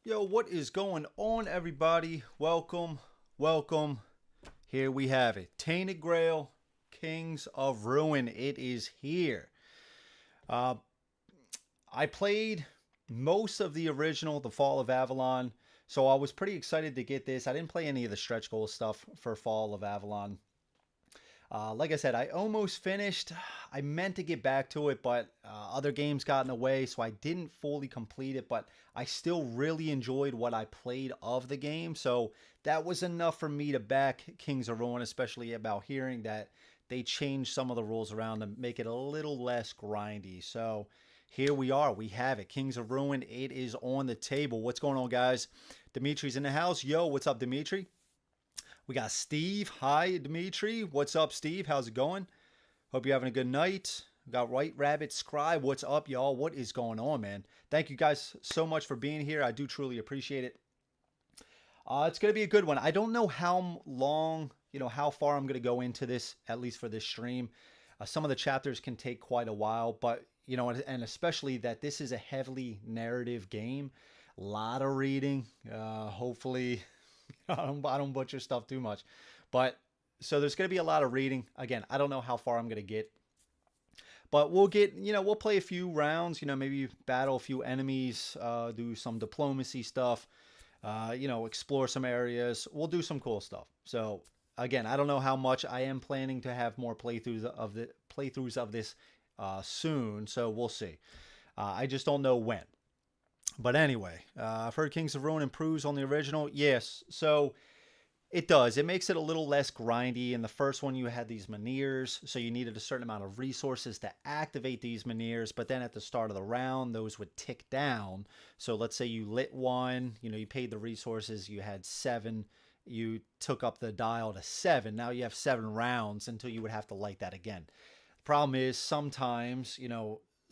Yo, what is going on, everybody? Welcome, welcome. Here we have it. Tainted Grail, Kings of Ruin. It is here. I played most of the original, The Fall of Avalon, so I was pretty excited to get this. I didn't play any of the stretch goal stuff for Fall of Avalon. Like I said, I almost finished. I meant to get back to it, but other games got in the way, so I didn't fully complete it, but I still really enjoyed what I played of the game, so that was enough for me to back Kings of Ruin, especially about hearing that they changed some of the rules around to make it a little less grindy. So here we are. We have it. Kings of Ruin. It is on the table. What's going on, guys? Dimitri's in the house. Yo, what's up, Dimitri? We got Steve. Hi, Dimitri. What's up, Steve? How's it going? Hope you're having a good night. We got White Rabbit Scribe. What's up, y'all? What is going on, man? Thank you guys so much for being here. I do truly appreciate it. It's going to be a good one. I don't know how long, how far I'm going to go into this, at least for this stream. Some of the chapters can take quite a while, but, and especially that this is a heavily narrative game. A lot of reading. Hopefully... I don't butcher stuff too much. But so there's going to be a lot of reading. Again, I don't know how far I'm going to get. But we'll get, we'll play a few rounds, maybe battle a few enemies, do some diplomacy stuff, explore some areas. We'll do some cool stuff. So again, I don't know how much. I am planning to have more playthroughs of this soon. So we'll see. I just don't know when. But anyway, I've heard Kings of Ruin improves on the original. Yes, so it does. It makes it a little less grindy. In the first one, you had these menhirs, so you needed a certain amount of resources to activate these menhirs. But then at the start of the round, those would tick down. So let's say you lit one, you paid the resources, you had 7, you took up the dial to 7. Now you have 7 rounds until you would have to light that again. The problem is sometimes,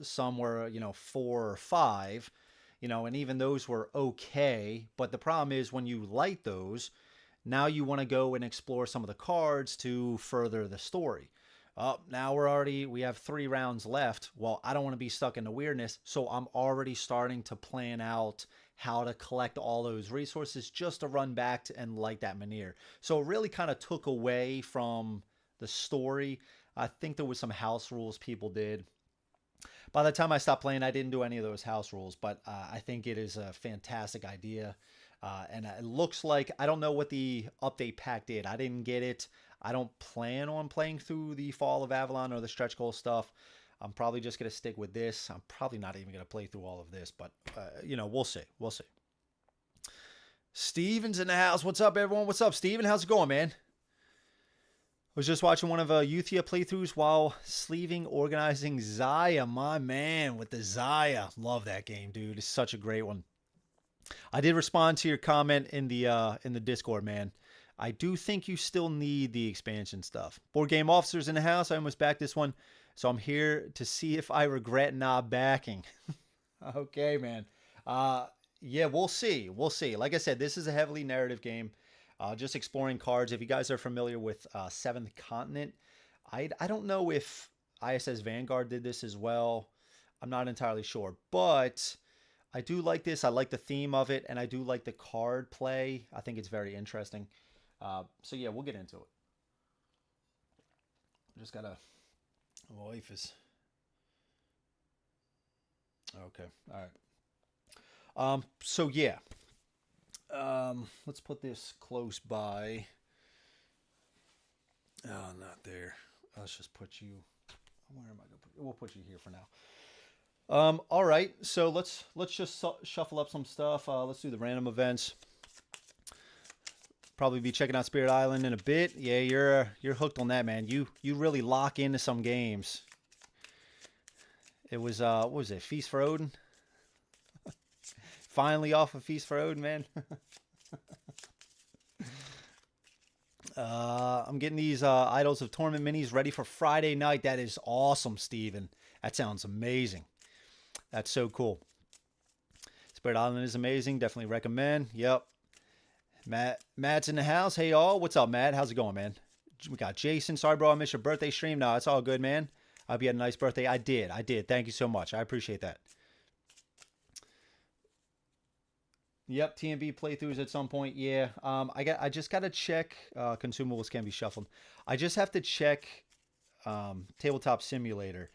some were, 4 or 5. And even those were okay. But the problem is when you light those, now you want to go and explore some of the cards to further the story. Now we have 3 rounds left. Well, I don't want to be stuck in the weirdness. So I'm already starting to plan out how to collect all those resources just to run back and light that menhir. So it really kind of took away from the story. I think there was some house rules people did. By the time I stopped playing, I didn't do any of those house rules, but I think it is a fantastic idea. And it looks like, I don't know what the update pack did. I didn't get it. I don't plan on playing through the Fall of Avalon or the stretch goal stuff. I'm probably just going to stick with this. I'm probably not even going to play through all of this, but, we'll see. We'll see. Steven's in the house. What's up, everyone? What's up, Steven? How's it going, man? Was just watching one of Uthia playthroughs while sleeving, organizing Zaya. My man with the Zaya. Love that game, dude. It's such a great one. I did respond to your comment in the Discord, man. I do think you still need the expansion stuff. Board Game Officers in the house. I almost backed this one. So I'm here to see if I regret not backing. Okay, man. Yeah, we'll see. We'll see. Like I said, this is a heavily narrative game. Just exploring cards. If you guys are familiar with Seventh Continent, I don't know if ISS Vanguard did this as well. I'm not entirely sure, but I do like this. I like the theme of it, and I do like the card play. I think it's very interesting. So yeah, we'll get into it. Just gotta. Wife is. Okay. All right. So yeah. Let's put this close by. Oh, not there. Let's just put you. Where am I gonna put you? We'll put you here for now. All right. So let's just shuffle up some stuff. Let's do the random events. Probably be checking out Spirit Island in a bit. Yeah, you're hooked on that, man. You really lock into some games. It was what was it? Feast for Odin. Finally off of Feast for Odin, man. I'm getting these Idols of Torment minis ready for Friday night. That is awesome, Steven. That sounds amazing. That's so cool. Spirit Island is amazing. Definitely recommend. Yep. Matt's in the house. Hey, all. What's up, Matt? How's it going, man? We got Jason. Sorry, bro. I missed your birthday stream. No, it's all good, man. I hope you had a nice birthday. I did. Thank you so much. I appreciate that. Yep, TMB playthroughs at some point. Yeah. I just gotta check. Consumables can be shuffled. I just have to check Tabletop Simulator.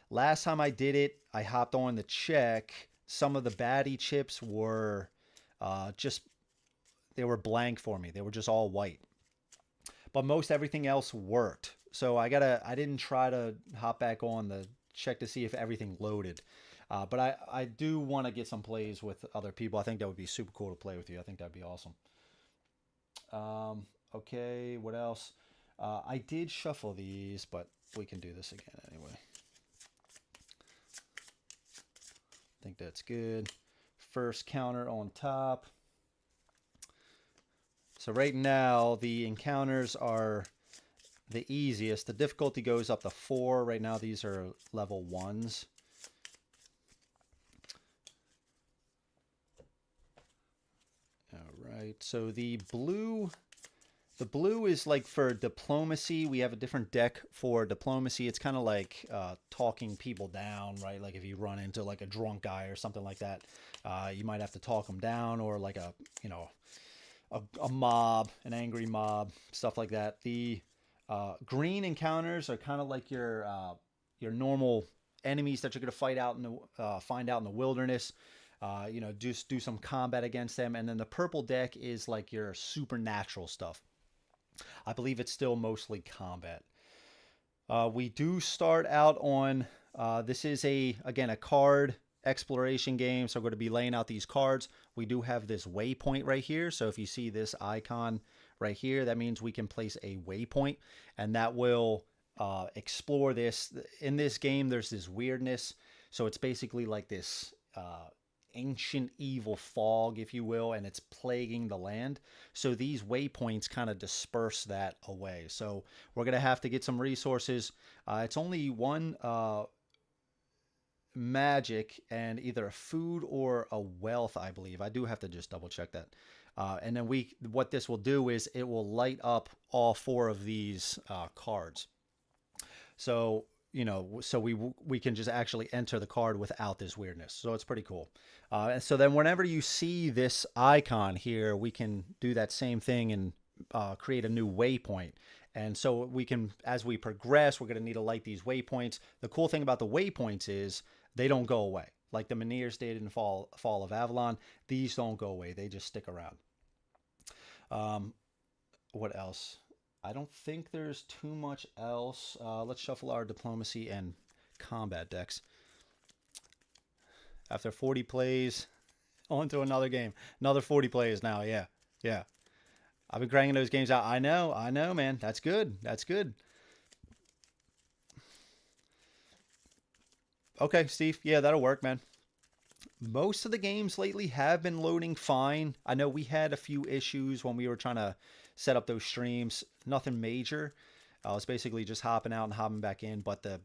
Last time I did it, I hopped on the check. Some of the baddie chips were just they were blank for me. They were just all white. But most everything else worked. So I didn't try to hop back on the check to see if everything loaded. But I do want to get some plays with other people. I think that would be super cool to play with you. I think that'd be awesome. Okay, what else? I did shuffle these, but we can do this again anyway. I think that's good. First counter on top. So right now, the encounters are the easiest. The difficulty goes up to 4. Right now, these are level 1s. All right, so the blue is like for diplomacy. We have a different deck for diplomacy. It's kind of like talking people down, right? Like if you run into like a drunk guy or something like that, you might have to talk them down, or like a mob, an angry mob, stuff like that. The green encounters are kind of like your normal enemies that you're going to find out in the wilderness. Just do some combat against them. And then the purple deck is like your supernatural stuff. I believe it's still mostly combat. We do start out on, this is again, a card exploration game. So we're going to be laying out these cards. We do have this waypoint right here. So if you see this icon right here, that means we can place a waypoint, and that will explore this. In this game, there's this weirdness. So it's basically like this ancient evil fog, if you will, and it's plaguing the land. So these waypoints kind of disperse that away. So we're going to have to get some resources. It's only one magic and either a food or a wealth, I believe. I do have to just double check that. And then what this will do is it will light up all 4 of these cards. So so we can just actually enter the card without this weirdness. So it's pretty cool. And so then whenever you see this icon here, we can do that same thing and create a new waypoint. And so we can, as we progress, we're going to need to light these waypoints. The cool thing about the waypoints is they don't go away. Like the Menhirs did in Fall of Avalon, these don't go away. They just stick around. What else? I don't think there's too much else. Let's shuffle our diplomacy and combat decks. After 40 plays, on to another game. Another 40 plays now, yeah. I've been cranking those games out. I know, man. That's good. Okay, Steve. Yeah, that'll work, man. Most of the games lately have been loading fine. I know we had a few issues when we were trying to set up those streams. Nothing major. I was basically just hopping out and hopping back in. But the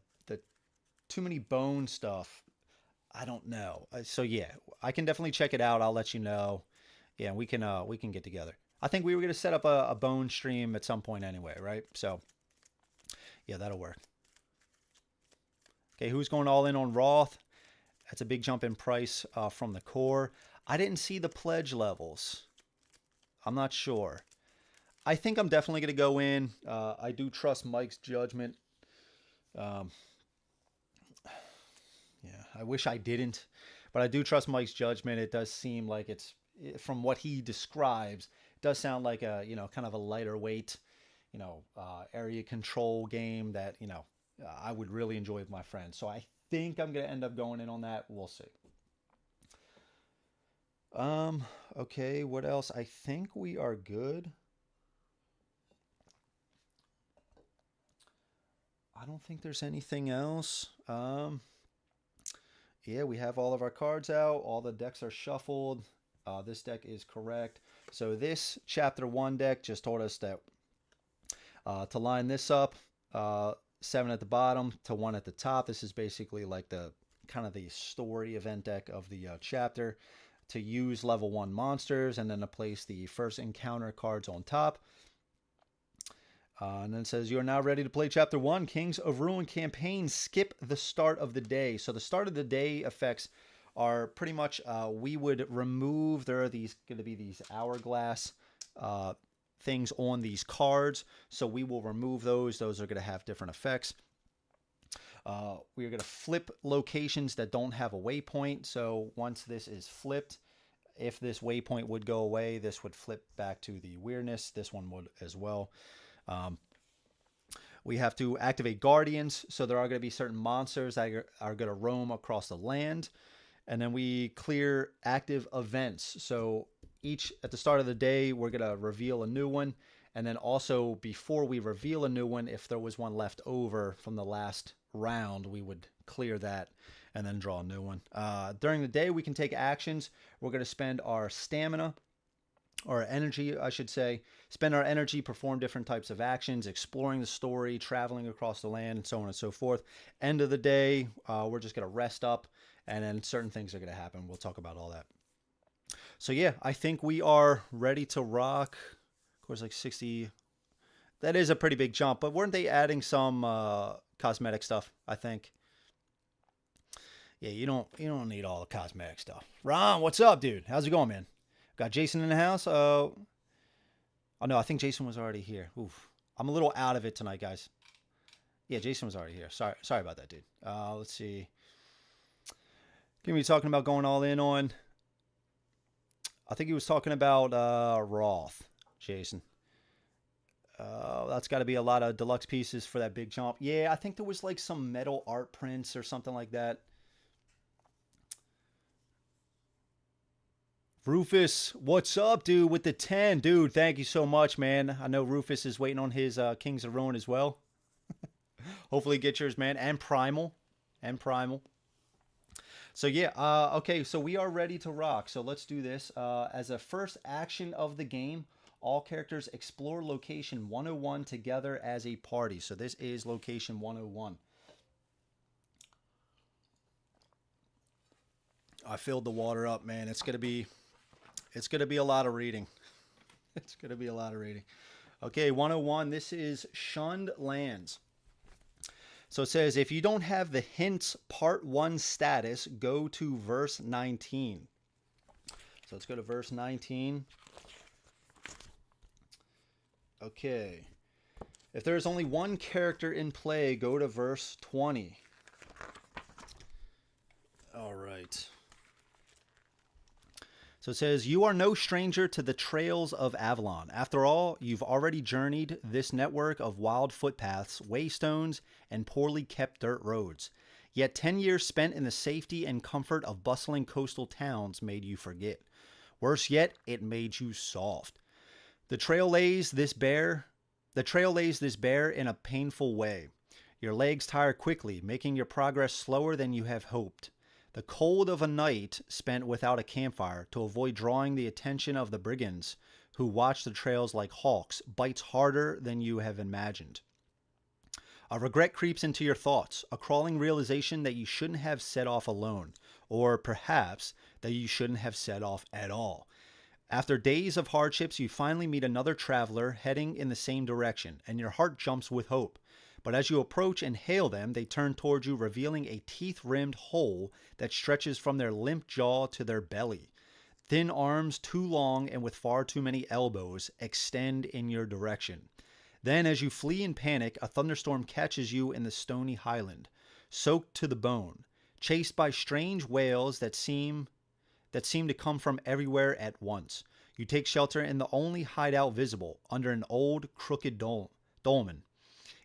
too many bone stuff, I don't know. So yeah, I can definitely check it out. I'll let you know. Yeah, we can get together. I think we were going to set up a bone stream at some point anyway, right? So yeah, that'll work. Okay, who's going all in on Roth? That's a big jump in price from the core. I didn't see the pledge levels. I'm not sure. I think I'm definitely going to go in. I do trust Mike's judgment. Yeah, I wish I didn't, but I do trust Mike's judgment. It does seem like it's, from what he describes, it does sound like a, kind of a lighter weight, area control game that, I would really enjoy with my friends. So I think I'm going to end up going in on that. We'll see. Okay, what else? I think we are good. I don't think there's anything else. Yeah, we have all of our cards out. All the decks are shuffled. This deck is correct. So this Chapter 1 deck just told us that to line this up, 7 at the bottom to 1 at the top. This is basically like the kind of the story event deck of the chapter, to use level 1 monsters and then to place the first encounter cards on top. And then it says, you are now ready to play Chapter 1, Kings of Ruin campaign. Skip the start of the day. So the start of the day affects are pretty much, we would remove, there are these going to be these hourglass things on these cards. So we will remove those. Those are going to have different effects. We are going to flip locations that don't have a waypoint. So once this is flipped, if this waypoint would go away, this would flip back to the weirdness. This one would as well. We have to activate guardians. So there are going to be certain monsters that are going to roam across the land. And then we clear active events. So each at the start of the day, we're going to reveal a new one. And then also before we reveal a new one, if there was one left over from the last round, we would clear that and then draw a new one. During the day, we can take actions. We're going to spend our stamina, or energy, I should say. Spend our energy, perform different types of actions, exploring the story, traveling across the land, and so on and so forth. End of the day, we're just going to rest up, and then certain things are going to happen. We'll talk about all that. So yeah, I think we are ready to rock. Of course, like 60. That is a pretty big jump, but weren't they adding some cosmetic stuff, I think? Yeah, you don't need all the cosmetic stuff. Ron, what's up, dude? How's it going, man? Got Jason in the house. Oh no, I think Jason was already here. Oof. I'm a little out of it tonight, guys. Yeah, Jason was already here. Sorry about that, dude. Let's see. Can we be talking about going all in on? I think he was talking about Roth, Jason. That's got to be a lot of deluxe pieces for that big jump. Yeah, I think there was like some metal art prints or something like that. Rufus, what's up, dude, with the 10? Dude, thank you so much, man. I know Rufus is waiting on his Kings of Ruin as well. Hopefully get yours, man. And Primal. So yeah, okay, so we are ready to rock. So let's do this. As a first action of the game, all characters explore location 101 together as a party. So this is location 101. I filled the water up, man. It's gonna be a lot of reading. It's gonna be a lot of reading. Okay, 101. This is Shunned Lands. So it says, if you don't have the hints part 1 status, go to verse 19. So let's go to verse 19. Okay. If there is only one character in play, go to verse 20. All right. So it says, you are no stranger to the trails of Avalon. After all, you've already journeyed this network of wild footpaths, waystones, and poorly kept dirt roads. Yet 10 years spent in the safety and comfort of bustling coastal towns made you forget. Worse yet, it made you soft. The trail lays this bare in a painful way. Your legs tire quickly, making your progress slower than you have hoped. The cold of a night spent without a campfire to avoid drawing the attention of the brigands who watch the trails like hawks bites harder than you have imagined. A regret creeps into your thoughts, a crawling realization that you shouldn't have set off alone, or perhaps that you shouldn't have set off at all. After days of hardships, you finally meet another traveler heading in the same direction, and your heart jumps with hope. But as you approach and hail them, they turn towards you, revealing a teeth-rimmed hole that stretches from their limp jaw to their belly. Thin arms, too long and with far too many elbows, extend in your direction. Then, as you flee in panic, a thunderstorm catches you in the stony highland, soaked to the bone, chased by strange wails that seem to come from everywhere at once. You take shelter in the only hideout visible, under an old, crooked dolmen.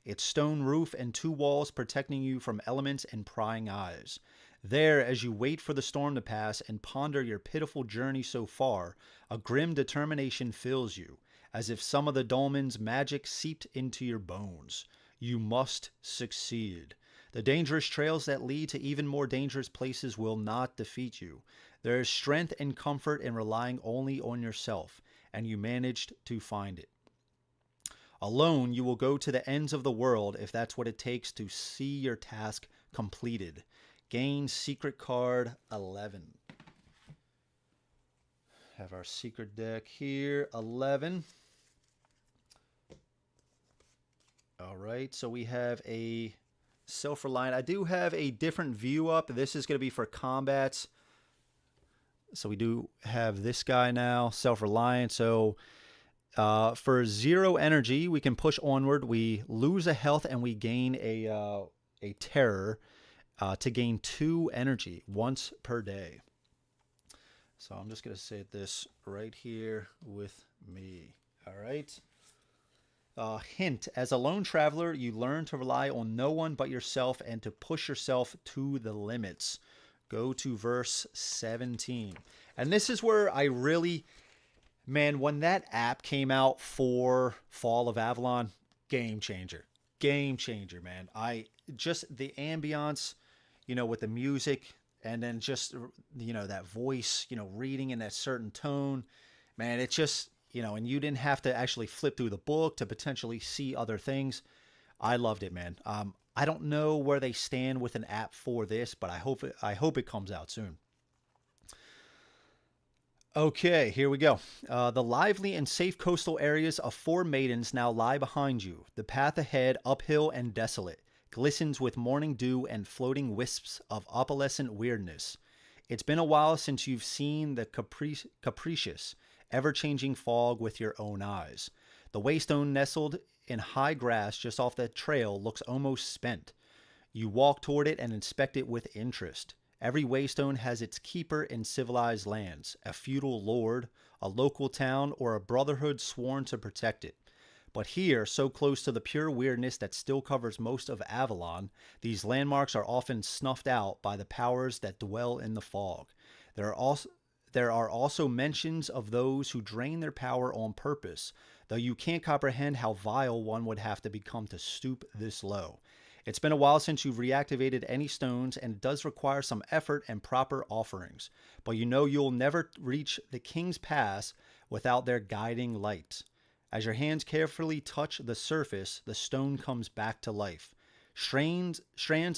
Its stone roof and 2 walls protecting you from elements and prying eyes. There, as you wait for the storm to pass and ponder your pitiful journey so far, a grim determination fills you, as if some of the dolmen's magic seeped into your bones. You must succeed. The dangerous trails that lead to even more dangerous places will not defeat you. There is strength and comfort in relying only on yourself, and you managed to find it. Alone, you will go to the ends of the world if that's what it takes to see your task completed. Gain secret card 11. Have our secret deck here, 11. All right, so we have a self-reliant. I do have a different view up. This is going to be for combats. So we do have this guy now, self-reliant. So for 0 energy, we can push onward. We lose a health and we gain a terror to gain 2 energy once per day. So I'm just going to say this right here with me. All right. Hint, as a lone traveler, you learn to rely on no one but yourself and to push yourself to the limits. Go to verse 17. And this is where I really, man, when that app came out for Fall of Avalon, game changer. Game changer, man. Just the ambiance, with the music, and then just, that voice, reading in that certain tone, man, it just, and you didn't have to actually flip through the book to potentially see other things. I loved it, man. I don't know where they stand with an app for this, but I hope it comes out soon. Okay, here we go. The lively and safe coastal areas of 4 Maidens now lie behind you. The path ahead, uphill and desolate, glistens with morning dew and floating wisps of opalescent weirdness. It's been a while since you've seen the capricious, ever-changing fog with your own eyes. The waystone nestled in high grass just off the trail looks almost spent. You walk toward it and inspect it with interest. Every waystone has its keeper in civilized lands, a feudal lord, a local town, or a brotherhood sworn to protect it. But here, so close to the pure weirdness that still covers most of Avalon, these landmarks are often snuffed out by the powers that dwell in the fog. There are also mentions of those who drain their power on purpose, though you can't comprehend how vile one would have to become to stoop this low. It's been a while since you've reactivated any stones, and it does require some effort and proper offerings, but you'll never reach the King's Pass without their guiding light. As your hands carefully touch the surface, the stone comes back to life. Strands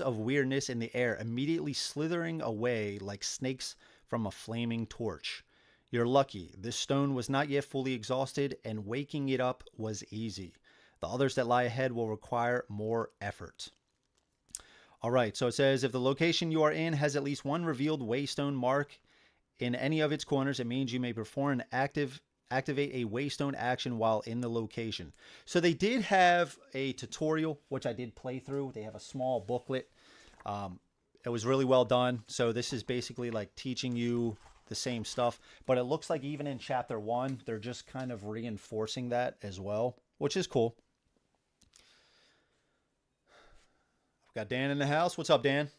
of weirdness in the air immediately slithering away like snakes from a flaming torch. You're lucky. This stone was not yet fully exhausted, and waking it up was easy. The others that lie ahead will require more effort. All right, so it says, if the location you are in has at least 1 revealed waystone mark in any of its corners, it means you may perform an activate a waystone action while in the location. So they did have a tutorial, which I did play through. They have a small booklet. It was really well done. So this is basically like teaching you the same stuff, but it looks like even in chapter 1, they're just kind of reinforcing that as well, which is cool. I've got Dan in the house. What's up, Dan?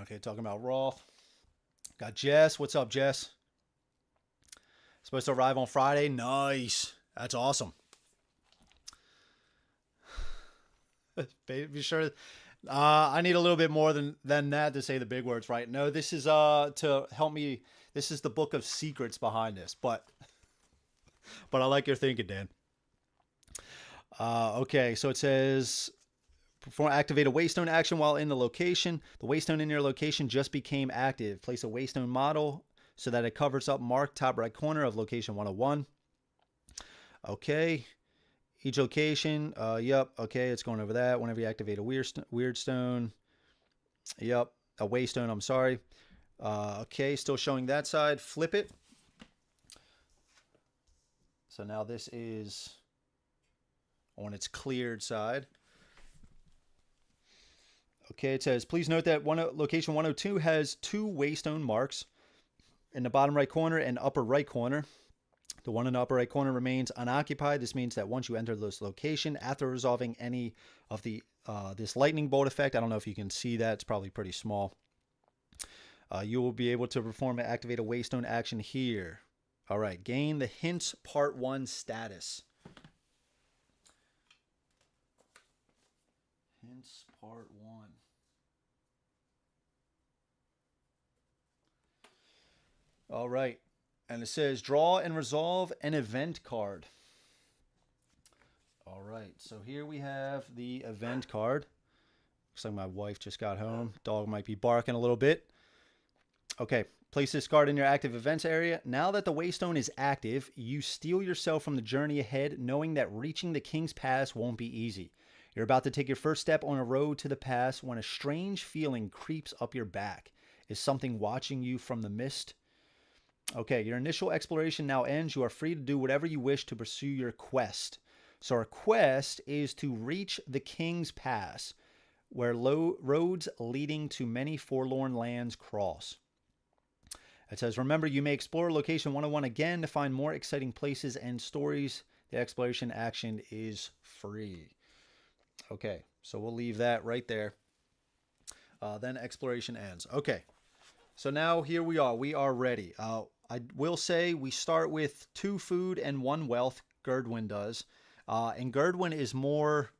Okay, talking about Roth. Got Jess. What's up, Jess? Supposed to arrive on Friday. Nice. That's awesome. Be sure. I need a little bit more than that to say the big words, right? No, this is to help me. This is the book of secrets behind this, but I like your thinking, Dan. Okay, so it says activate a waystone action while in the location. The waystone in your location just became active. Place a waystone model so that it covers up marked top right corner of location 101. Okay. Each location, yep, okay, it's going over that. Whenever you activate a weird stone, yep, a waystone, I'm sorry. Okay, still showing that side. Flip it. So now this is on its cleared side. Okay, it says, please note that location 102 has 2 waystone marks in the bottom right corner and upper right corner. The one in the upper right corner remains unoccupied. This means that once you enter this location, after resolving any of the this lightning bolt effect, I don't know if you can see that, it's probably pretty small, you will be able to perform and activate a waystone action here. All right, gain the hints part 1 status. Hints part 1. All right. And it says, draw and resolve an event card. All right. So here we have the event card. Looks like my wife just got home. Dog might be barking a little bit. Okay. Place this card in your active events area. Now that the waystone is active, you steel yourself from the journey ahead, knowing that reaching the King's Pass won't be easy. You're about to take your first step on a road to the past when a strange feeling creeps up your back. Is something watching you from the mist? Okay, your initial exploration now ends. You are free to do whatever you wish to pursue your quest. So our quest is to reach the King's Pass, where roads leading to many forlorn lands cross. It says, remember, you may explore location 101 again to find more exciting places and stories. The exploration action is free. Okay, so we'll leave that right there. Then exploration ends. Okay, so now here we are. We are ready. I will say we start with 2 food and 1 wealth. Gerdwin does. And Gerdwin is more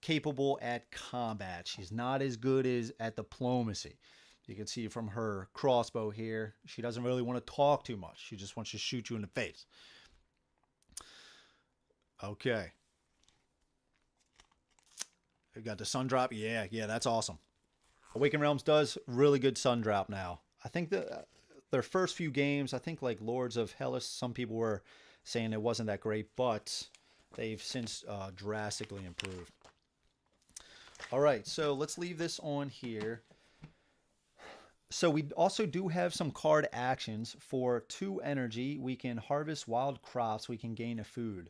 capable at combat. She's not as good as at diplomacy. You can see from her crossbow here, she doesn't really want to talk too much. She just wants to shoot you in the face. Okay. We got the sun drop. Yeah, that's awesome. Awakened Realms does really good sun drop now. I think their first few games, I think like Lords of Hellas, some people were saying it wasn't that great, but they've since drastically improved. All right, so let's leave this on here. So we also do have some card actions. For 2 energy, we can harvest wild crops. We can gain a food.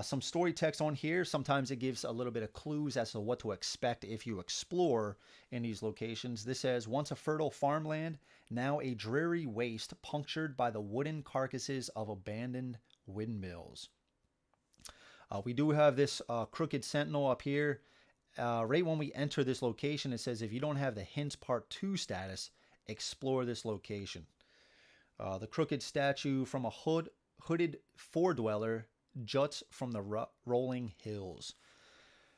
Some story text on here. Sometimes it gives a little bit of clues as to what to expect if you explore in these locations. This says, once a fertile farmland, now a dreary waste punctured by the wooden carcasses of abandoned windmills. We do have this crooked sentinel up here. Right when we enter this location, it says if you don't have the hints part 2 status, explore this location. The crooked statue from a hooded four-dweller juts from the rolling hills.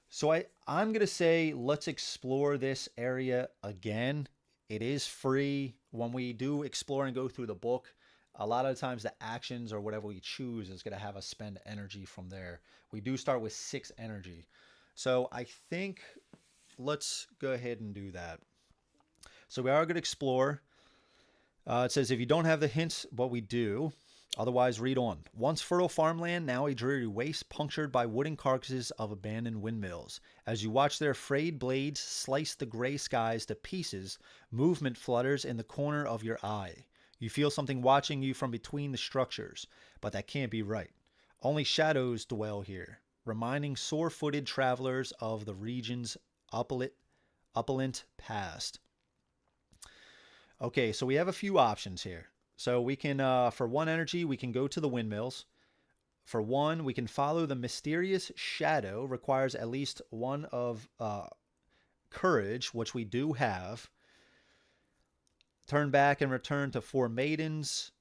So I'm going to say let's explore this area again. It is free. When we do explore and go through the book, a lot of times the actions or whatever we choose is going to have us spend energy from there. We do start with 6 energy. So I think let's go ahead and do that. So we are going to explore. It says if you don't have the hints, but we do. Otherwise, read on. Once fertile farmland, now a dreary waste punctured by wooden carcasses of abandoned windmills. As you watch their frayed blades slice the gray skies to pieces, movement flutters in the corner of your eye. You feel something watching you from between the structures, but that can't be right. Only shadows dwell here, reminding sore-footed travelers of the region's opulent past. Okay, so we have a few options here. So we can, for 1 energy, we can go to the windmills. For 1, we can follow the mysterious shadow. Requires at least 1 of courage, which we do have. Turn back and return to 4 maidens,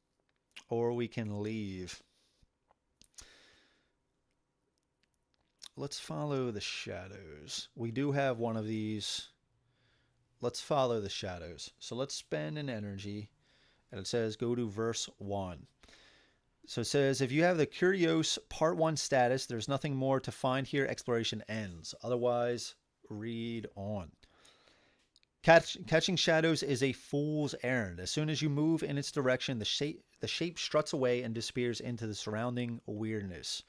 or we can leave. Let's follow the shadows. We do have 1 of these. Let's follow the shadows. So let's spend an energy. And it says go to verse 1. So it says if you have the Curios part 1 status, there's nothing more to find here. Exploration ends. Otherwise, read on. Catching shadows is a fool's errand. As soon as you move in its direction, the shape struts away and disappears into the surrounding weirdness.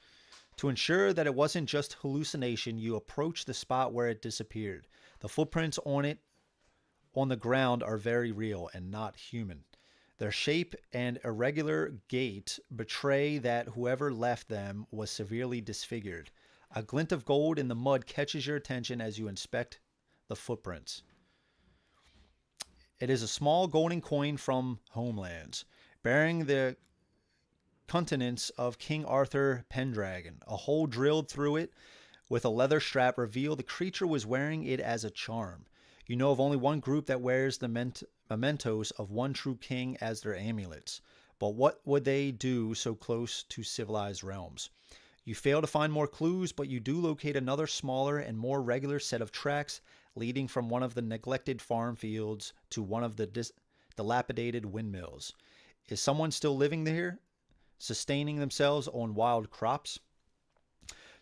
To ensure that it wasn't just hallucination, you approach the spot where it disappeared. The footprints on the ground are very real and not human. Their shape and irregular gait betray that whoever left them was severely disfigured. A glint of gold in the mud catches your attention as you inspect the footprints. It is a small golden coin from Homelands, bearing the countenance of King Arthur Pendragon. A hole drilled through it with a leather strap revealed the creature was wearing it as a charm. You know of only 1 group that wears the mementos of 1 true king as their amulets. But what would they do so close to civilized realms? You fail to find more clues, but you do locate another smaller and more regular set of tracks leading from one of the neglected farm fields to one of the dilapidated windmills. Is someone still living there, sustaining themselves on wild crops?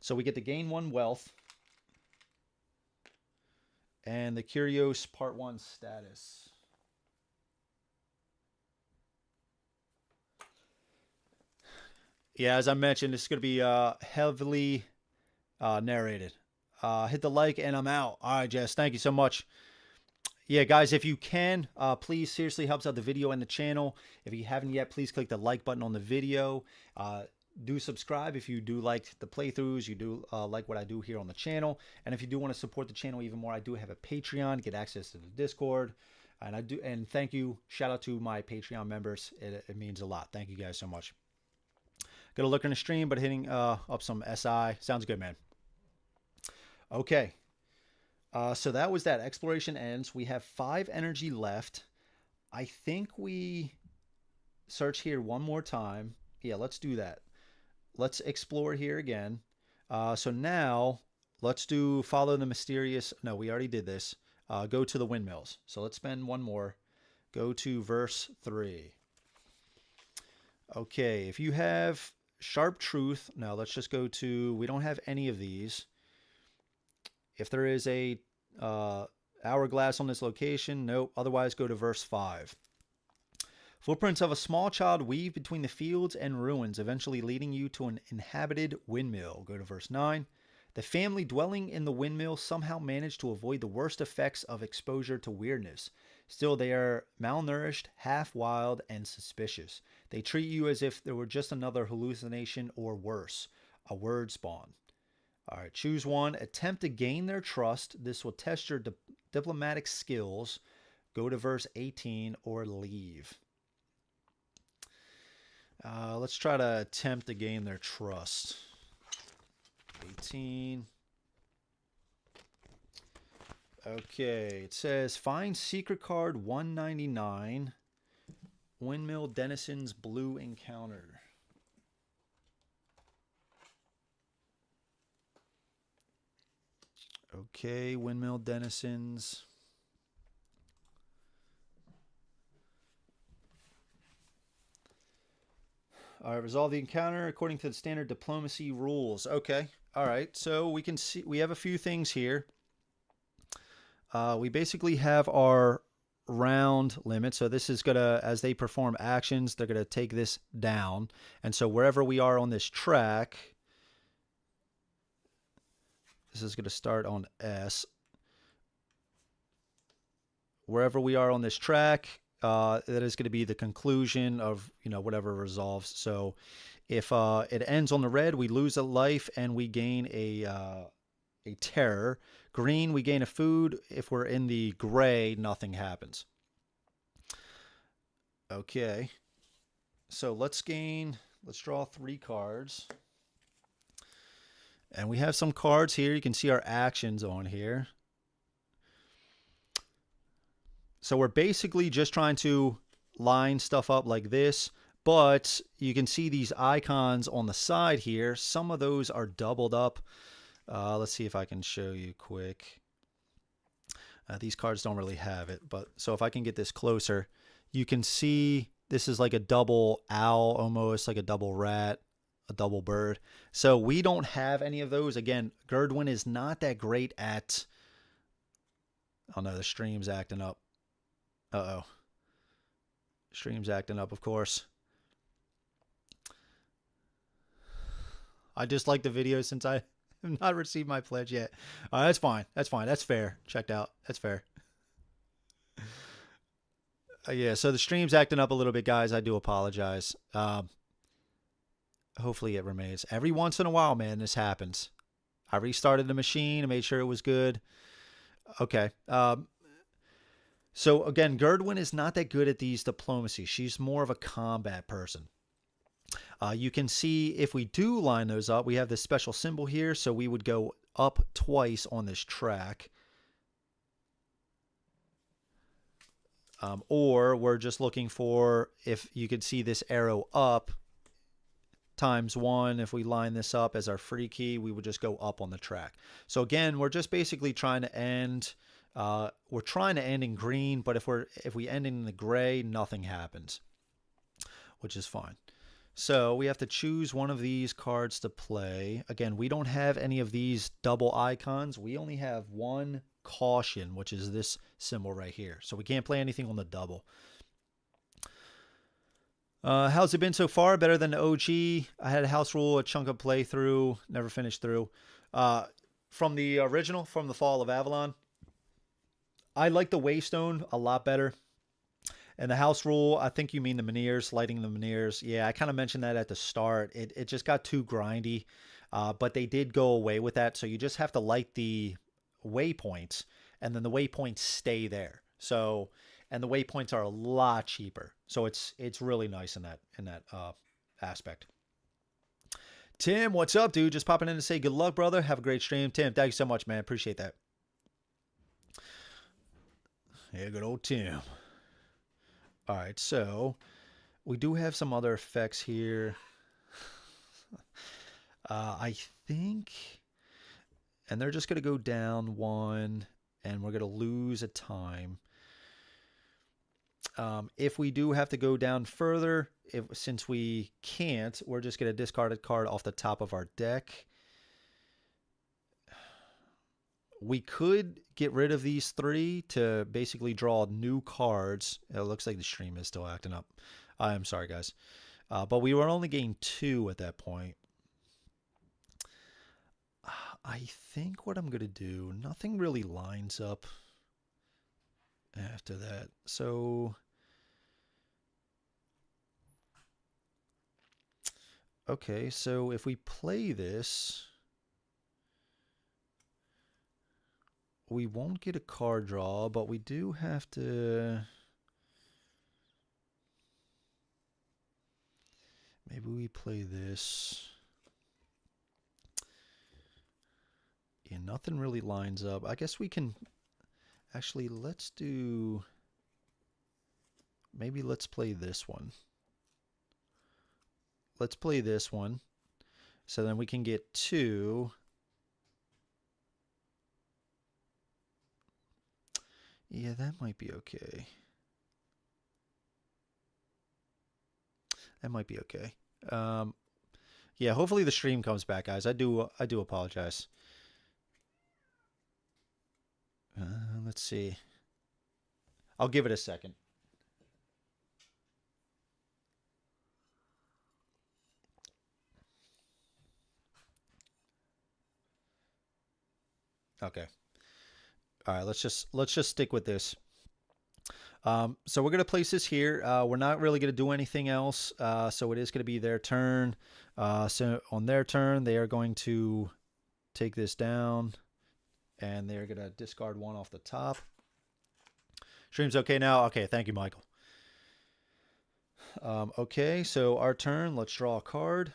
So we get to gain 1 wealth. And the Curios Part 1 status. Yeah, as I mentioned, this is going to be heavily narrated. Hit the like, and I'm out. All right, Jess. Thank you so much. Yeah, guys, if you can, please, seriously helps out the video and the channel. If you haven't yet, please click the like button on the video. Do subscribe if you do like the playthroughs, you do like what I do here on the channel. And if you do want to support the channel even more, I do have a Patreon, get access to the Discord. And thank you. Shout out to my Patreon members. It means a lot. Thank you guys so much. Got a look in the stream, but hitting up some SI. Sounds good, man. Okay. So that was that. Exploration ends. We have 5 energy left. I think we search here one more time. Yeah, let's do that. Let's explore here again. So now let's do follow the mysterious. No, we already did this. Go to the windmills. So let's spend one more. Go to verse 3. Okay, if you have sharp truth. No, let's just go to, we don't have any of these. If there is a hourglass on this location, nope. Otherwise, go to verse 5. Footprints of a small child weave between the fields and ruins, eventually leading you to an inhabited windmill. Go to verse 9. The family dwelling in the windmill somehow managed to avoid the worst effects of exposure to weirdness. Still, they are malnourished, half-wild, and suspicious. They treat you as if there were just another hallucination or worse, a word spawn. All right, choose one. Attempt to gain their trust. This will test your diplomatic skills. Go to verse 18 or leave. Let's try to attempt to gain their trust. 18. Okay, it says find secret card 199. Windmill Denison's Blue Encounter. Okay, Windmill Denisons. All right, resolve the encounter according to the standard diplomacy rules. Okay, all right. So we can see we have a few things here. We basically have our round limit. So this is gonna, as they perform actions, they're gonna take this down. And so wherever we are on this track, this is gonna start on S. Wherever we are on this track, that is going to be the conclusion of, whatever resolves. So if it ends on the red, we lose a life and we gain a terror. Green, we gain a food. If we're in the gray, nothing happens. Okay. So let's draw 3 cards. And we have some cards here. You can see our actions on here. So we're basically just trying to line stuff up like this, but you can see these icons on the side here. Some of those are doubled up. Let's see if I can show you quick. These cards don't really have it, but so if I can get this closer, you can see this is like a double owl, almost like a double rat, a double bird. So we don't have any of those. Again, Gerdwin is not that great at, oh no, the stream's acting up. Uh-oh. Stream's acting up, of course. I dislike the video since I have not received my pledge yet. That's fine. That's fine. That's fair. Checked out. That's fair. Yeah, so the stream's acting up a little bit, guys. I do apologize. Hopefully it remains. Every once in a while, man, this happens. I restarted the machine and made sure it was good. Okay. So again, Gerdwin is not that good at these diplomacy. She's more of a combat person. You can see if we do line those up, we have this special symbol here. So we would go up twice on this track. Or we're just looking for, if you could see this arrow up, ×1. If we line this up as our free key, we would just go up on the track. So again, we're just basically trying to end... we're trying to end in green, but if we end in the gray, nothing happens, which is fine. So we have to choose one of these cards to play. Again, we don't have any of these double icons. We only have one caution, which is this symbol right here. So we can't play anything on the double. How's it been so far? Better than the OG. I had a house rule, a chunk of playthrough, never finished through. from the original, from the Fall of Avalon. I like the Waystone a lot better. And the house rule, I think you mean the Meniers, lighting the Meniers. Yeah, I kind of mentioned that at the start. It just got too grindy, but they did go away with that. So you just have to light the waypoints, and then the waypoints stay there. So, and the waypoints are a lot cheaper. So it's really nice in that aspect. Tim, what's up, dude? Just popping in to say good luck, brother. Have a great stream. Tim, thank you so much, man. Appreciate that. Yeah, good old Tim. All right, so we do have some other effects here. I think, and they're just going to go down one, and we're going to lose a time. If we do have to go down further, since we can't, we're just going to discard a card off the top of our deck. We could get rid of these three to basically draw new cards. It looks like the stream is still acting up. I'm sorry, guys. But we were only getting 2 at that point. I think what I'm going to do, nothing really lines up after that. So, okay, so if we play this, we won't get a card draw, but we do have to... Maybe we play this. Yeah, nothing really lines up. I guess we can... Actually, let's do... Maybe let's play this one. Let's play this one. So then we can get 2... Yeah, that might be okay. That might be okay. Yeah, hopefully the stream comes back, guys. I do apologize. Let's see. I'll give it a second. Okay. All right, let's just stick with this. So we're gonna place this here. We're not really gonna do anything else. So it is gonna be their turn. So on their turn, they are going to take this down, and they're gonna discard 1 off the top. Stream's okay now. Okay, thank you, Michael. Okay, so our turn. Let's draw a card.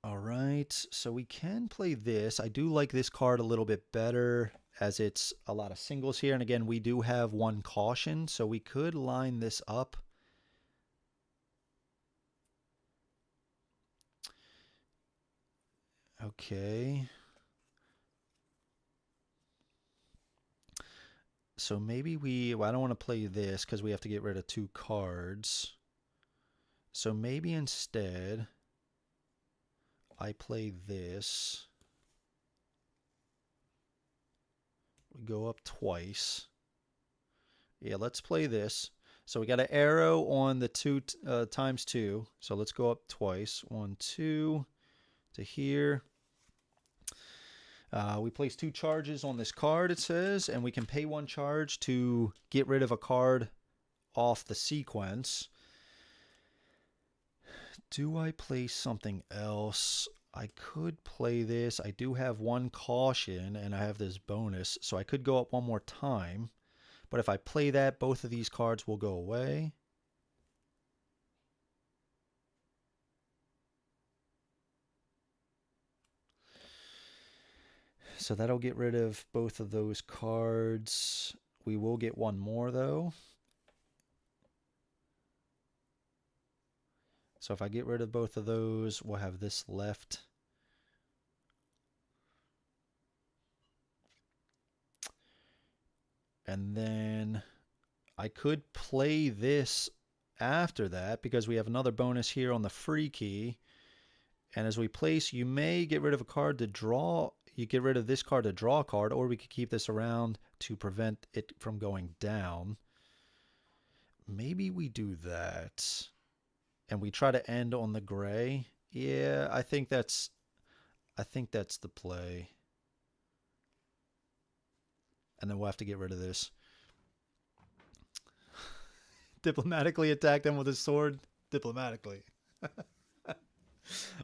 All right, so we can play this. I do like this card a little bit better as it's a lot of singles here. And again, we do have 1 caution, so we could line this up. Okay. So maybe well, I don't want to play this because we have to get rid of 2 cards. So maybe instead... I play this. We go up twice. Yeah, let's play this. So we got an arrow on the 2 times 2. So let's go up twice. 1, 2 to here. We place 2 charges on this card, it says, and we can pay 1 charge to get rid of a card off the sequence. Do I play something else? I could play this. I do have 1 caution, and I have this bonus, so I could go up 1 more time. But if I play that, both of these cards will go away. So that'll get rid of both of those cards. We will get 1 more, though. So if I get rid of both of those, we'll have this left. And then I could play this after that because we have another bonus here on the free key. And as we place, you may get rid of a card to draw. You get rid of this card to draw a card, or we could keep this around to prevent it from going down. Maybe we do that. And we try to end on the gray. Yeah, I think that's I think that's the play. And then we'll have to get rid of this. Diplomatically attack them with a sword. Diplomatically.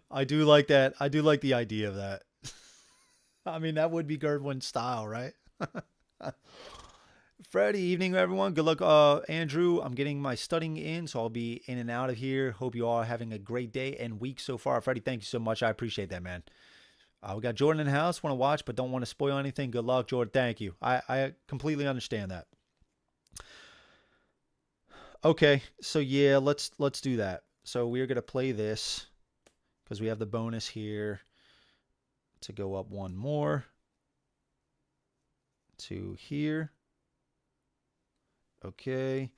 I do like that. I do like the idea of that. I mean, that would be Gerdwin's style, right? Friday evening, everyone. Good luck, Andrew. I'm getting my studying in, so I'll be in and out of here. Hope you all are having a great day and week so far. Freddie, thank you so much. I appreciate that, man. We got Jordan in the house. Want to watch, but don't want to spoil anything. Good luck, Jordan. Thank you. I completely understand that. Okay, so yeah, let's do that. So we're gonna play this because we have the bonus here to go up one more to here. Okay,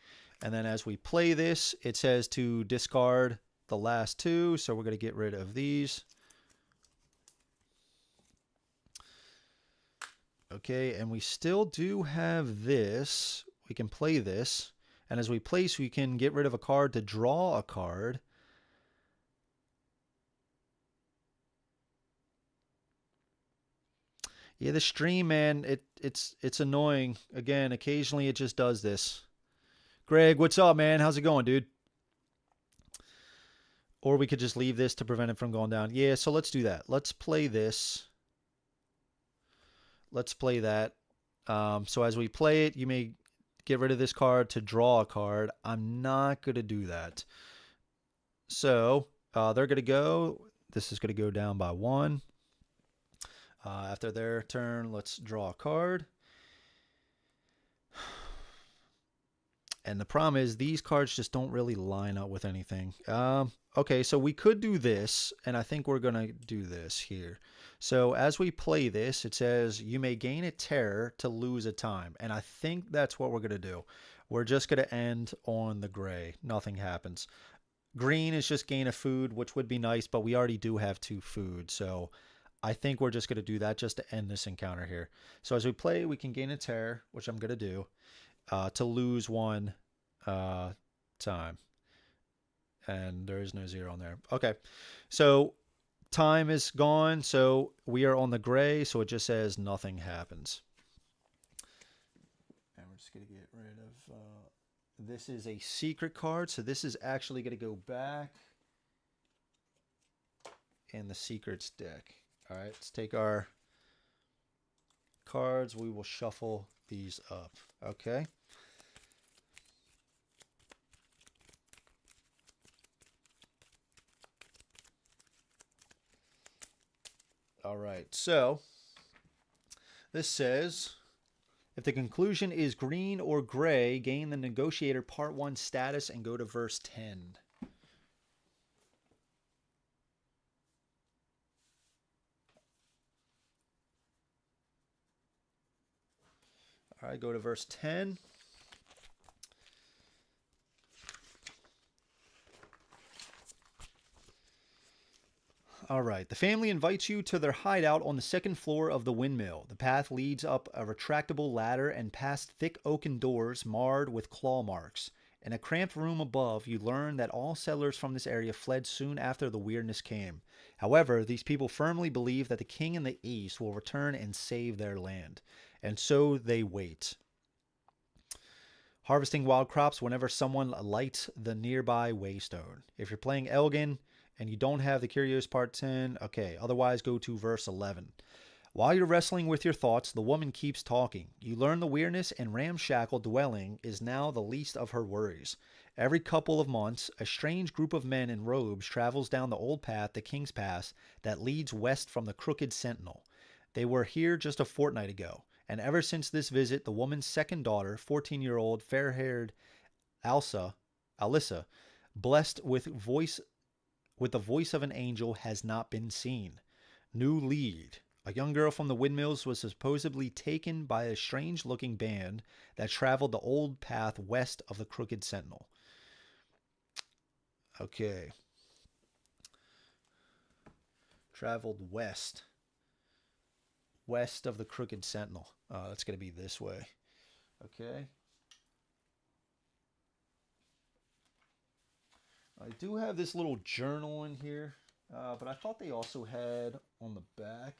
and then as we play this, it says to discard the last two, so we're gonna get rid of these. Okay, and we still do have this. We can play this. And as we place, we can get rid of a card to draw a card. Yeah, the stream, man, it's annoying. Again, occasionally it just does this. Greg, what's up, man? How's it going, dude? Or we could just leave this to prevent it from going down. Yeah, so let's do that. Let's play this. Let's play that. So as we play it, you may get rid of this card to draw a card. I'm not going to do that. So they're going to go. This is going to go down by one. After their turn, let's draw a card. And the problem is these cards just don't really line up with anything. Okay, so we could do this, and I think we're going to do this here. So as we play this, it says you may gain a terror to lose a time. And I think that's what we're going to do. We're just going to end on the gray. Nothing happens. Green is just gain a food, which would be nice, but we already do have 2 food. So I think we're just going to do that just to end this encounter here. So as we play, we can gain a terror, which I'm going to do, to lose 1 time. And there is no 0 on there. Okay, so time is gone, so we are on the gray, so it just says nothing happens. And we're just going to get rid of... this is a secret card, so this is actually going to go back in the secrets deck. All right, let's take our cards. We will shuffle these up. Okay. All right, so this says, if the conclusion is green or gray, gain the Negotiator Part 1 status and go to verse 10. All right, go to verse 10. All right. The family invites you to their hideout on the 2nd floor of the windmill. The path leads up a retractable ladder and past thick oaken doors marred with claw marks. In a cramped room above, you learn that all settlers from this area fled soon after the weirdness came. However, these people firmly believe that the king in the east will return and save their land. And so they wait. Harvesting wild crops whenever someone lights the nearby waystone. If you're playing Elgin and you don't have the Curious Part 10, okay, otherwise go to verse 11. While you're wrestling with your thoughts, the woman keeps talking. You learn the weirdness and ramshackle dwelling is now the least of her worries. Every couple of months, a strange group of men in robes travels down the old path to King's Pass that leads west from the Crooked Sentinel. They were here just a fortnight ago, and ever since this visit, the woman's second daughter, 14-year-old fair-haired Alyssa, blessed with the voice of an angel, has not been seen. New lead. A young girl from the windmills was supposedly taken by a strange-looking band that traveled the old path west of the Crooked Sentinel. Okay. Traveled west. West of the Crooked Sentinel. That's going to be this way. Okay. I do have this little journal in here. But I thought they also had on the back.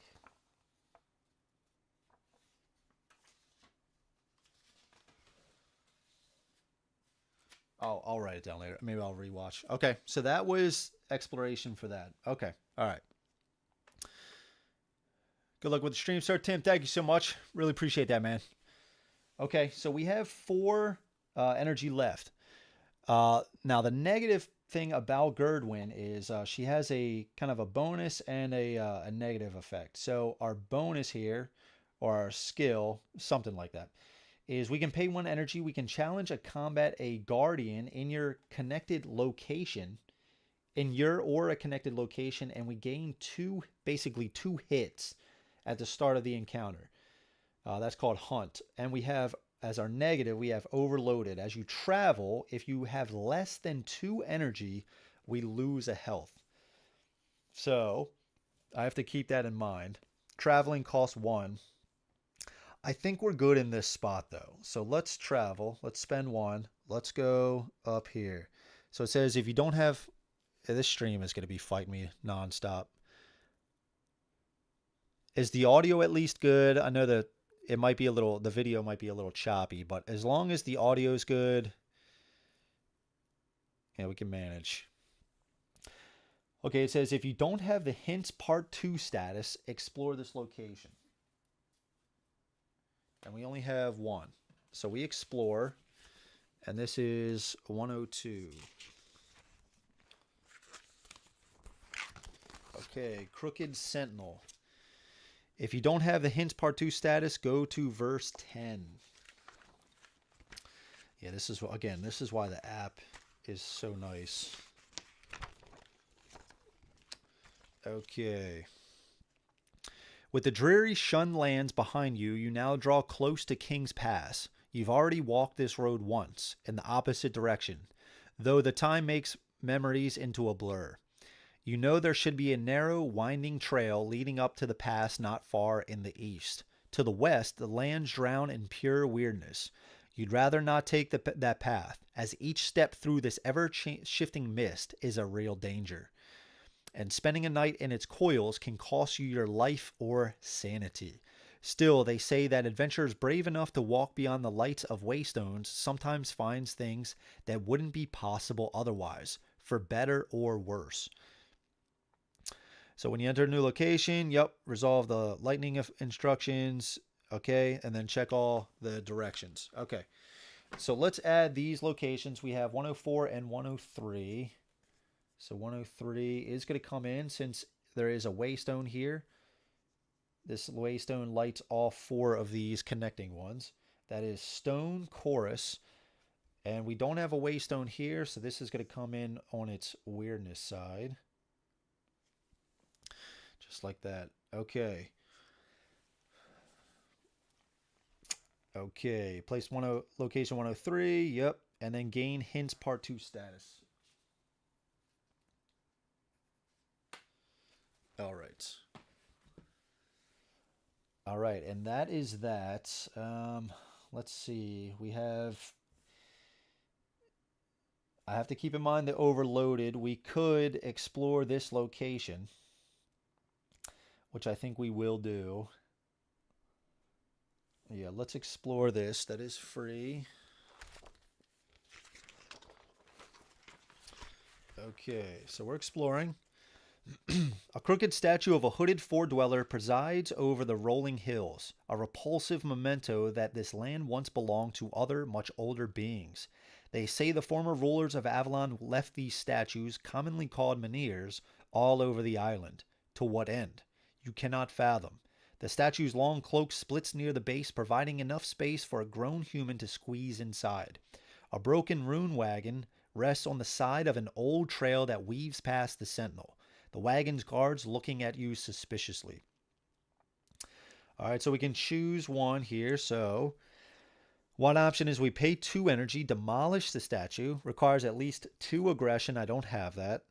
I'll write it down later. Maybe I'll rewatch. Okay, so that was exploration for that. Okay, all right. Good luck with the stream, sir. Tim, thank you so much. Really appreciate that, man. Okay, so we have 4 energy left. Now, the negative thing about Gerdwin is she has a kind of a bonus and a negative effect. So our bonus here, or our skill, something like that, is we can pay 1 energy. We can challenge a combat a guardian in your connected location, in your or a connected location, and we gain basically 2 hits at the start of the encounter. That's called Hunt. And we have, as our negative, we have Overloaded. As you travel, if you have less than 2 energy, we lose a health. So I have to keep that in mind. Traveling costs 1. I think we're good in this spot, though. So let's travel. Let's spend 1. Let's go up here. So it says if you don't have... This stream is going to be fighting me nonstop. Is the audio at least good? I know that it might be the video might be a little choppy, but as long as the audio is good, yeah, we can manage. Okay, it says if you don't have the hints part 2 status, explore this location. And we only have 1. So we explore, and this is 102. Okay, Crooked Sentinel. If you don't have the hints part 2 status, go to verse 10. Yeah, this is why the app is so nice. Okay. With the dreary shunned lands behind you, you now draw close to King's Pass. You've already walked this road once, in the opposite direction, though the time makes memories into a blur. You know there should be a narrow, winding trail leading up to the pass not far in the east. To the west, the lands drown in pure weirdness. You'd rather not take that path, as each step through this ever-shifting mist is a real danger. And spending a night in its coils can cost you your life or sanity. Still, they say that adventurers brave enough to walk beyond the lights of Waystones sometimes finds things that wouldn't be possible otherwise, for better or worse. So when you enter a new location, resolve the lightning instructions, okay, and then check all the directions. Okay, so let's add these locations. We have 104 and 103. So 103 is going to come in since there is a waystone here. This waystone lights all 4 of these connecting ones. That is Stone Chorus. And we don't have a waystone here, so this is going to come in on its weirdness side. Just like that. Okay. Okay. Place location 103. Yep. And then gain hints part 2 status. All right. All right. And that is that. Let's see. I have to keep in mind the overloaded. We could explore this location, which I think we will do. Yeah, let's explore this. That is free. Okay, so we're exploring. A crooked statue of a hooded four-dweller presides over the rolling hills, a repulsive memento that this land once belonged to other, much older beings. They say the former rulers of Avalon left these statues, commonly called menhirs, all over the island. To what end? You cannot fathom. The statue's long cloak splits near the base, providing enough space for a grown human to squeeze inside. A broken rune wagon rests on the side of an old trail that weaves past the sentinel. The wagon's guards looking at you suspiciously. All right, so we can choose one here. So one option is we pay 2 energy, demolish the statue. Requires at least 2 aggression. I don't have that.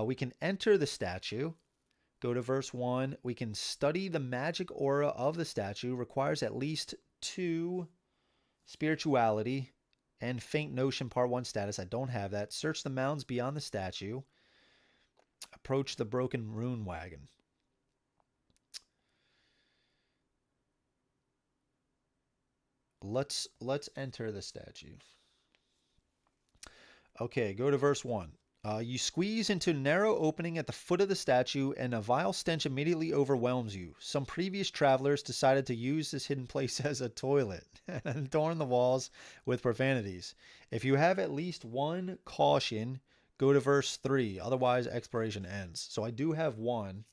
We can enter the statue. Go to verse 1. We can study the magic aura of the statue. Requires at least 2 spirituality and faint notion part 1 status. I don't have that. Search the mounds beyond the statue. Approach the broken rune wagon. Let's enter the statue. Okay, go to verse 1. You squeeze into a narrow opening at the foot of the statue, and a vile stench immediately overwhelms you. Some previous travelers decided to use this hidden place as a toilet and adorn the walls with profanities. If you have at least one caution, go to verse 3. Otherwise, exploration ends. So I do have one.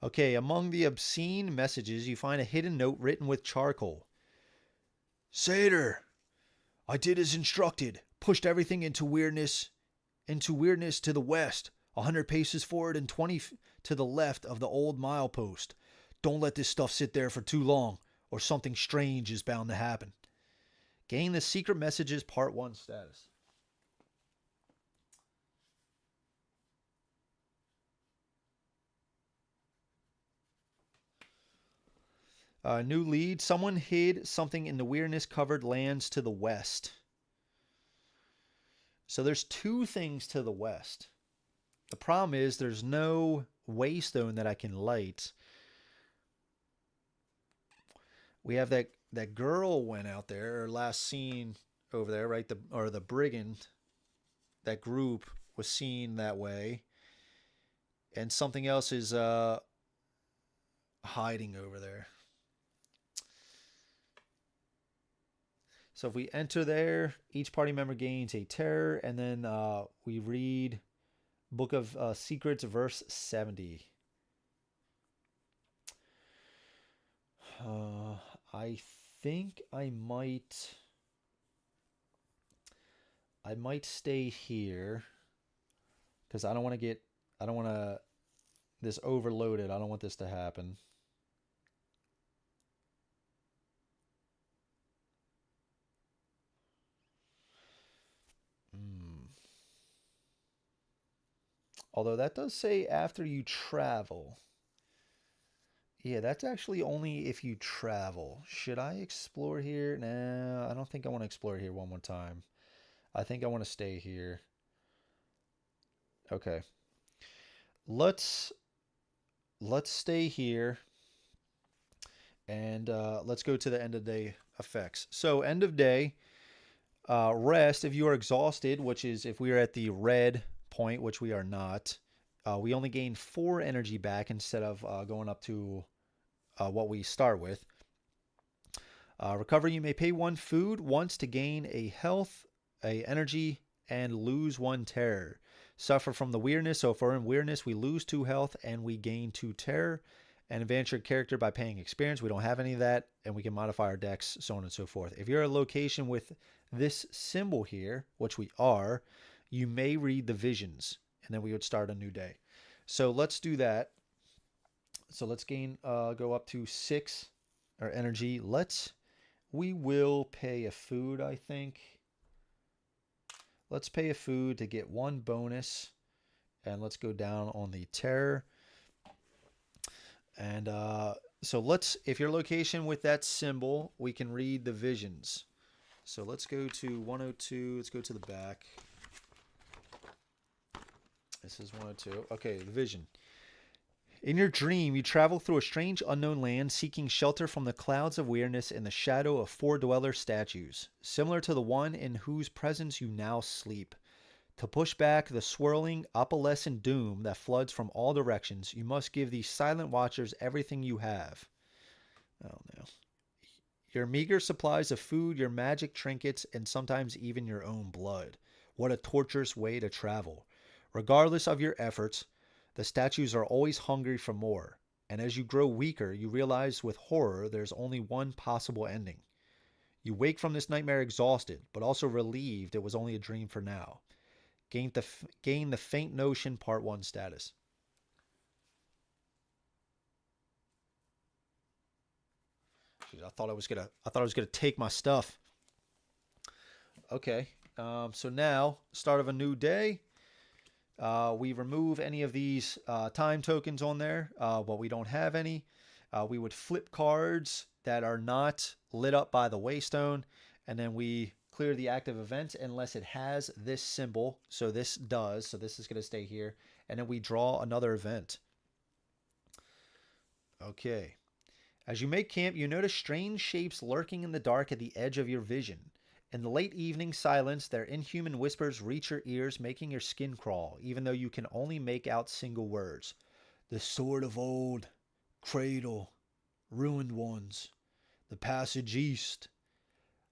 Okay, among the obscene messages, you find a hidden note written with charcoal. Satyr, I did as instructed. Pushed everything into weirdness to the west, 100 paces forward and 20 to the left of the old milepost. Don't let this stuff sit there for too long, or something strange is bound to happen. Gain the Secret Messages Part 1 status. New lead. Someone hid something in the weirdness-covered lands to the west. So there's two things to the west. The problem is there's no waystone that I can light. We have that girl went out there, or last seen over there, right? The brigand, that group was seen that way. And something else is hiding over there. So if we enter there, each party member gains a terror, and then we read Book of Secrets, verse 70. I think I might stay here because I don't want this overloaded. I don't want this to happen. Although that does say after you travel. Yeah, that's actually only if you travel. Should I explore here? Nah, I don't think I want to explore here one more time. I think I want to stay here. Okay. Let's stay here. And let's go to the end of day effects. So end of day, rest. If you are exhausted, which is if we are at the red point, which we are not, we only gain 4 energy back instead of going up to what we start with. Recovery, you may pay 1 food once to gain a health, a energy, and lose 1 terror. Suffer from the weirdness, so if we're in weirdness, we lose 2 health and we gain 2 terror. And advance your character by paying experience. We don't have any of that, and we can modify our dex, so on and so forth. If you're at a location with this symbol here, which we are, you may read the visions, and then we would start a new day. So let's do that. So let's go up to 6 our energy. We will pay a food, I think. Let's pay a food to get 1 bonus, and let's go down on the terror. And so if your location with that symbol, we can read the visions. So let's go to 102. Let's go to the back. This is 102. Okay, the vision. In your dream, you travel through a strange unknown land, seeking shelter from the clouds of weirdness in the shadow of 4 dweller statues, similar to the one in whose presence you now sleep. To push back the swirling, opalescent doom that floods from all directions, you must give these silent watchers everything you have. Oh no. Your meager supplies of food, your magic trinkets, and sometimes even your own blood. What a torturous way to travel. Regardless of your efforts, the statues are always hungry for more. And as you grow weaker, you realize with horror there's only one possible ending. You wake from this nightmare exhausted, but also relieved it was only a dream for now. Gain the Faint Notion Part 1 status. Jeez, I thought I was gonna take my stuff. Okay. So now, start of a new day. We remove any of these time tokens on there, but we don't have any. We would flip cards that are not lit up by the waystone, and then we clear the active event unless it has this symbol. So this does. So this is going to stay here. And then we draw another event. Okay. As you make camp, you notice strange shapes lurking in the dark at the edge of your vision. In the late evening silence, their inhuman whispers reach your ears, making your skin crawl, even though you can only make out single words. The sword of old, cradle, ruined ones, the passage east.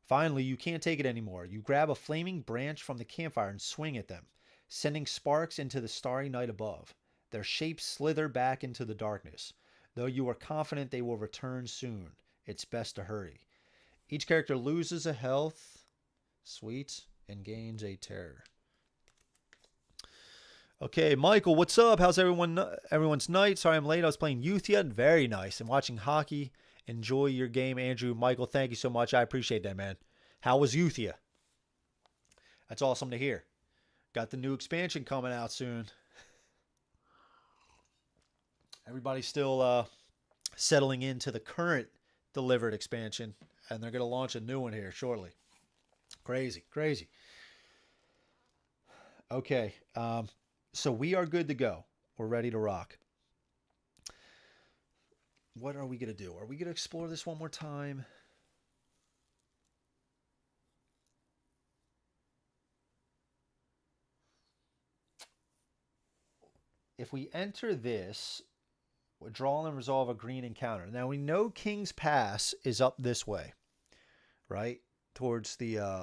Finally, you can't take it anymore. You grab a flaming branch from the campfire and swing at them, sending sparks into the starry night above. Their shapes slither back into the darkness. Though you are confident they will return soon, it's best to hurry. Each character loses a health, sweet, and gains a terror. Okay, Michael, what's up? How's everyone's night? Sorry I'm late. I was playing Youth yet. Very nice. And watching hockey. Enjoy your game, Andrew. Michael, thank you so much. I appreciate that, man. How was Youthia? That's awesome to hear. Got the new expansion coming out soon. Everybody's still settling into the current delivered expansion, and they're going to launch a new one here shortly. Crazy, crazy. Okay, so we are good to go. We're ready to rock. What are we going to do? Are we going to explore this one more time? If we enter this, we'll draw and resolve a green encounter. Now we know King's Pass is up this way, right? Towards the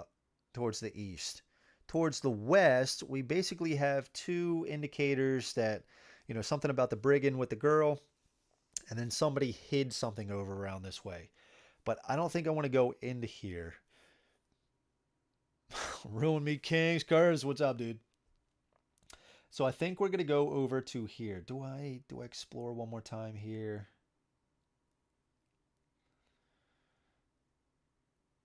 east. Towards the west, we basically have two indicators that, you know, something about the brigand with the girl, and then somebody hid something over around this way. But I don't think I want to go into here. Ruin me, Kings. Curves, what's up, dude? So I think we're going to go over to here. Do I explore one more time here?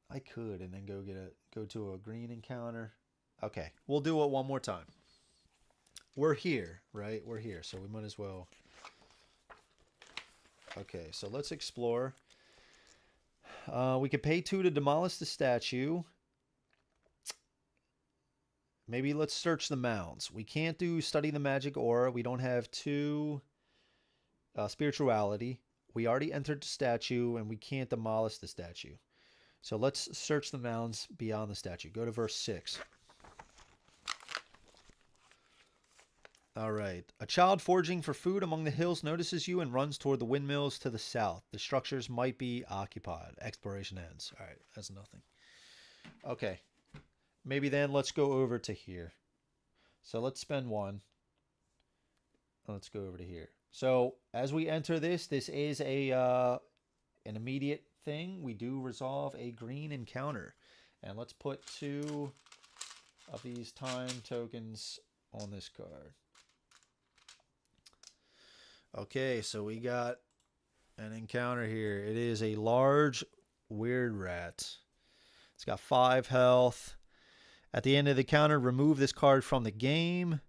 I could, and then go to a green encounter. Okay, we'll do it one more time. We're here, right? We're here, so we might as well. Okay, so let's explore. We could pay 2 to demolish the statue. Maybe let's search the mounds. We can't do study the magic aura. We don't have 2 spirituality. We already entered the statue, and we can't demolish the statue. So let's search the mounds beyond the statue. Go to verse 6. All right. A child foraging for food among the hills notices you and runs toward the windmills to the south. The structures might be occupied. Exploration ends. All right. That's nothing. Okay. Maybe then let's go over to here. So let's spend 1. Let's go over to here. So as we enter this is an immediate thing. We do resolve a green encounter. And let's put 2 of these time tokens on this card. Okay, so we got an encounter here. It is a large weird rat. It's got 5 health. At the end of the counter, remove this card from the game.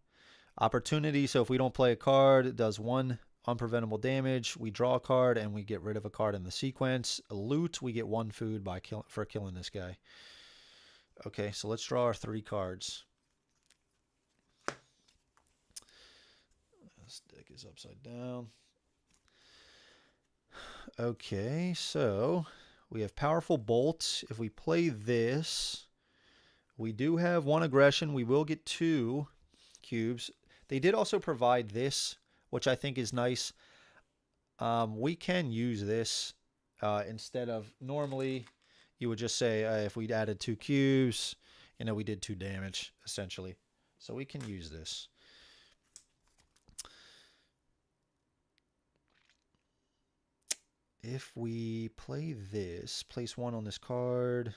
Opportunity, so if we don't play a card, it does 1 unpreventable damage. We draw a card and we get rid of a card in the sequence. Loot, we get 1 food for killing this guy. Okay, so let's draw our 3 cards. This deck is upside down. Okay, so we have Powerful Bolt. If we play this, we do have 1 aggression. We will get 2 cubes. They did also provide this, which I think is nice. We can use this instead of normally you would just say if we'd added 2 cubes, you know, we did 2 damage essentially. So we can use this. If we play this, place 1 on this card,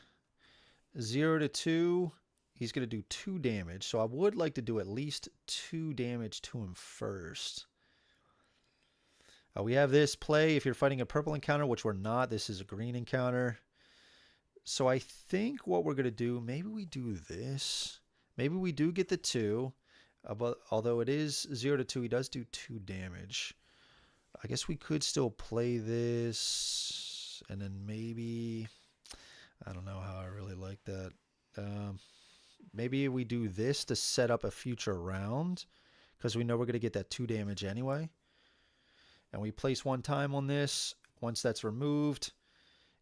0 to 2, he's going to do 2 damage. So I would like to do at least 2 damage to him first. We have this play if you're fighting a purple encounter, which we're not. This is a green encounter. So I think what we're going to do, maybe we do this. Maybe we do get the 2. But although it is 0 to 2, he does do 2 damage. I guess we could still play this. And then maybe, I don't know how I really like that. Maybe we do this to set up a future round because we know we're going to get that 2 damage anyway. And we place 1 time on this. Once that's removed,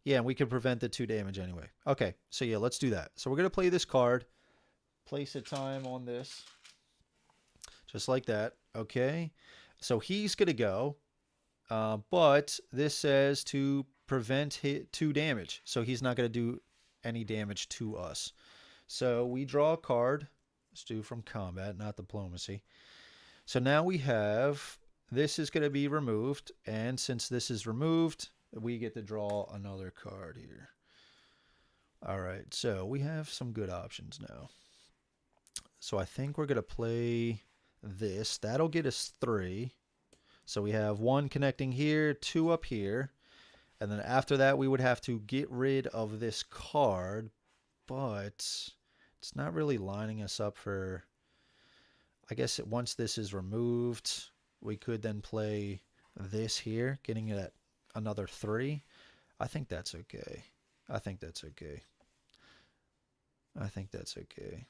yeah, we can prevent the 2 damage anyway. Okay, so yeah, let's do that. So we're going to play this card. Place a time on this. Just like that. Okay, so he's going to go. But this says to prevent 2 damage. So he's not going to do any damage to us. So we draw a card. Let's do from combat, not diplomacy. So now we have, this is going to be removed. And since this is removed, we get to draw another card here. All right, so we have some good options now. So I think we're going to play this. That'll get us 3. So we have 1 connecting here, 2 up here. And then after that, we would have to get rid of this card. But it's not really lining us up for... I guess once this is removed, we could then play this here, getting it at another 3. I think that's okay. I think that's okay. I think that's okay.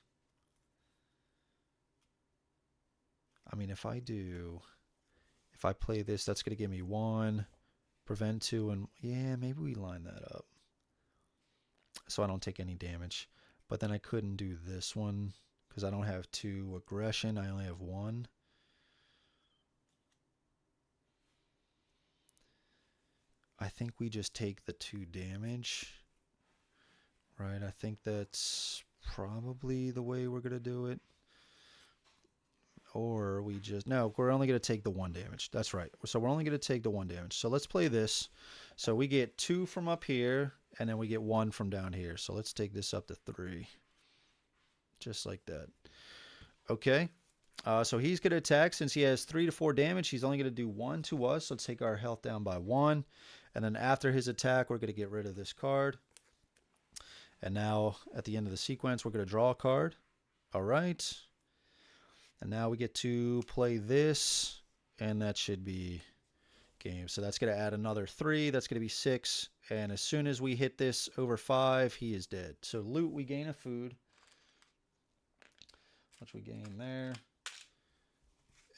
I mean, if I play this, that's going to give me 1, prevent 2, and yeah, maybe we line that up so I don't take any damage. But then I couldn't do this one because I don't have 2 aggression. I only have 1. I think we just take the 2 damage. Right, I think that's probably the way we're going to do it. Or we just... No, we're only going to take the 1 damage. That's right. So we're only going to take the 1 damage. So let's play this. So we get 2 from up here, and then we get 1 from down here. So let's take this up to 3. Just like that. Okay. So he's going to attack. Since he has 3 to 4 damage, he's only going to do 1 to us. Let's take our health down by 1. And then after his attack, we're going to get rid of this card. And now, at the end of the sequence, we're going to draw a card. All right. And now we get to play this, and that should be game. So that's going to add another 3. That's going to be 6. And as soon as we hit this over 5, he is dead. So loot, we gain a food. Which we gain there.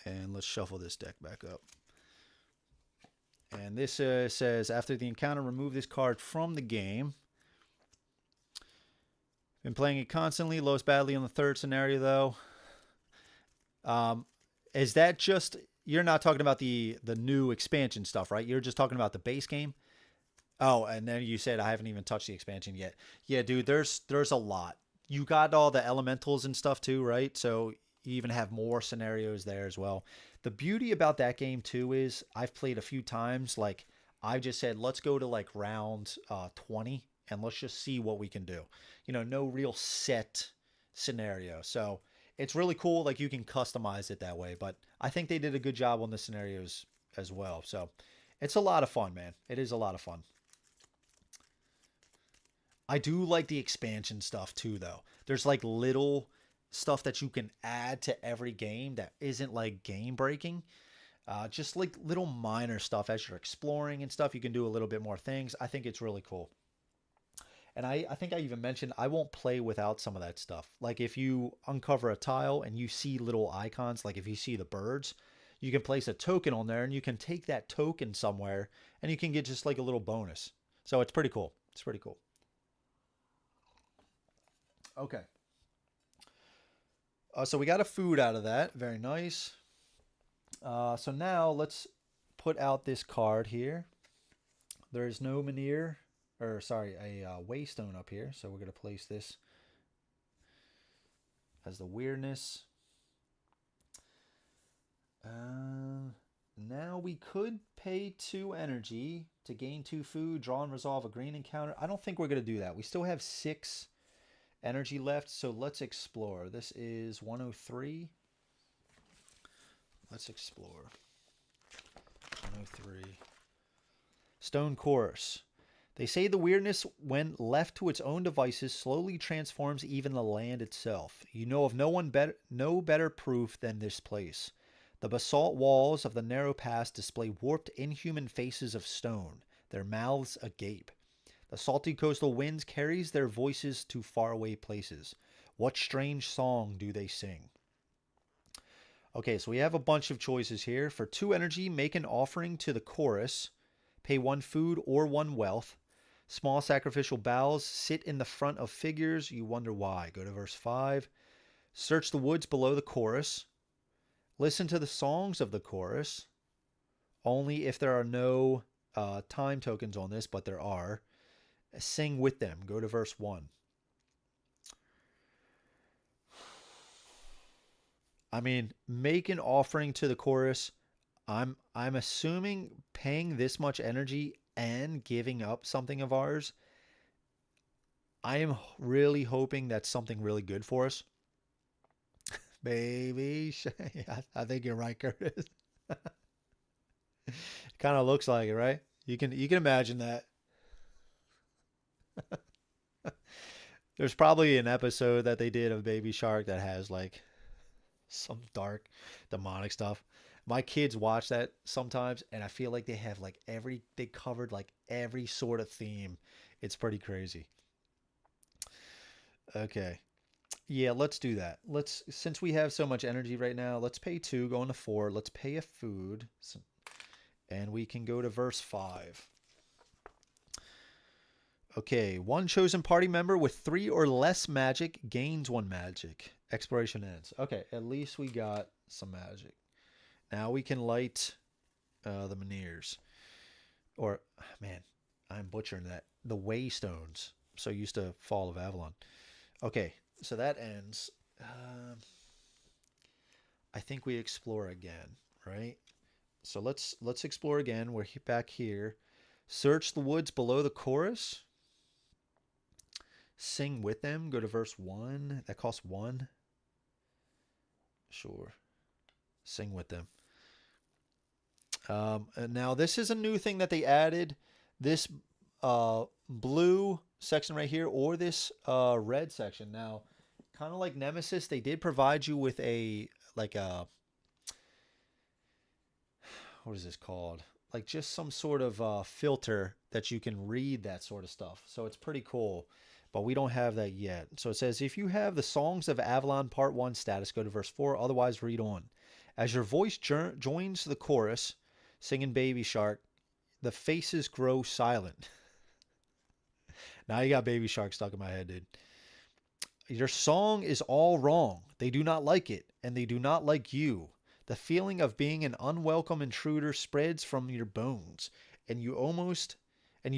And let's shuffle this deck back up. And this says, after the encounter, remove this card from the game. Been playing it constantly. Lost badly on the 3rd scenario, though. Is that just... You're not talking about the new expansion stuff, right? You're just talking about the base game? Oh, and then you said I haven't even touched the expansion yet. Yeah, dude, there's a lot. You got all the elementals and stuff too, right? So you even have more scenarios there as well. The beauty about that game too is I've played a few times. Like I've just said, let's go to like round 20 and let's just see what we can do. You know, no real set scenario. So it's really cool. Like you can customize it that way, but I think they did a good job on the scenarios as well. So it's a lot of fun, man. It is a lot of fun. I do like the expansion stuff too, though. There's like little stuff that you can add to every game that isn't like game breaking. Just like little minor stuff as you're exploring and stuff. You can do a little bit more things. I think it's really cool. And I think I even mentioned I won't play without some of that stuff. Like if you uncover a tile and you see little icons, like if you see the birds, you can place a token on there and you can take that token somewhere and you can get just like a little bonus. So it's pretty cool. It's pretty cool. Okay. So we got a food out of that. Very nice. So now let's put out this card here. There's no Manir, or sorry, a Waystone up here. So we're going to place this as the weirdness. Now we could pay 2 energy to gain 2 food, draw and resolve a green encounter. I don't think we're going to do that. We still have 6 energy left, so let's explore. This is 103. Let's explore. 103. Stone Chorus. They say the weirdness, when left to its own devices, slowly transforms even the land itself. You know of no better proof than this place. The basalt walls of the narrow pass display warped, inhuman faces of stone, their mouths agape. The salty coastal winds carries their voices to faraway places. What strange song do they sing? Okay, so we have a bunch of choices here. For 2 energy, make an offering to the chorus. Pay 1 food or 1 wealth. Small sacrificial bowls sit in the front of figures. You wonder why. Go to verse 5. Search the woods below the chorus. Listen to the songs of the chorus. Only if there are no time tokens on this, but there are. Sing with them. Go to verse 1. I mean, make an offering to the chorus. I'm assuming paying this much energy and giving up something of ours. I am really hoping that's something really good for us. Baby, yeah, I think you're right, Curtis. Kind of looks like it, right? You can imagine that. There's probably an episode that they did of Baby Shark that has like some dark demonic stuff. My kids watch that sometimes, and I feel like they have like they covered like every sort of theme. It's pretty crazy. Okay. Yeah, let's do that. Since we have so much energy right now, let's pay 2, go into 4. Let's pay a food. And we can go to verse 5. Okay, 1 chosen party member with 3 or less magic gains 1 magic. Exploration ends. Okay, at least we got some magic. Now we can light the Meniers. Or, man, I'm butchering that. The Waystones. So used to Fall of Avalon. Okay, so that ends. I think we explore again, right? So let's explore again. We're back here. Search the woods below the chorus. Sing with them. Go to verse 1. That costs 1. Sure. Sing with them. Now this is a new thing that they added. This blue section right here, or this red section. Now, kind of like Nemesis, they did provide you with a what is this called? Like just some sort of filter that you can read that sort of stuff. So it's pretty cool, but we don't have that yet. So it says, if you have the Songs of Avalon Part 1 status, go to verse 4. Otherwise, read on. As your voice joins the chorus, singing Baby Shark, the faces grow silent. Now you got Baby Shark stuck in my head, dude. Your song is all wrong. They do not like it, and they do not like you. The feeling of being an unwelcome intruder spreads from your bones, and you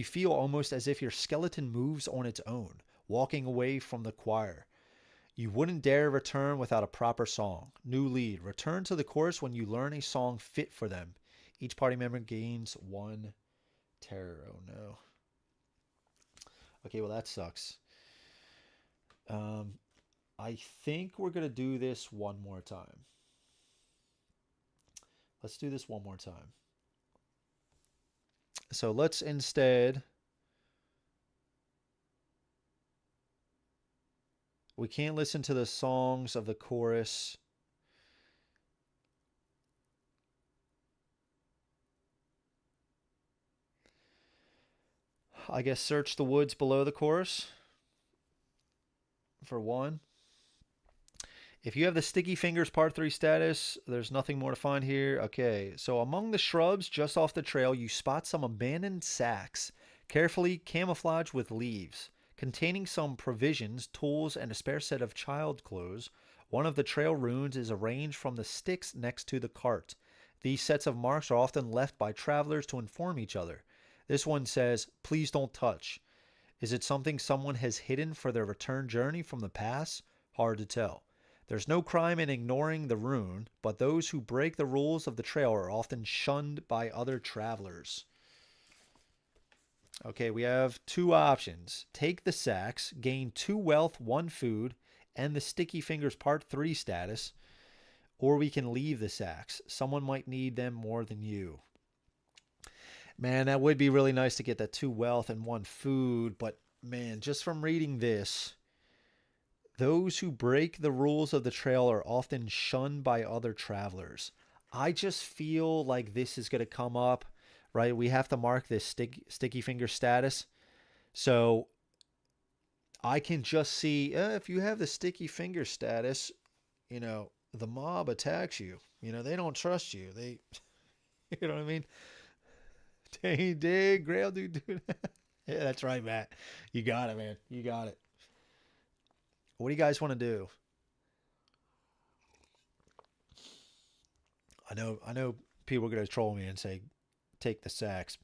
feel almost as if your skeleton moves on its own, walking away from the choir. You wouldn't dare return without a proper song. New lead. Return to the chorus when you learn a song fit for them. Each party member gains 1 terror. Oh no. Okay, well that sucks. I think we're going to do this one more time. Let's do this one more time. So let's instead... We can't listen to the songs of the chorus. I guess search the woods below the chorus for 1. If you have the Sticky Fingers Part 3 status, there's nothing more to find here. Okay, so among the shrubs just off the trail, you spot some abandoned sacks, carefully camouflaged with leaves, containing some provisions, tools, and a spare set of child clothes. One of the trail runes is arranged from the sticks next to the cart. These sets of marks are often left by travelers to inform each other. This one says, "Please don't touch." Is it something someone has hidden for their return journey from the past? Hard to tell. There's no crime in ignoring the rune, but those who break the rules of the trail are often shunned by other travelers. Okay, we have 2 options. Take the sacks, gain 2 wealth, 1 food, and the Sticky Fingers Part 3 status, or we can leave the sacks. Someone might need them more than you. Man, that would be really nice to get that 2 wealth and 1 food, but man, just from reading this, those who break the rules of the trail are often shunned by other travelers. I just feel like this is going to come up, right? We have to mark this sticky finger status. So I can just see if you have the sticky finger status, the mob attacks you. They don't trust you. They, you know what I mean? Tainted, Grail, dude. Yeah, that's right, Matt. You got it, man. You got it. What do you guys want to do? I know people are gonna troll me and say, take the sacks.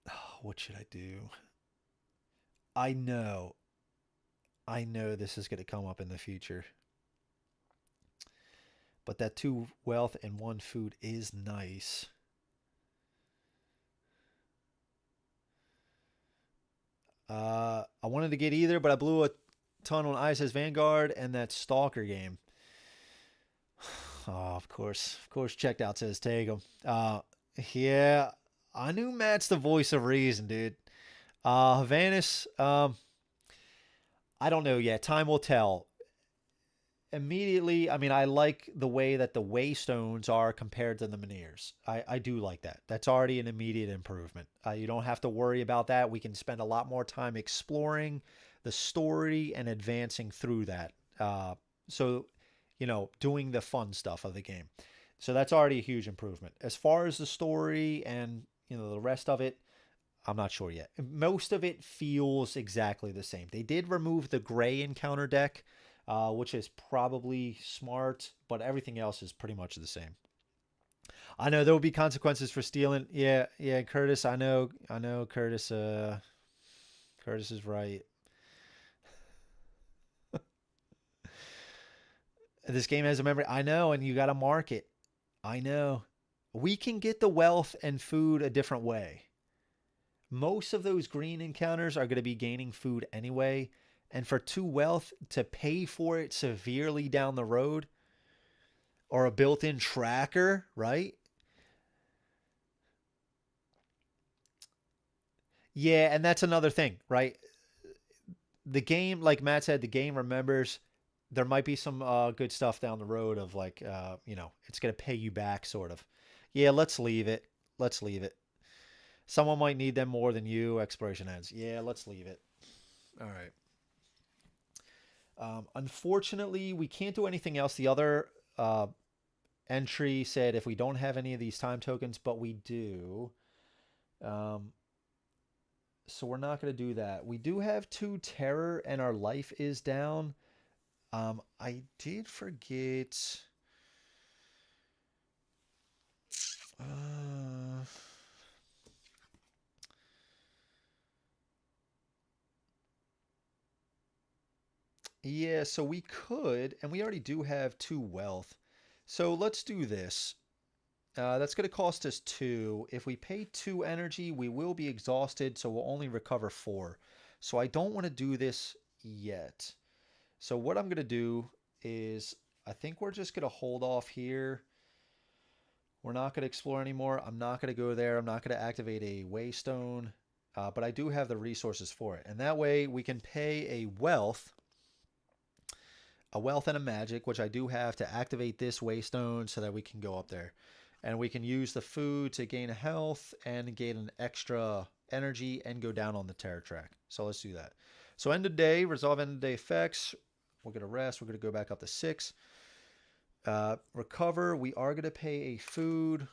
Oh, what should I do? I know. I know this is gonna come up in the future. But that two wealth and one food is nice. I wanted to get either, but I blew a ton on ISS Vanguard and that Stalker game. Oh, of course. Checked out says take him. Yeah, I knew Matt's the voice of reason, dude. Havanis, I don't know yet. Time will tell. Immediately, I mean, I like the way that the Waystones are compared to the Meniers. I do like that. That's already an immediate improvement. You don't have to worry about that. We can spend a lot more time exploring the story and advancing through that. So, doing the fun stuff of the game. So that's already a huge improvement. As far as the story and, the rest of it, I'm not sure yet. Most of it feels exactly the same. They did remove the gray encounter deck, which is probably smart, but everything else is pretty much the same. I know there will be consequences for stealing. Yeah, yeah, Curtis. I know, Curtis. Curtis is right. This game has a memory. I know, and you got to mark it. I know. We can get the wealth and food a different way. Most of those green encounters are going to be gaining food anyway. And for two wealth to pay for it severely down the road, or a built-in tracker, right? Yeah, and that's another thing, right? The game, like Matt said, the game remembers there might be some good stuff down the road of like, it's going to pay you back, sort of. Yeah, let's leave it. Let's leave it. Someone might need them more than you. Exploration ends. Yeah, let's leave it. All right. Unfortunately, we can't do anything else. The other entry said if we don't have any of these time tokens, but we do. Um, so we're not going to do that. We do have two terror, and our life is down. I did forget. Uh, yeah, so we could, and we already do have two wealth. So let's do this. That's going to cost us two. If we pay two energy, we will be exhausted, so we'll only recover four. So I don't want to do this yet. So what I'm going to do is I think we're just going to hold off here. We're not going to explore anymore. I'm not going to go there. I'm not going to activate a waystone, but I do have the resources for it. And that way we can pay a wealth and a magic, which I do have to activate this waystone so that we can go up there. And we can use the food to gain a health and gain an extra energy and go down on the terror track. So let's do that. So end of day, resolve end of day effects. We're going to rest. We're going to go back up to 6. Recover. We are going to pay a food.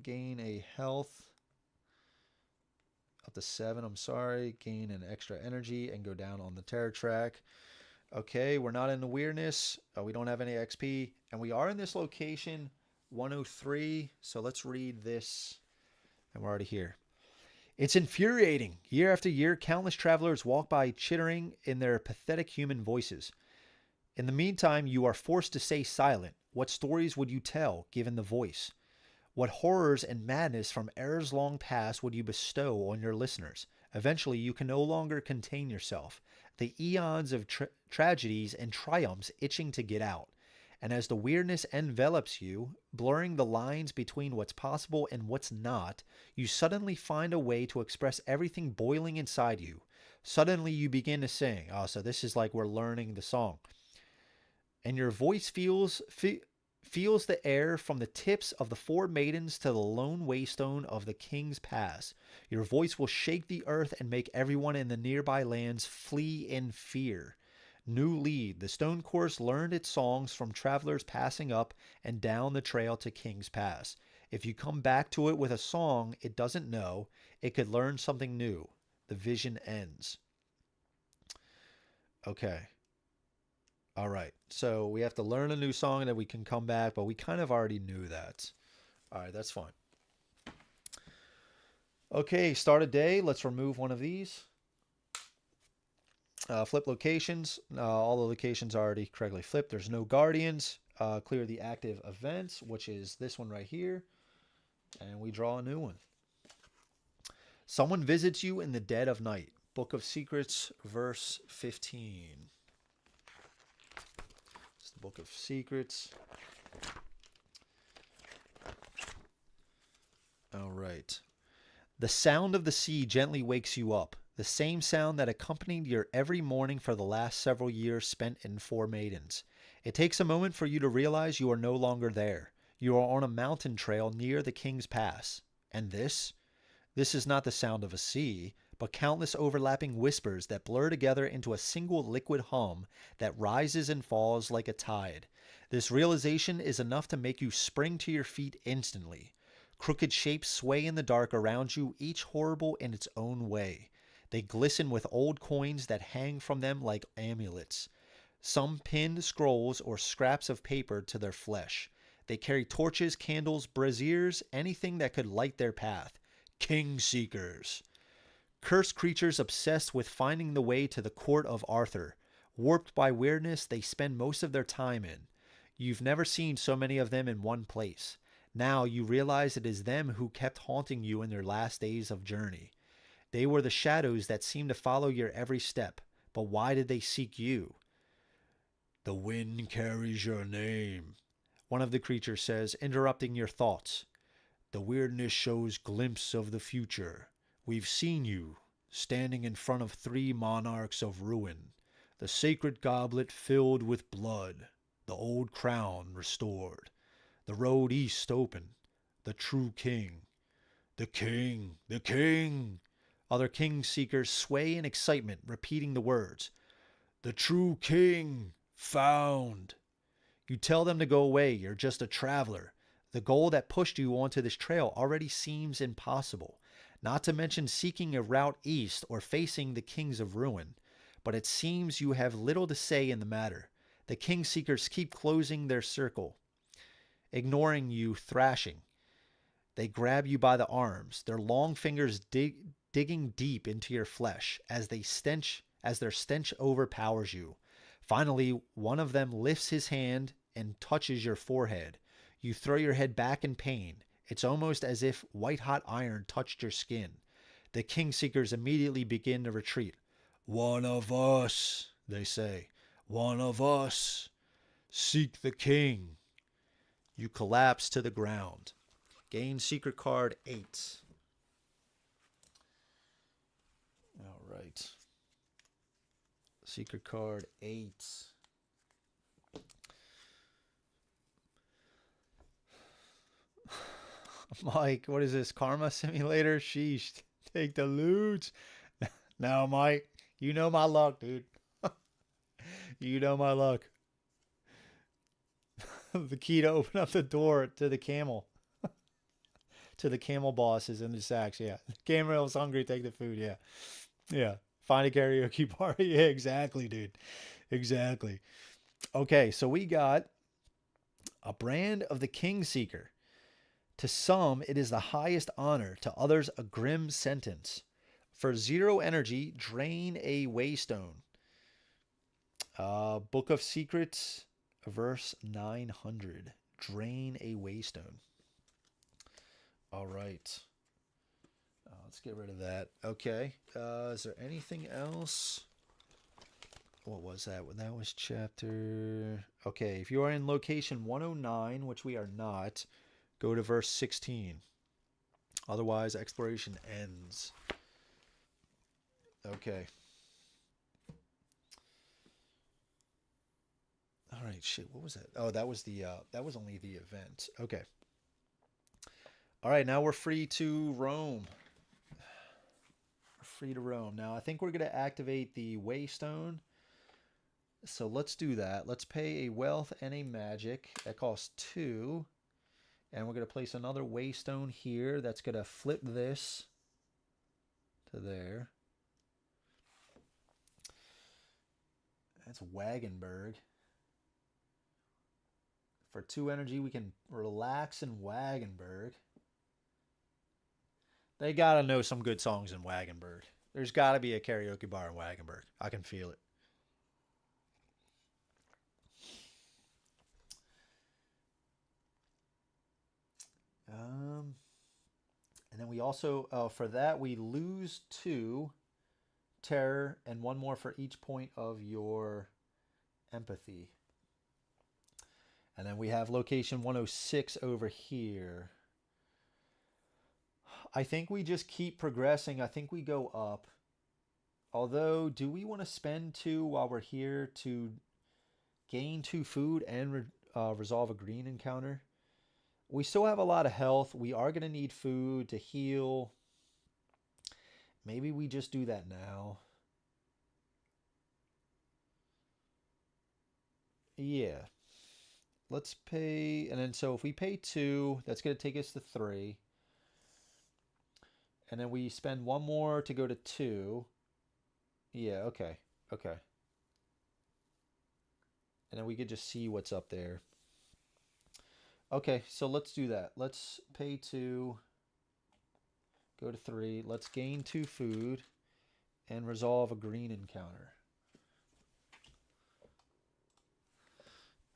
Gain a health. Up to 7, I'm sorry. Gain an extra energy and go down on the terror track. Okay, we're not in the weirdness. We don't have any XP. And we are in this location 103. So let's read this. And we're already here. It's infuriating. Year after year, countless travelers walk by chittering in their pathetic human voices. In the meantime, you are forced to stay silent. What stories would you tell, given the voice? What horrors and madness from eras long past would you bestow on your listeners? Eventually, you can no longer contain yourself. The eons of tragedies and triumphs itching to get out. And as the weirdness envelops you, blurring the lines between what's possible and what's not, you suddenly find a way to express everything boiling inside you. Suddenly you begin to sing. Oh, so this is like we're learning the song. And your voice feels the air from the tips of the four maidens to the lone waystone of the King's Pass. Your voice will shake the earth and make everyone in the nearby lands flee in fear. New lead. The Stone Course learned its songs from travelers passing up and down the trail to King's Pass. If you come back to it with a song it doesn't know, it could learn something new. The vision ends. Okay. All right. So we have to learn a new song and then we can come back, but we kind of already knew that. All right, that's fine. Okay, start a day. Let's remove one of these. Flip locations. All the locations are already correctly flipped. There's no guardians. Clear the active events, which is this one right here. And we draw a new one. Someone visits you in the dead of night. Book of Secrets, verse 15. It's the Book of Secrets. All right. The sound of the sea gently wakes you up. The same sound that accompanied your every morning for the last several years spent in Four Maidens. It takes a moment for you to realize you are no longer there. You are on a mountain trail near the King's Pass. And this? This is not the sound of a sea, but countless overlapping whispers that blur together into a single liquid hum that rises and falls like a tide. This realization is enough to make you spring to your feet instantly. Crooked shapes sway in the dark around you, each horrible in its own way. They glisten with old coins that hang from them like amulets. Some pinned scrolls or scraps of paper to their flesh. They carry torches, candles, braziers, anything that could light their path. King Seekers. Cursed creatures obsessed with finding the way to the court of Arthur. Warped by weirdness they spend most of their time in. You've never seen so many of them in one place. Now you realize it is them who kept haunting you in their last days of journey. They were the shadows that seemed to follow your every step. But why did they seek you? The wind carries your name, one of the creatures says, interrupting your thoughts. The weirdness shows glimpses of the future. We've seen you, standing in front of 3 monarchs of ruin. The sacred goblet filled with blood. The old crown restored. The road east open. The true king. The king! The king! Other king seekers sway in excitement, repeating the words. The true king! Found! You tell them to go away. You're just a traveler. The goal that pushed you onto this trail already seems impossible, not to mention seeking a route east or facing the kings of ruin. But it seems you have little to say in the matter. The king seekers keep closing their circle, ignoring you thrashing. They grab you by the arms, their long fingers digging deep into your flesh as their stench overpowers you. Finally, one of them lifts his hand and touches your forehead. You throw your head back in pain. It's almost as if white-hot iron touched your skin. The king seekers immediately begin to retreat. One of us, they say. One of us. Seek the king. You collapse to the ground. Gain secret card 8. All right. Secret card 8. Mike, what is this? Karma simulator? Sheesh. Take the loot. Now, Mike, you know my luck, dude. You know my luck. The key to open up the door to the camel. To the camel bosses in the sacks, yeah. Gameral's hungry, take the food, yeah. Yeah. Find a karaoke party. Yeah, exactly, dude. Exactly. Okay, so we got a brand of the King Seeker. To some, it is the highest honor. To others, a grim sentence. For 0 energy, drain a waystone. Book of Secrets, verse 900. Drain a waystone. All right. Let's get rid of that. Okay. Is there anything else? What was that? That was chapter... Okay, if you are in location 109, which we are not, go to verse 16. Otherwise, exploration ends. Okay. All right, wait, shit, what was that? Oh, that was only the event. Okay. All right, now we're free to roam. We're free to roam. Now, I think we're going to activate the Waystone. So let's do that. Let's pay a wealth and a magic. That costs 2. And we're going to place another Waystone here. That's going to flip this to there. That's Wagenberg. For 2 energy, we can relax in Wagenberg. They got to know some good songs in Wagenberg. There's got to be a karaoke bar in Wagenberg. I can feel it. And then we also, for that, we lose 2 terror and 1 more for each point of your empathy. And then we have location 106 over here. I think we just keep progressing. I think we go up. Although, do we want to spend 2 while we're here to gain 2 food and resolve a green encounter? We still have a lot of health. We are going to need food to heal. Maybe we just do that now. Yeah. Let's pay, and then so if we pay 2, that's going to take us to 3. And then we spend 1 more to go to 2. Yeah, okay. Okay. And then we could just see what's up there. Okay, so let's do that. Let's pay 2, go to 3. Let's gain 2 food and resolve a green encounter.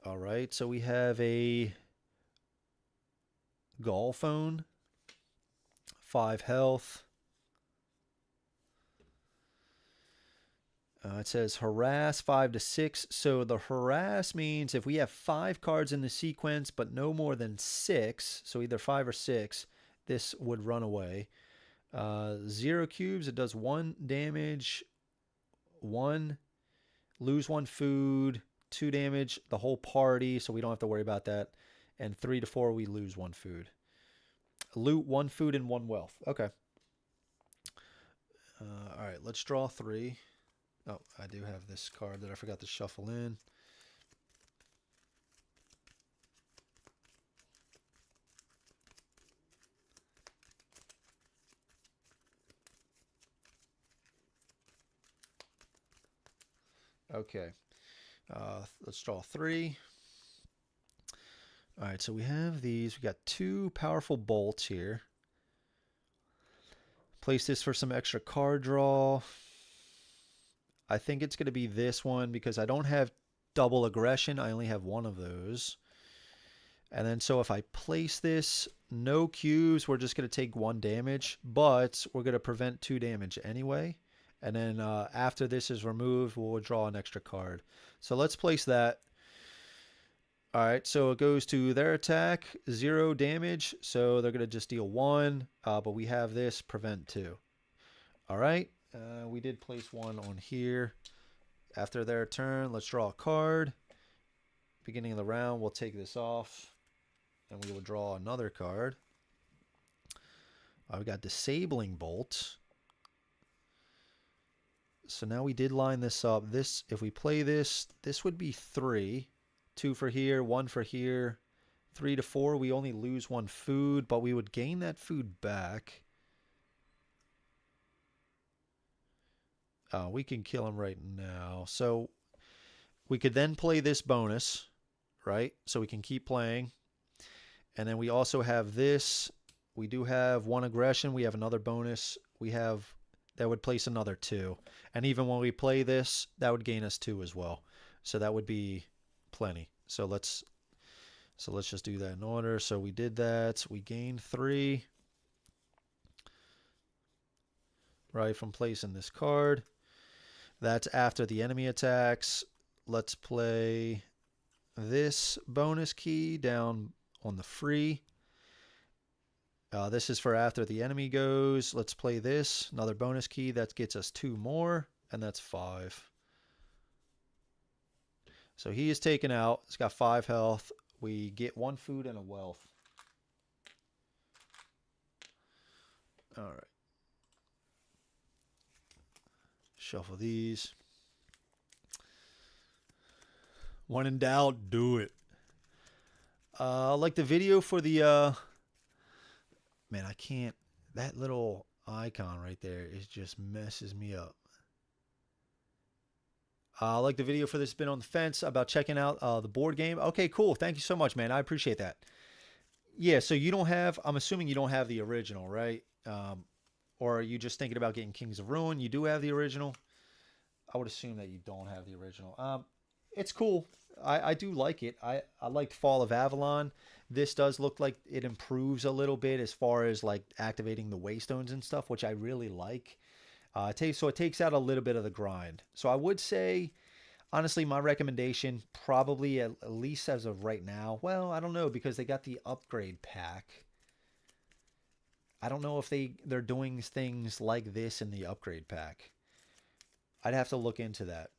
All right, so we have a Gall phone, 5 health. It says harass 5 to 6. So the harass means if we have 5 cards in the sequence, but no more than 6, so either 5 or 6, this would run away. 0 cubes, it does 1 damage, 1, lose 1 food, 2 damage, the whole party, so we don't have to worry about that. And 3 to 4, we lose 1 food. Loot 1 food and 1 wealth. Okay. All right, let's draw 3. Oh, I do have this card that I forgot to shuffle in. Okay. Let's draw 3. All right, so we have these. We got 2 powerful bolts here. Place this for some extra card draw. I think it's going to be this one because I don't have double aggression. I only have 1 of those. And then so if I place this, no cubes, we're just going to take 1 damage, but we're going to prevent 2 damage anyway. And then after this is removed, we'll draw an extra card. So let's place that. All right, so it goes to their attack, 0 damage. So they're going to just deal 1, but we have this, prevent 2. All right. We did place 1 on here. After their turn, let's draw a card. Beginning of the round, we'll take this off. And we will draw another card. We got Disabling Bolt. So now we did line this up. This, if we play this, this would be 3. 2 for here, 1 for here. 3 to 4, we only lose 1 food, but we would gain that food back. We can kill him right now. So we could then play this bonus, right? So we can keep playing. And then we also have this. We do have 1 aggression. We have another bonus. We have, that would place another 2. And even when we play this, that would gain us 2 as well. So that would be plenty. So let's just do that in order. So we did that. We gained 3. Right, from placing this card. That's after the enemy attacks. Let's play this bonus key down on the free. This is for after the enemy goes. Let's play this. Another bonus key. That gets us 2 more, and that's 5. So he is taken out. It's got 5 health. We get 1 food and a wealth. All right. Shuffle these. When in doubt, do it. Like the video for the man, I can't. That little icon right there is just messes me up. Like the video for the spin on the fence about checking out the board game. Okay, cool. Thank you so much, man. I appreciate that. Yeah, so you don't have, I'm assuming you don't have the original, right? Or are you just thinking about getting Kings of Ruin? You do have the original. I would assume that you don't have the original. It's cool. I do like it. I liked Fall of Avalon. This does look like it improves a little bit as far as like activating the waystones and stuff, which I really like. So it takes out a little bit of the grind. So I would say, honestly, my recommendation probably at least as of right now. Well, I don't know because they got the upgrade pack. I don't know if they're doing things like this in the upgrade pack. I'd have to look into that.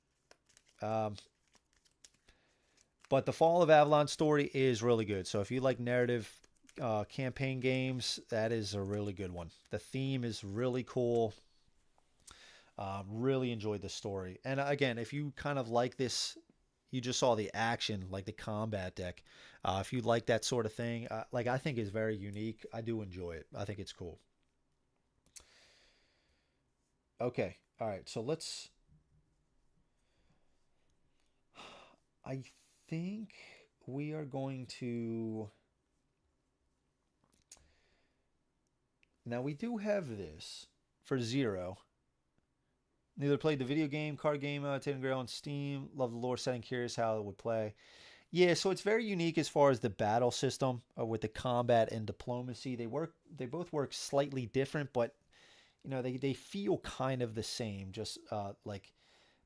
But the Fall of Avalon story is really good. So if you like narrative campaign games, that is a really good one. The theme is really cool. Really enjoyed the story. And again, if you kind of like this, you just saw the action, like the combat deck. If you like that sort of thing, like I think is very unique. I do enjoy it. I think it's cool. Okay. All right. So let's, I think we are going to, now we do have this for 0. Neither played the video game, card game, Tainted Grail on Steam. Love the lore setting. Curious how it would play. Yeah, so it's very unique as far as the battle system with the combat and diplomacy. They both work slightly different, but you know they feel kind of the same. Just like,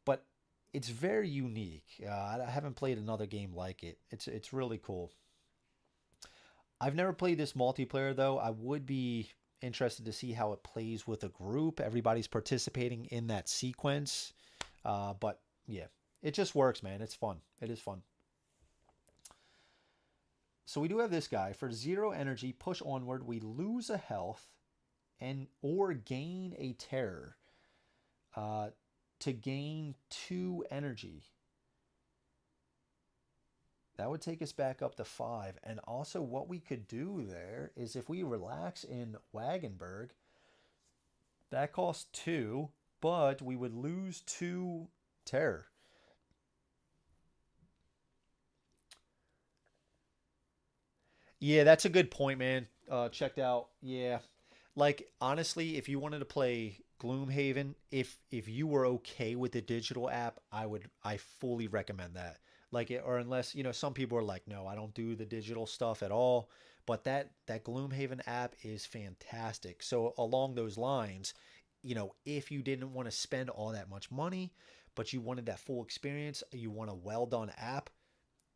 but it's very unique. I haven't played another game like it. It's really cool. I've never played this multiplayer though. I would be interested to see how it plays with a group. Everybody's participating in that sequence. But yeah, it just works, man. It's fun. It is fun. So we do have this guy. For 0 energy, push onward. We lose a health and or gain a terror to gain 2 energy. That would take us back up to 5. And also what we could do there is if we relax in Wagenburg, that costs 2, but we would lose 2 terror. Yeah, that's a good point, man. Checked out. Yeah. Like honestly, if you wanted to play Gloomhaven, if you were okay with the digital app, I fully recommend that. Like it, or unless, you know, some people are like, "No, I don't do the digital stuff at all." But that Gloomhaven app is fantastic. So along those lines, you know, if you didn't want to spend all that much money, but you wanted that full experience, you want a well done app,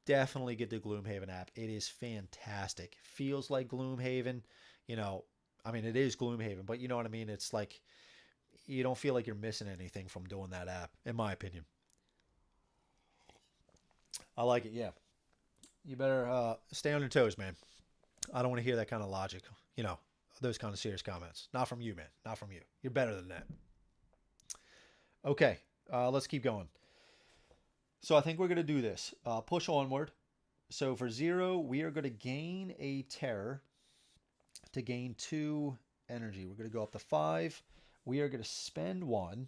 definitely get the Gloomhaven app. It is fantastic. Feels like Gloomhaven. You know, I mean, it is Gloomhaven, but you know what I mean? It's like you don't feel like you're missing anything from doing that app, in my opinion. I like it. Yeah. You better stay on your toes, man. I don't want to hear that kind of logic. You know, those kind of serious comments. Not from you, man. Not from you. You're better than that. Okay. Let's keep going. So I think we're going to do this. Push onward. So for 0, we are going to gain a terror to gain 2 energy. We're going to go up to 5. We are going to spend 1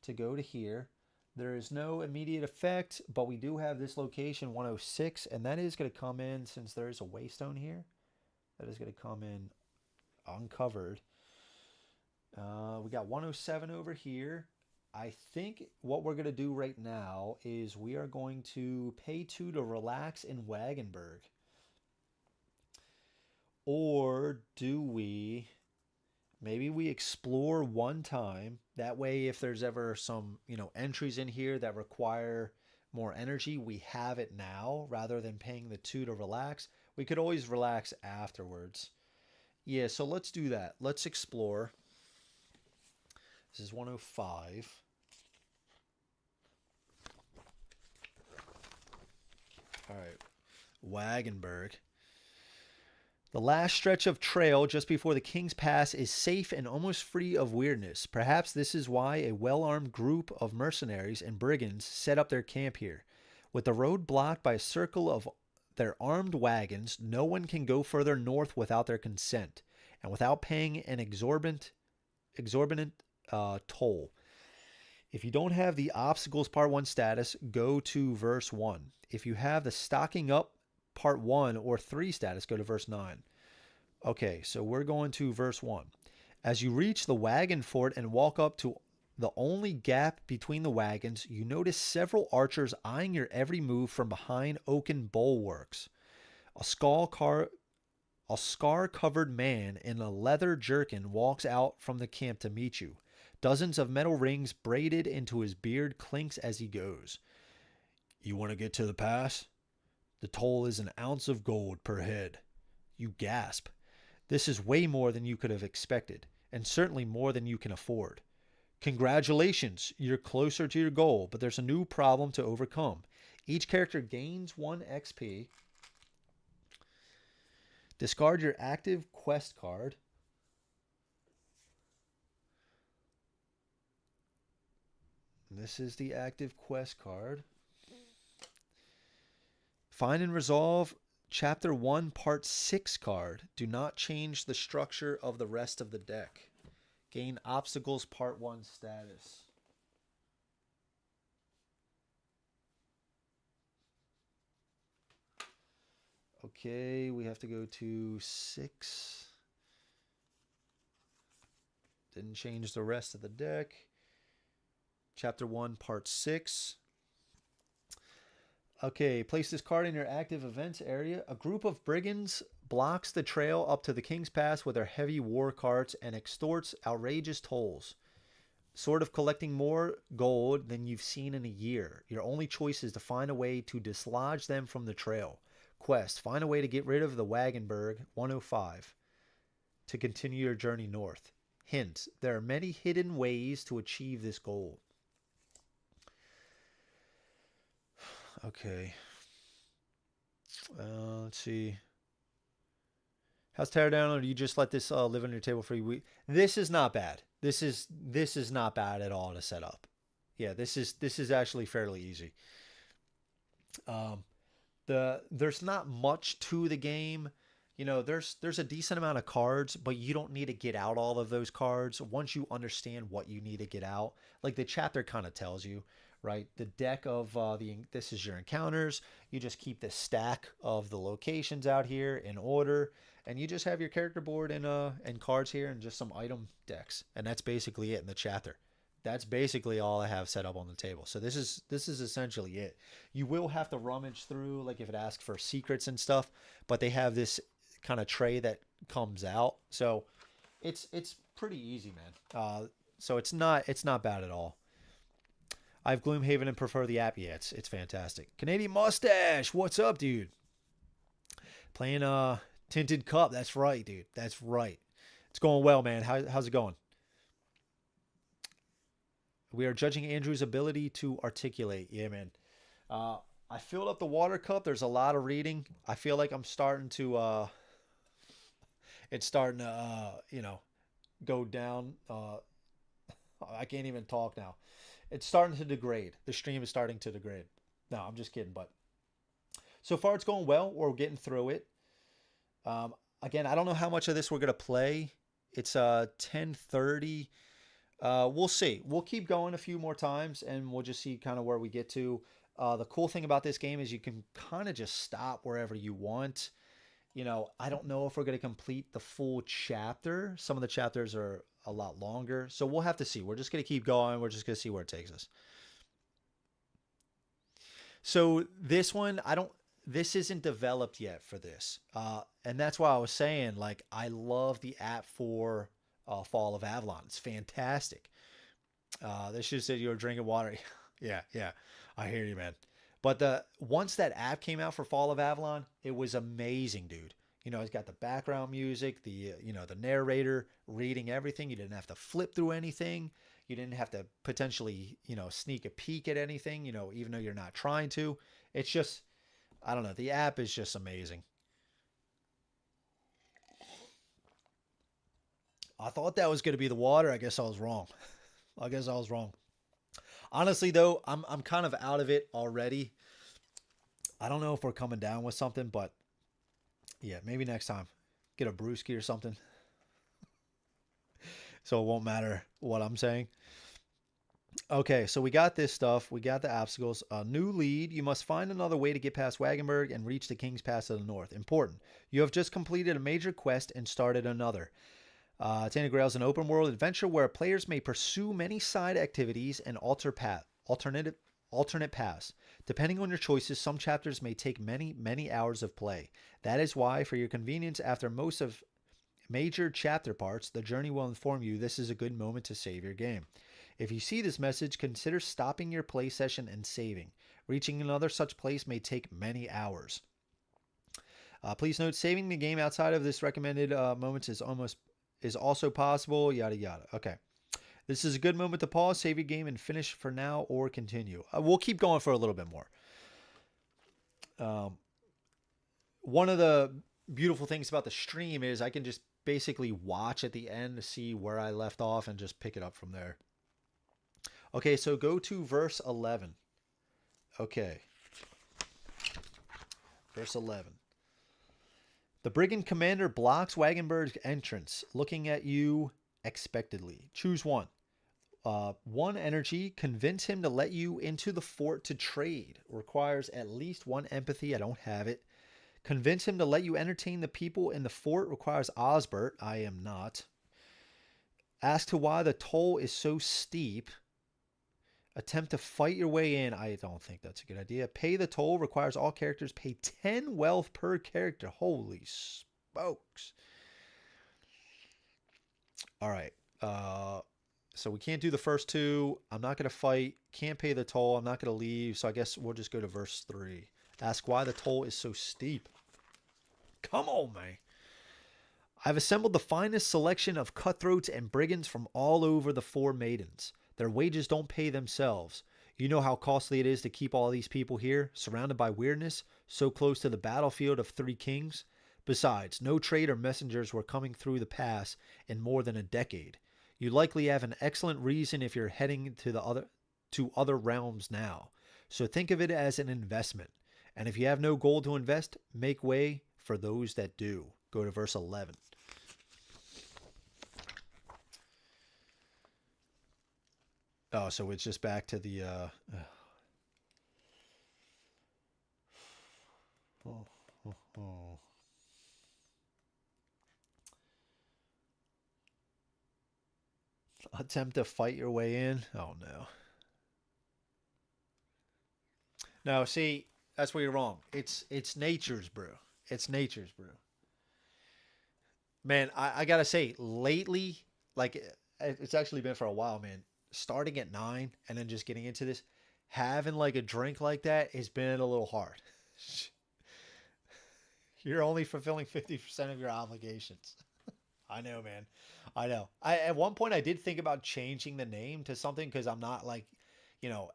to go to here. There is no immediate effect, but we do have this location 106, and that is going to come in since there is a waystone here. That is going to come in uncovered. We got 107 over here. I think what we're going to do right now is we are going to pay 2 to relax in Wagenburg. Or do we... Maybe we explore 1 time. That way, if there's ever some, you know, entries in here that require more energy, we have it now rather than paying the 2 to relax. We could always relax afterwards. Yeah, so let's do that. Let's explore. This is 105. All right. Wagenberg. The last stretch of trail just before the King's Pass is safe and almost free of weirdness. Perhaps this is why a well-armed group of mercenaries and brigands set up their camp here. With the road blocked by a circle of their armed wagons, no one can go further north without their consent, and without paying an exorbitant toll. If you don't have the Obstacles Part 1 status, go to verse 1. If you have the Stocking Up Part 1 or 3 status, go to verse 9. Okay, so we're going to verse 1. As you reach the wagon fort and walk up to the only gap between the wagons, you notice several archers eyeing your every move from behind oaken bulwarks. A scar-covered man in a leather jerkin walks out from the camp to meet you. Dozens of metal rings braided into his beard clinks as he goes. You want to get to the pass? The toll is an ounce of gold per head. You gasp. This is way more than you could have expected, and certainly more than you can afford. Congratulations, you're closer to your goal, but there's a new problem to overcome. Each character gains 1 XP. Discard your active quest card. This is the active quest card. Find and resolve Chapter 1, Part 6 card. Do not change the structure of the rest of the deck. Gain Obstacles Part 1 status. Okay, we have to go to 6. Didn't change the rest of the deck. Chapter 1, Part 6. Okay, place this card in your active events area. A group of brigands blocks the trail up to the King's Pass with their heavy war carts and extorts outrageous tolls. Sort of collecting more gold than you've seen in a year. Your only choice is to find a way to dislodge them from the trail. Quest, find a way to get rid of the Wagenberg 105 to continue your journey north. Hint, there are many hidden ways to achieve this goal. Okay. Let's see. How's tear down, or do you just let this live on your table for a week? This is not bad. This is not bad at all to set up. Yeah, this is actually fairly easy. There's not much to the game. You know, there's a decent amount of cards, but you don't need to get out all of those cards once you understand what you need to get out. Like the chapter kind of tells you, right? The deck of this is your encounters. You just keep this stack of the locations out here in order, and you just have your character board and cards here and just some item decks, and that's basically it in the chapter. That's basically all I have set up on the table. So this is essentially it. You will have to rummage through, like if it asks for secrets and stuff, but they have this kind of tray that comes out, so it's pretty easy, man. So it's not bad at all. I have Gloomhaven and prefer the app. Yeah, it's fantastic. Canadian Mustache, what's up, dude? Playing Tinted Cup. That's right, dude. That's right. It's going well, man. How's it going? We are judging Andrew's ability to articulate. Yeah, man. I filled up the water cup. There's a lot of reading. I feel like I'm starting to it's starting to go down. I can't even talk now. It's starting to degrade. The stream is starting to degrade. No, I'm just kidding. But so far it's going well. We're getting through it. Again, I don't know how much of this we're going to play. It's 10:30. We'll see. We'll keep going a few more times, and we'll just see kind of where we get to. The cool thing about this game is you can kind of just stop wherever you want. You know, I don't know if we're going to complete the full chapter. Some of the chapters are a lot longer, so we'll have to see. We're just going to keep going. We're just going to see where it takes us. So this one, this isn't developed yet for this. And that's why I was saying, like, I love the app for Fall of Avalon. It's fantastic. This just said you were drinking water. Yeah. I hear you, man. But once that app came out for Fall of Avalon, it was amazing, dude. You know, it's got the background music, the narrator reading everything. You didn't have to flip through anything. You didn't have to potentially, sneak a peek at anything, even though you're not trying to. It's just, I don't know. The app is just amazing. I thought that was going to be the water. I guess I was wrong. I guess I was wrong. Honestly, though, I'm kind of out of it already. I don't know if we're coming down with something, but yeah, maybe next time get a brewski or something, so it won't matter what I'm saying. Okay, so we got this stuff. We got the obstacles. A new lead. You must find another way to get past Wagenburg and reach the King's Pass to the north. Important. You have just completed a major quest and started another. Tainted Grail is an open world adventure where players may pursue many side activities and alternate paths. Depending on your choices, some chapters may take many hours of play. That is why, for your convenience, after most of major chapter parts, the journey will inform you this is a good moment to save your game. If you see this message, consider stopping your play session and saving. Reaching another such place may take many hours. Please note, saving the game outside of this recommended moments is also possible. Yada yada. Okay. This is a good moment to pause, save your game, and finish for now or continue. We'll keep going for a little bit more. One of the beautiful things about the stream is I can just basically watch at the end to see where I left off and just pick it up from there. Okay, so go to verse 11. Okay. Verse 11. The brigand commander blocks Wagenberg's entrance, looking at you expectedly. Choose one. One energy. Convince him to let you into the fort to trade. Requires at least one empathy. I don't have it. Convince him to let you entertain the people in the fort. Requires Osbert. I am not. Ask to why the toll is so steep. Attempt to fight your way in. I don't think that's a good idea. Pay the toll. Requires all characters pay 10 wealth per character. Holy smokes. All right. So we can't do the first two. I'm not going to fight. Can't pay the toll. I'm not going to leave. So I guess we'll just go to verse 3. Ask why the toll is so steep. Come on, man. I've assembled the finest selection of cutthroats and brigands from all over the Four Maidens. Their wages don't pay themselves. You know how costly it is to keep all these people here, surrounded by weirdness, so close to the battlefield of Three Kings. Besides, no trade or messengers were coming through the pass in more than a decade. You likely have an excellent reason if you're heading to other realms now. So think of it as an investment. And if you have no gold to invest, make way for those that do. Go to verse 11. Oh, so it's just back to the oh, oh, oh. Attempt to fight your way in. Oh no. No, see, that's where you're wrong. It's nature's brew. It's nature's brew. Man, I gotta say, lately, like it's actually been for a while, man. Starting at 9 and then just getting into this, having like a drink like that has been a little hard. You're only fulfilling 50% of your obligations. I know, man. I know. I at one point I did think about changing the name to something because I'm not like,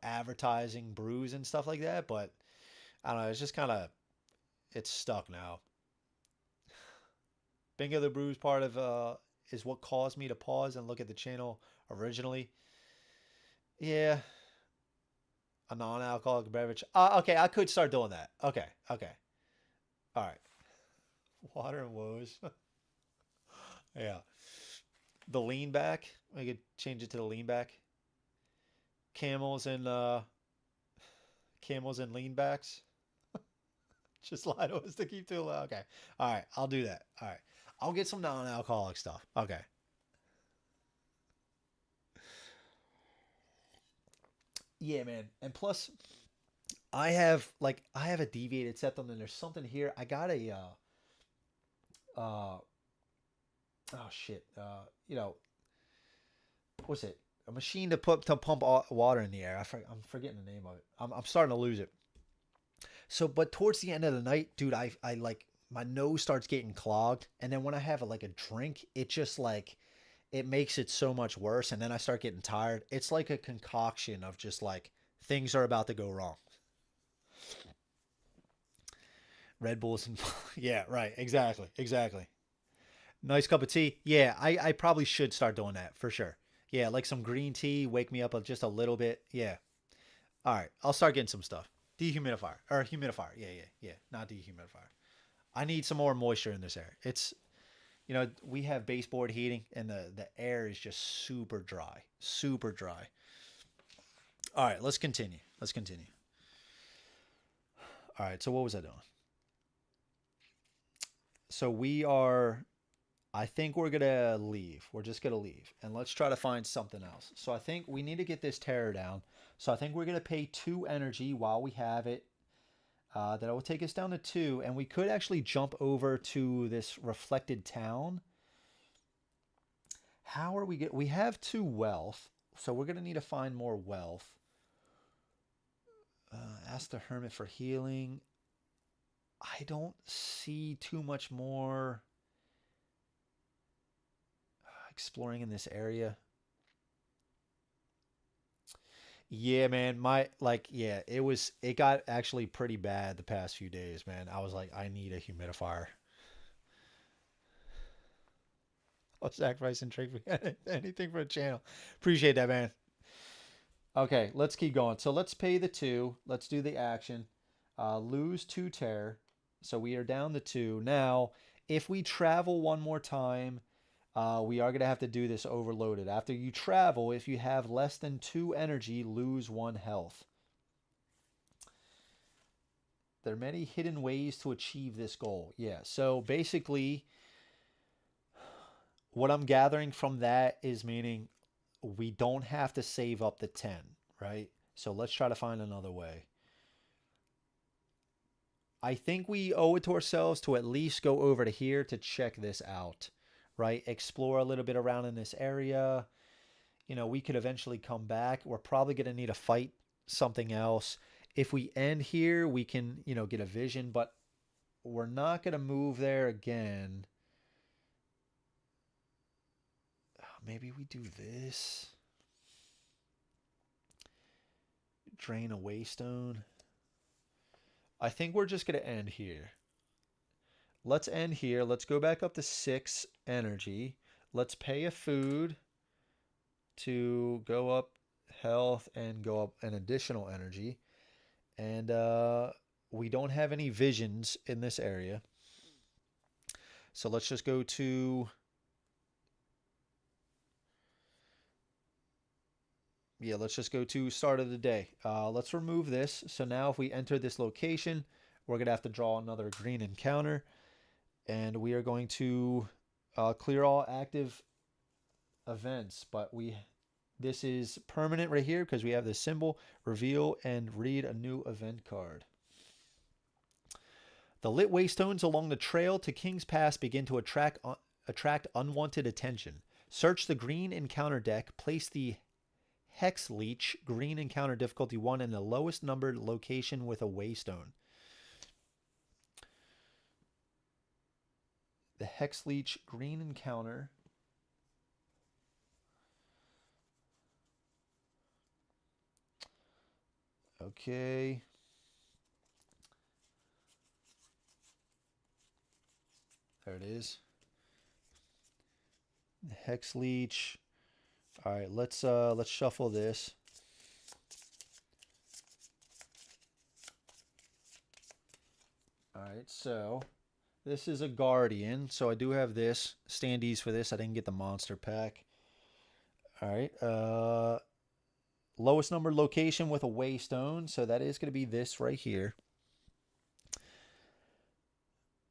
advertising brews and stuff like that, but I don't know, it's just kind of it's stuck now. Bingo the Brews part of is what caused me to pause and look at the channel originally. Yeah, a non-alcoholic beverage. Okay, I could start doing that. Okay, okay. All right. Water and woes. Yeah. The lean back. I could change it to the lean back. Camels and lean backs. Just lie to us to keep too low. Okay. All right. I'll do that. All right. I'll get some non-alcoholic stuff. Okay. Yeah, man. And plus, I have a deviated septum, and there's something here. I got a uh oh shit. What's it? A machine to pump water in the air. I'm forgetting the name of it. I'm starting to lose it. So, but towards the end of the night, dude, I like my nose starts getting clogged, and then when I have like a drink, it just like it makes it so much worse, and then I start getting tired. It's like a concoction of just like things are about to go wrong. Red Bulls and yeah, right, exactly, exactly. Nice cup of tea. Yeah, I probably should start doing that for sure. Yeah, like some green tea, wake me up just a little bit. Yeah. All right, I'll start getting some stuff. Dehumidifier or humidifier. Yeah, yeah, yeah. Not dehumidifier. I need some more moisture in this air. It's we have baseboard heating and the air is just super dry, super dry. All right, let's continue. Let's continue. All right, so what was I doing? So we are I think we're gonna leave. We're just gonna leave, and let's try to find something else. So I think we need to get this terror down. So I think we're gonna pay 2 energy while we have it. That will take us down to 2, and we could actually jump over to this reflected town. How are we get? We have 2 wealth, so we're gonna need to find more wealth. Ask the hermit for healing. I don't see too much more exploring in this area. Yeah, man, yeah, it got actually pretty bad the past few days, man. I was like, I need a humidifier. I'll sacrifice and trade for anything for a channel. Appreciate that, man. Okay, let's keep going. So let's pay the 2. Let's do the action. Lose 2 terror. So we are down to 2. Now, if we travel one more time, we are going to have to do this overloaded. After you travel, if you have less than 2 energy, lose 1 health. There are many hidden ways to achieve this goal. Yeah, so basically, what I'm gathering from that is meaning we don't have to save up the 10, right? So let's try to find another way. I think we owe it to ourselves to at least go over to here to check this out, right? Explore a little bit around in this area. We could eventually come back. We're probably going to need to fight something else. If we end here, we can, get a vision, but we're not going to move there again. Maybe we do this. Drain a waystone. I think we're just going to end here. Let's end here. Let's go back up to 6 energy. Let's pay a food to go up health and go up an additional energy. And we don't have any visions in this area. So let's just go to... Yeah, let's just go to start of the day. Let's remove this. So now if we enter this location, we're going to have to draw another green encounter. And we are going to clear all active events. But this is permanent right here because we have this symbol, reveal, and read a new event card. The lit waystones along the trail to King's Pass begin to attract unwanted attention. Search the green encounter deck. Place the Hex Leech green encounter difficulty 1 in the lowest numbered location with a waystone. The Hex Leech green encounter. Okay. There it is. The Hex Leech. All right, let's shuffle this. All right, so this is a Guardian, so I do have this standees for this. I didn't get the monster pack. All right, lowest numbered location with a waystone, so that is going to be this right here.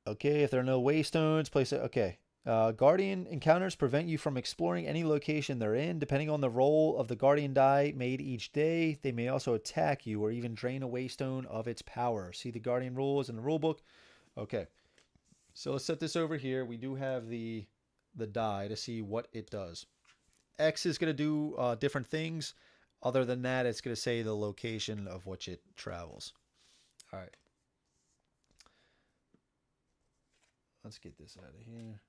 Okay, if there are no waystones, place it. Okay. Guardian encounters prevent you from exploring any location they're in. Depending on the roll of the Guardian die made each day, they may also attack you or even drain a waystone of its power. See the Guardian rules in the rulebook. Okay, so let's set this over here. We do have the die to see what it does. X is going to do different things. Other than that, it's going to say the location of which it travels. All right. Let's get this out of here.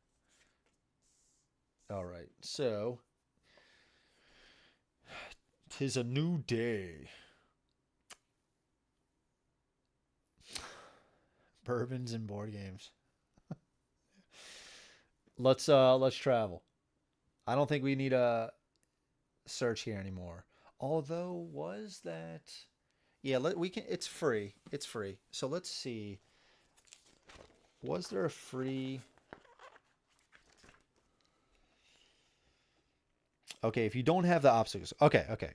All right, so 'tis a new day. Bourbons and board games. Let's travel. I don't think we need a search here anymore. Although was that yeah, we can it's free. It's free. So let's see. Was there a free Okay, if you don't have the obstacles. Okay, okay.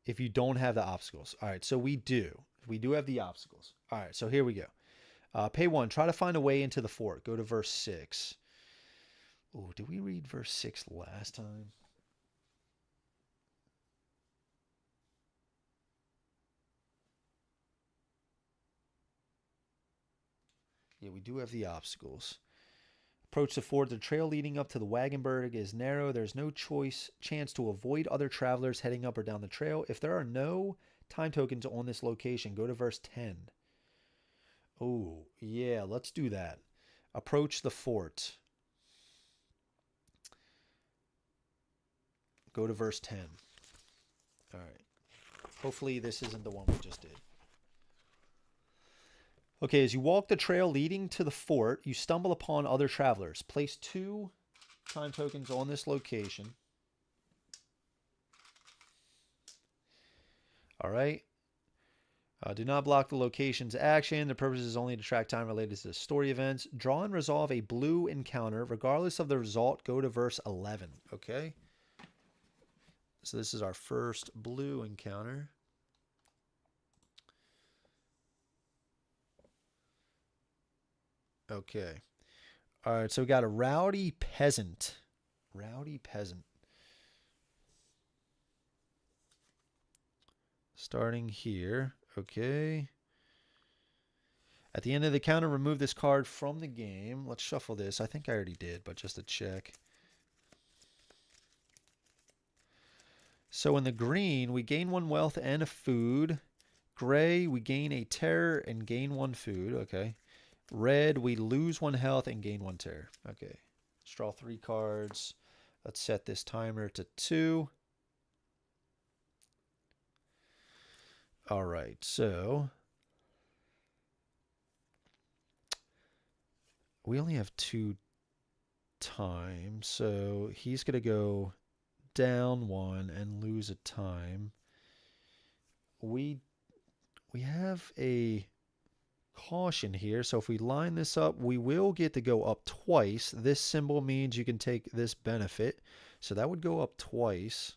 If you don't have the obstacles. All right, so we do. We do have the obstacles. All right, so here we go. Pay 1. Try to find a way into the fort. Go to verse 6. Oh, did we read verse 6 last time? Yeah, we do have the obstacles. Approach the fort. The trail leading up to the Wagenburg is narrow. There's no chance to avoid other travelers heading up or down the trail. If there are no time tokens on this location, go to verse 10. Oh, yeah, let's do that. Approach the fort. Go to verse 10. All right. Hopefully this isn't the one we just did. Okay, as you walk the trail leading to the fort, you stumble upon other travelers. Place 2 time tokens on this location. All right. Do not block the location's action. The purpose is only to track time related to the story events. Draw and resolve a blue encounter. Regardless of the result, go to verse 11. Okay. So this is our first blue encounter. Okay. All right, so we got a rowdy peasant. Rowdy peasant. Starting here. Okay. At the end of the counter, remove this card from the game. Let's shuffle this. I think I already did, but just to check. So in the green, we gain 1 wealth and a food. Gray, we gain a terror and gain 1 food. Okay. Red, we lose 1 health and gain 1 terror. Okay. Let's draw 3 cards. Let's set this timer to 2. All right, so we only have 2 times, so he's going to go down 1 and lose a time. We have a caution here, so if we line this up, we will get to go up twice. This symbol means you can take this benefit, so that would go up twice.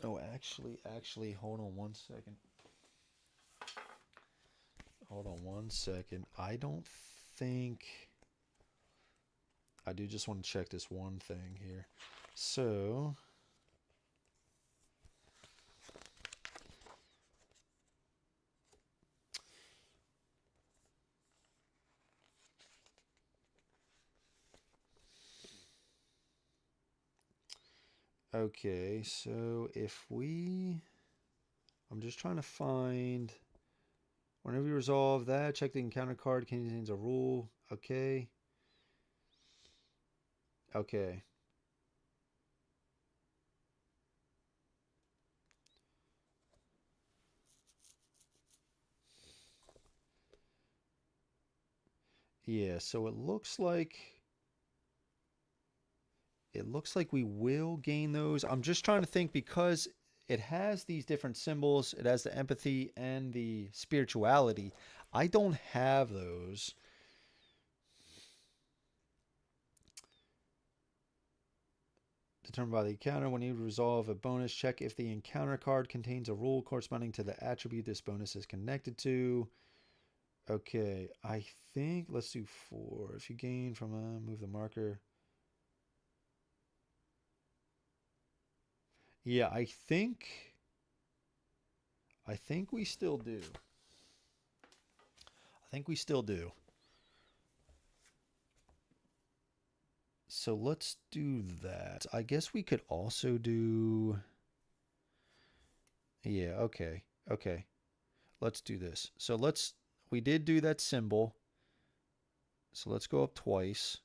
Oh, actually, hold on 1 second. Hold on 1 second. I don't think... I do just want to check this one thing here. So... Okay, so if we... I'm just trying to find... Whenever you resolve that, check the encounter card contains a rule. Okay. Okay. Yeah, so it looks like we will gain those. I'm just trying to think because it has these different symbols. It has the empathy and the spirituality. I don't have those. Determined by the encounter. When you resolve a bonus, check if the encounter card contains a rule corresponding to the attribute this bonus is connected to. Okay, I think, let's do 4. If you gain from move the marker. Yeah, I think we still do. I think we still do. So let's do that. I guess we could also do... Yeah, okay. Okay. Let's do this. So we did do that symbol. So let's go up twice.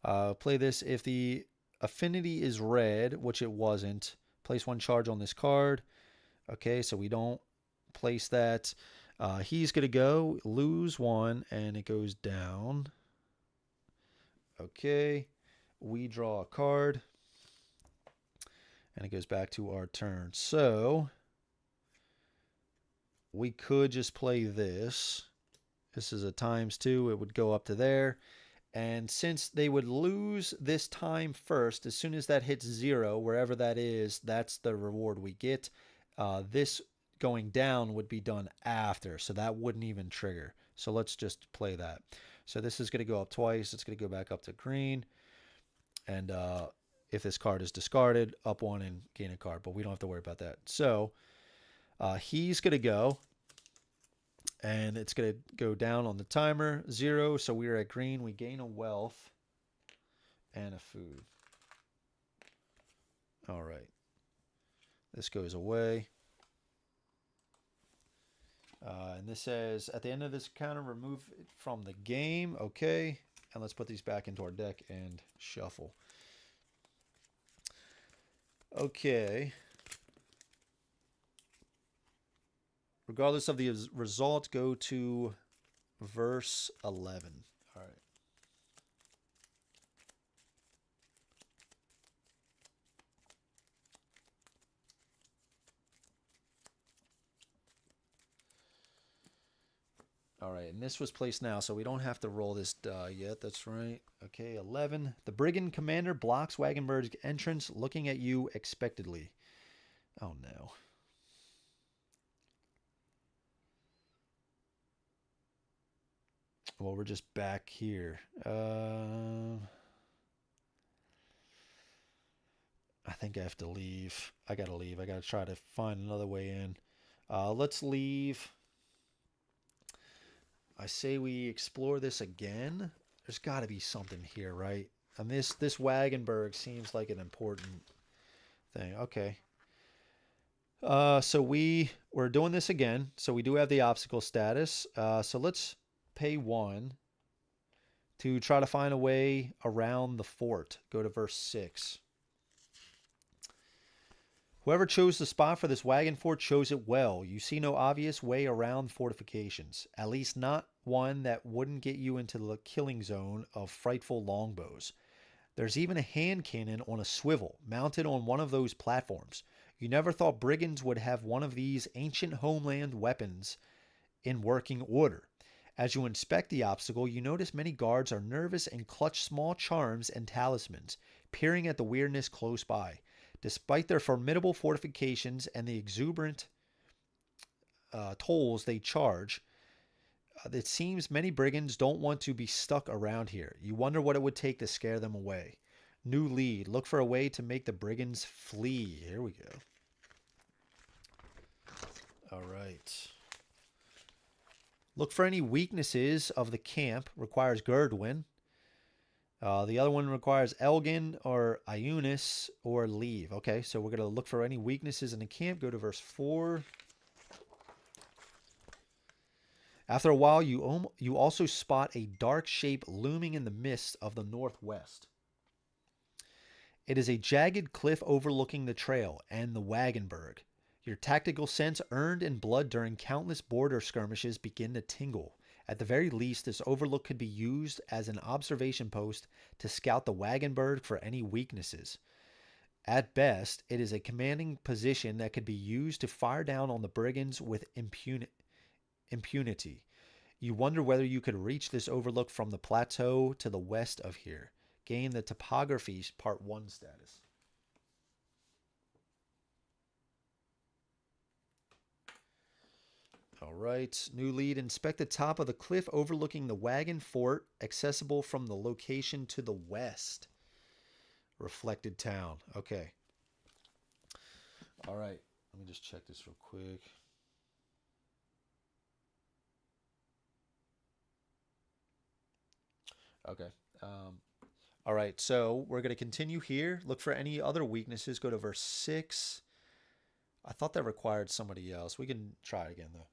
Play this if the affinity is red, which it wasn't. Place 1 charge on this card. Okay, so we don't place that. He's going to go, lose 1, and it goes down. Okay, we draw a card, and it goes back to our turn. So we could just play this. This is a ×2. It would go up to there. And since they would lose this time first, as soon as that hits 0, wherever that is, that's the reward we get. This going down would be done after, so that wouldn't even trigger. So let's just play that. So this is going to go up twice. It's going to go back up to green. And if this card is discarded, up 1 and gain a card. But we don't have to worry about that. So he's going to go. And it's going to go down on the timer, 0. So we're at green. We gain a wealth and a food. All right. This goes away. And this says, at the end of this counter, remove it from the game. Okay. And let's put these back into our deck and shuffle. Okay. Regardless of the result, go to verse 11. All right. All right, and this was placed now, so we don't have to roll this die yet. That's right. Okay, 11. The brigand commander blocks Wagenberg's entrance, looking at you expectantly. Oh, no. Well, we're just back here. I think I have to leave. I got to leave. I got to try to find another way in. Let's leave. I say we explore this again. There's got to be something here, right? And this Wagenberg seems like an important thing. Okay. So we're doing this again. So we do have the obstacle status. So let's pay 1 to try to find a way around the fort. Go to verse 6. Whoever chose the spot for this wagon fort chose it well. You see no obvious way around fortifications, at least not one that wouldn't get you into the killing zone of frightful longbows. There's even a hand cannon on a swivel, mounted on one of those platforms. You never thought brigands would have one of these ancient homeland weapons in working order. As you inspect the obstacle, you notice many guards are nervous and clutch small charms and talismans, peering at the weirdness close by. Despite their formidable fortifications and the exuberant tolls they charge, it seems many brigands don't want to be stuck around here. You wonder what it would take to scare them away. New lead. Look for a way to make the brigands flee. Here we go. All right. Look for any weaknesses of the camp. Requires Gerdwin. The other one requires Elgin or Ionis or leave. Okay, so we're going to look for any weaknesses in the camp. Go to verse 4. After a while, you also spot a dark shape looming in the mist of the northwest. It is a jagged cliff overlooking the trail and the Wagenberg. Your tactical sense earned in blood during countless border skirmishes begin to tingle. At the very least, this overlook could be used as an observation post to scout the Wagenberg for any weaknesses. At best, it is a commanding position that could be used to fire down on the brigands with impunity. You wonder whether you could reach this overlook from the plateau to the west of here. Gain the topography part 1 status. All right, new lead. Inspect the top of the cliff overlooking the wagon fort, accessible from the location to the west. Reflected town. Okay. All right, let me just check this real quick. Okay. All right, so we're going to continue here. Look for any other weaknesses. Go to verse 6. I thought that required somebody else. We can try it again, though.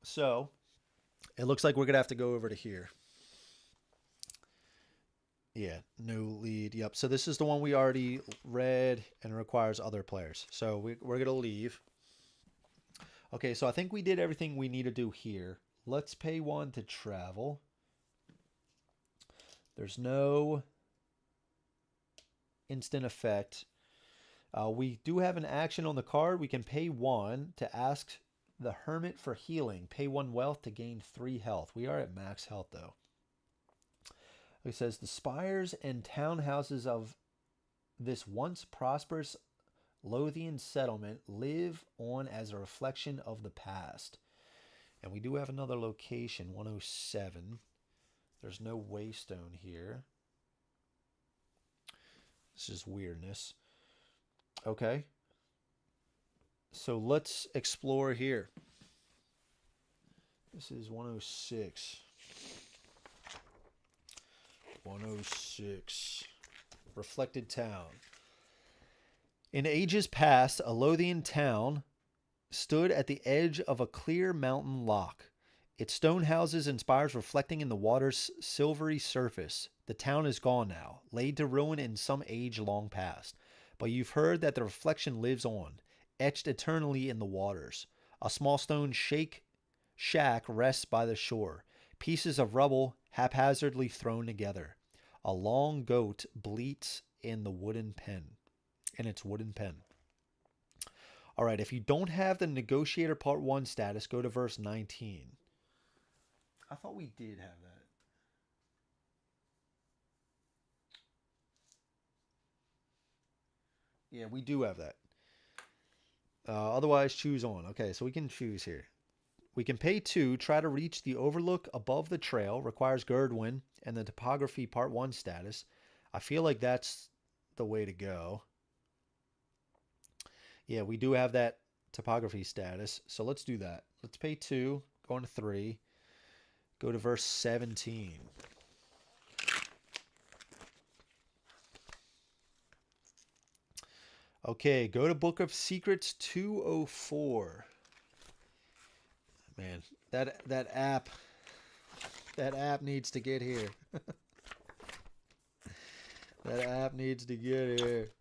So, It looks like we're going to have to go over to here. Yeah, no lead. Yep. So this is the one we already read and requires other players. So we're going to leave. Okay, so I think we did everything we need to do here. Let's pay 1 to travel. There's no instant effect. We do have an action on the card. We can pay 1 to ask the Hermit for healing. Pay 1 wealth to gain 3 health. We are at max health, though. It says, the spires and townhouses of this once prosperous Lothian settlement live on as a reflection of the past. And we do have another location, 107. There's no waystone here. This is weirdness. Okay. So let's explore here. This is 106. 106. Reflected Town. In ages past, a Lothian town stood at the edge of a clear mountain loch, its stone houses and spires reflecting in the water's silvery surface. The town is gone now, laid to ruin in some age long past. But you've heard that the reflection lives on, etched eternally in the waters. A small stone shack rests by the shore, pieces of rubble haphazardly thrown together. A long goat bleats in its wooden pen. All right, if you don't have the Negotiator Part 1 status, go to verse 19. I thought we did have that. Yeah, we do have that. Otherwise, choose on. Okay, so we can choose here. We can pay 2, try to reach the overlook above the trail, requires Gerdwin and the Topography Part 1 status. I feel like that's the way to go. Yeah, we do have that topography status, so let's do that. Let's pay 2, go on to 3, go to verse 17. Okay, go to Book of Secrets 204. Man, that app needs to get here. That app needs to get here.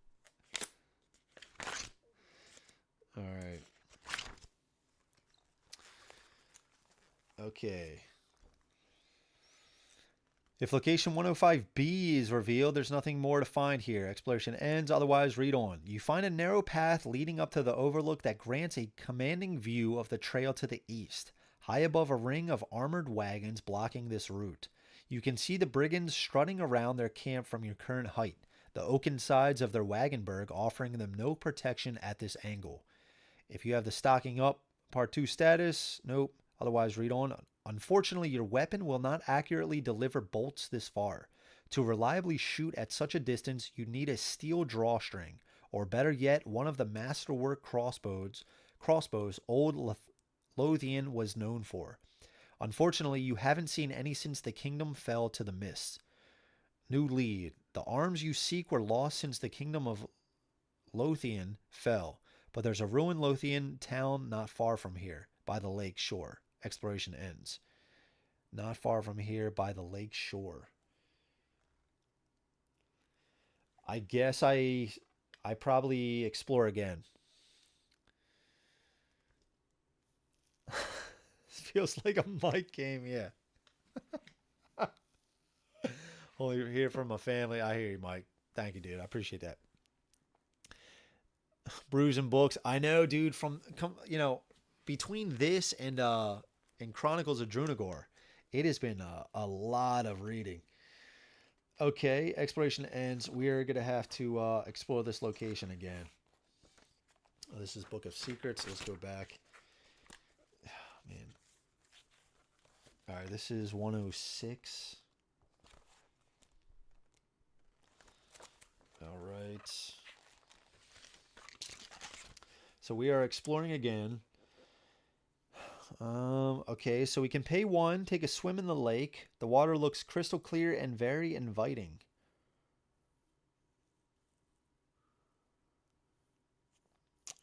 All right. Okay. If location 105B is revealed, there's nothing more to find here. Exploration ends, otherwise read on. You find a narrow path leading up to the overlook that grants a commanding view of the trail to the east, high above a ring of armored wagons blocking this route. You can see the brigands strutting around their camp from your current height, the oaken sides of their wagonburg offering them no protection at this angle. If you have the stocking up Part 2 status, nope. Otherwise, read on. Unfortunately, your weapon will not accurately deliver bolts this far. To reliably shoot at such a distance, you need a steel drawstring, or better yet, one of the masterwork crossbows old Lothian was known for. Unfortunately, you haven't seen any since the kingdom fell to the mists. New lead. The arms you seek were lost since the kingdom of Lothian fell. But there's a ruined Lothian town not far from here, by the lake shore. Exploration ends. Not far from here, by the lake shore. I guess I probably explore again. Feels like a mic game, yeah. Only hear from my family. I hear you, Mike. Thank you, dude. I appreciate that. Brews and books. I know, dude. Between this and Chronicles of Drunagor, it has been a lot of reading. Okay, exploration ends. We're gonna have to explore this location again. Oh, this is Book of Secrets. Let's go back. Oh, man. All right, this is 106. All right. So we are exploring again. Okay, so we can pay 1, take a swim in the lake. The water looks crystal clear and very inviting.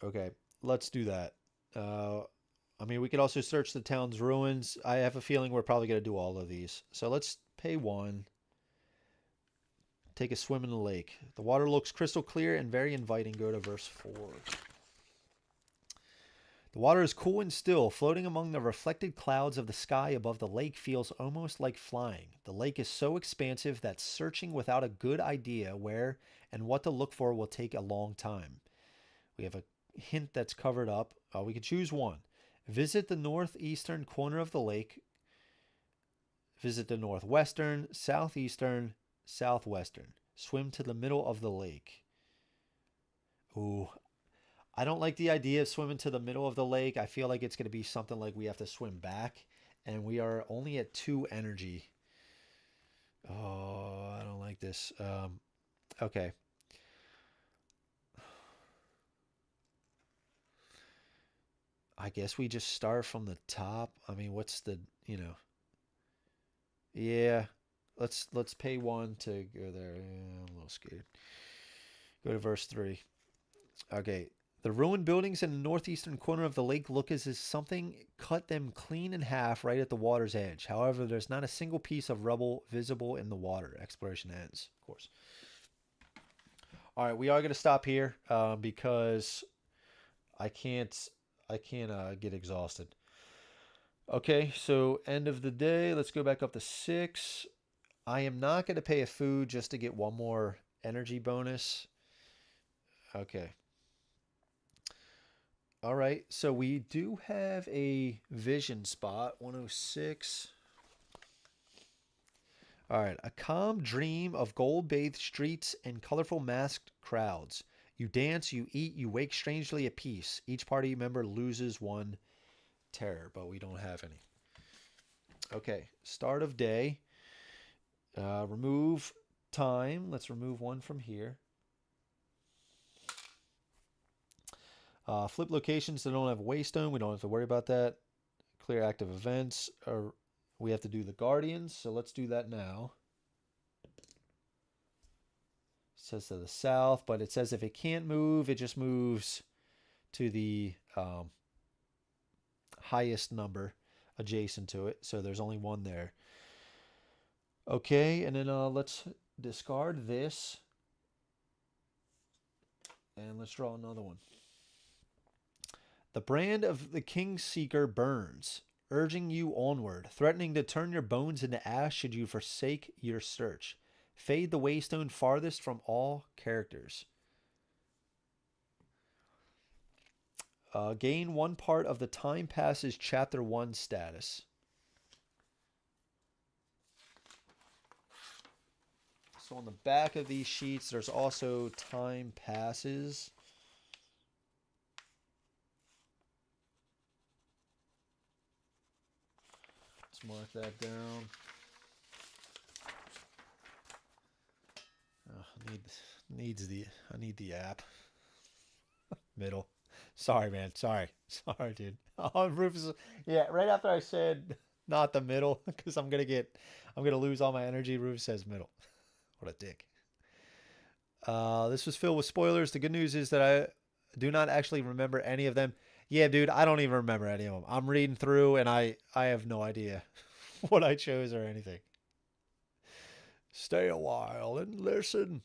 Okay, let's do that. I'm I mean, we could also search the town's ruins. I have a feeling we're probably going to do all of these. So let's pay 1. Take a swim in the lake. The water looks crystal clear and very inviting. Go to verse 4. The water is cool and still. Floating among the reflected clouds of the sky above the lake feels almost like flying. The lake is so expansive that searching without a good idea where and what to look for will take a long time. We have a hint that's covered up. We could choose one. Visit the northeastern corner of the lake. Visit the northwestern, southeastern, southwestern. Swim to the middle of the lake. Ooh, I don't like the idea of swimming to the middle of the lake. I feel like it's going to be something like we have to swim back, and we are only at 2 energy. Oh, I don't like this. Okay. I guess we just start from the top. I mean, what's the, yeah. Let's pay 1 to go there. Yeah, I'm a little scared. Go to verse 3. Okay. The ruined buildings in the northeastern corner of the lake look as if something cut them clean in half right at the water's edge. However, there's not a single piece of rubble visible in the water. Exploration ends, of course. All right, we are going to stop here because I can't get exhausted. Okay, so end of the day. Let's go back up to 6. I am not going to pay a food just to get 1 more energy bonus. Okay. All right, so we do have a vision spot, 106. All right, a calm dream of gold-bathed streets and colorful masked crowds. You dance, you eat, you wake strangely at peace. Each party member loses 1 terror, but we don't have any. Okay, start of day. Remove time. Let's remove 1 from here. Flip locations that don't have waystone. We don't have to worry about that. Clear active events. We have to do the Guardians, so let's do that now. It says to the south, but it says if it can't move, it just moves to the highest number adjacent to it. So there's only 1 there. Okay, and then let's discard this. And let's draw another one. The brand of the Kingseeker burns, urging you onward, threatening to turn your bones into ash should you forsake your search. Fade the waystone farthest from all characters. Gain 1 part of the Time Passes Chapter 1 status. So on the back of these sheets, there's also Time Passes. Mark that down. Oh, I need the app. Middle. Sorry, man. Sorry, dude. Oh, Rufus. Yeah, right after I said not the middle, because I'm gonna lose all my energy. Rufus says middle. What a dick. This was filled with spoilers. The good news is that I do not actually remember any of them. Yeah, dude, I don't even remember any of them. I'm reading through, and I have no idea what I chose or anything. Stay a while and listen.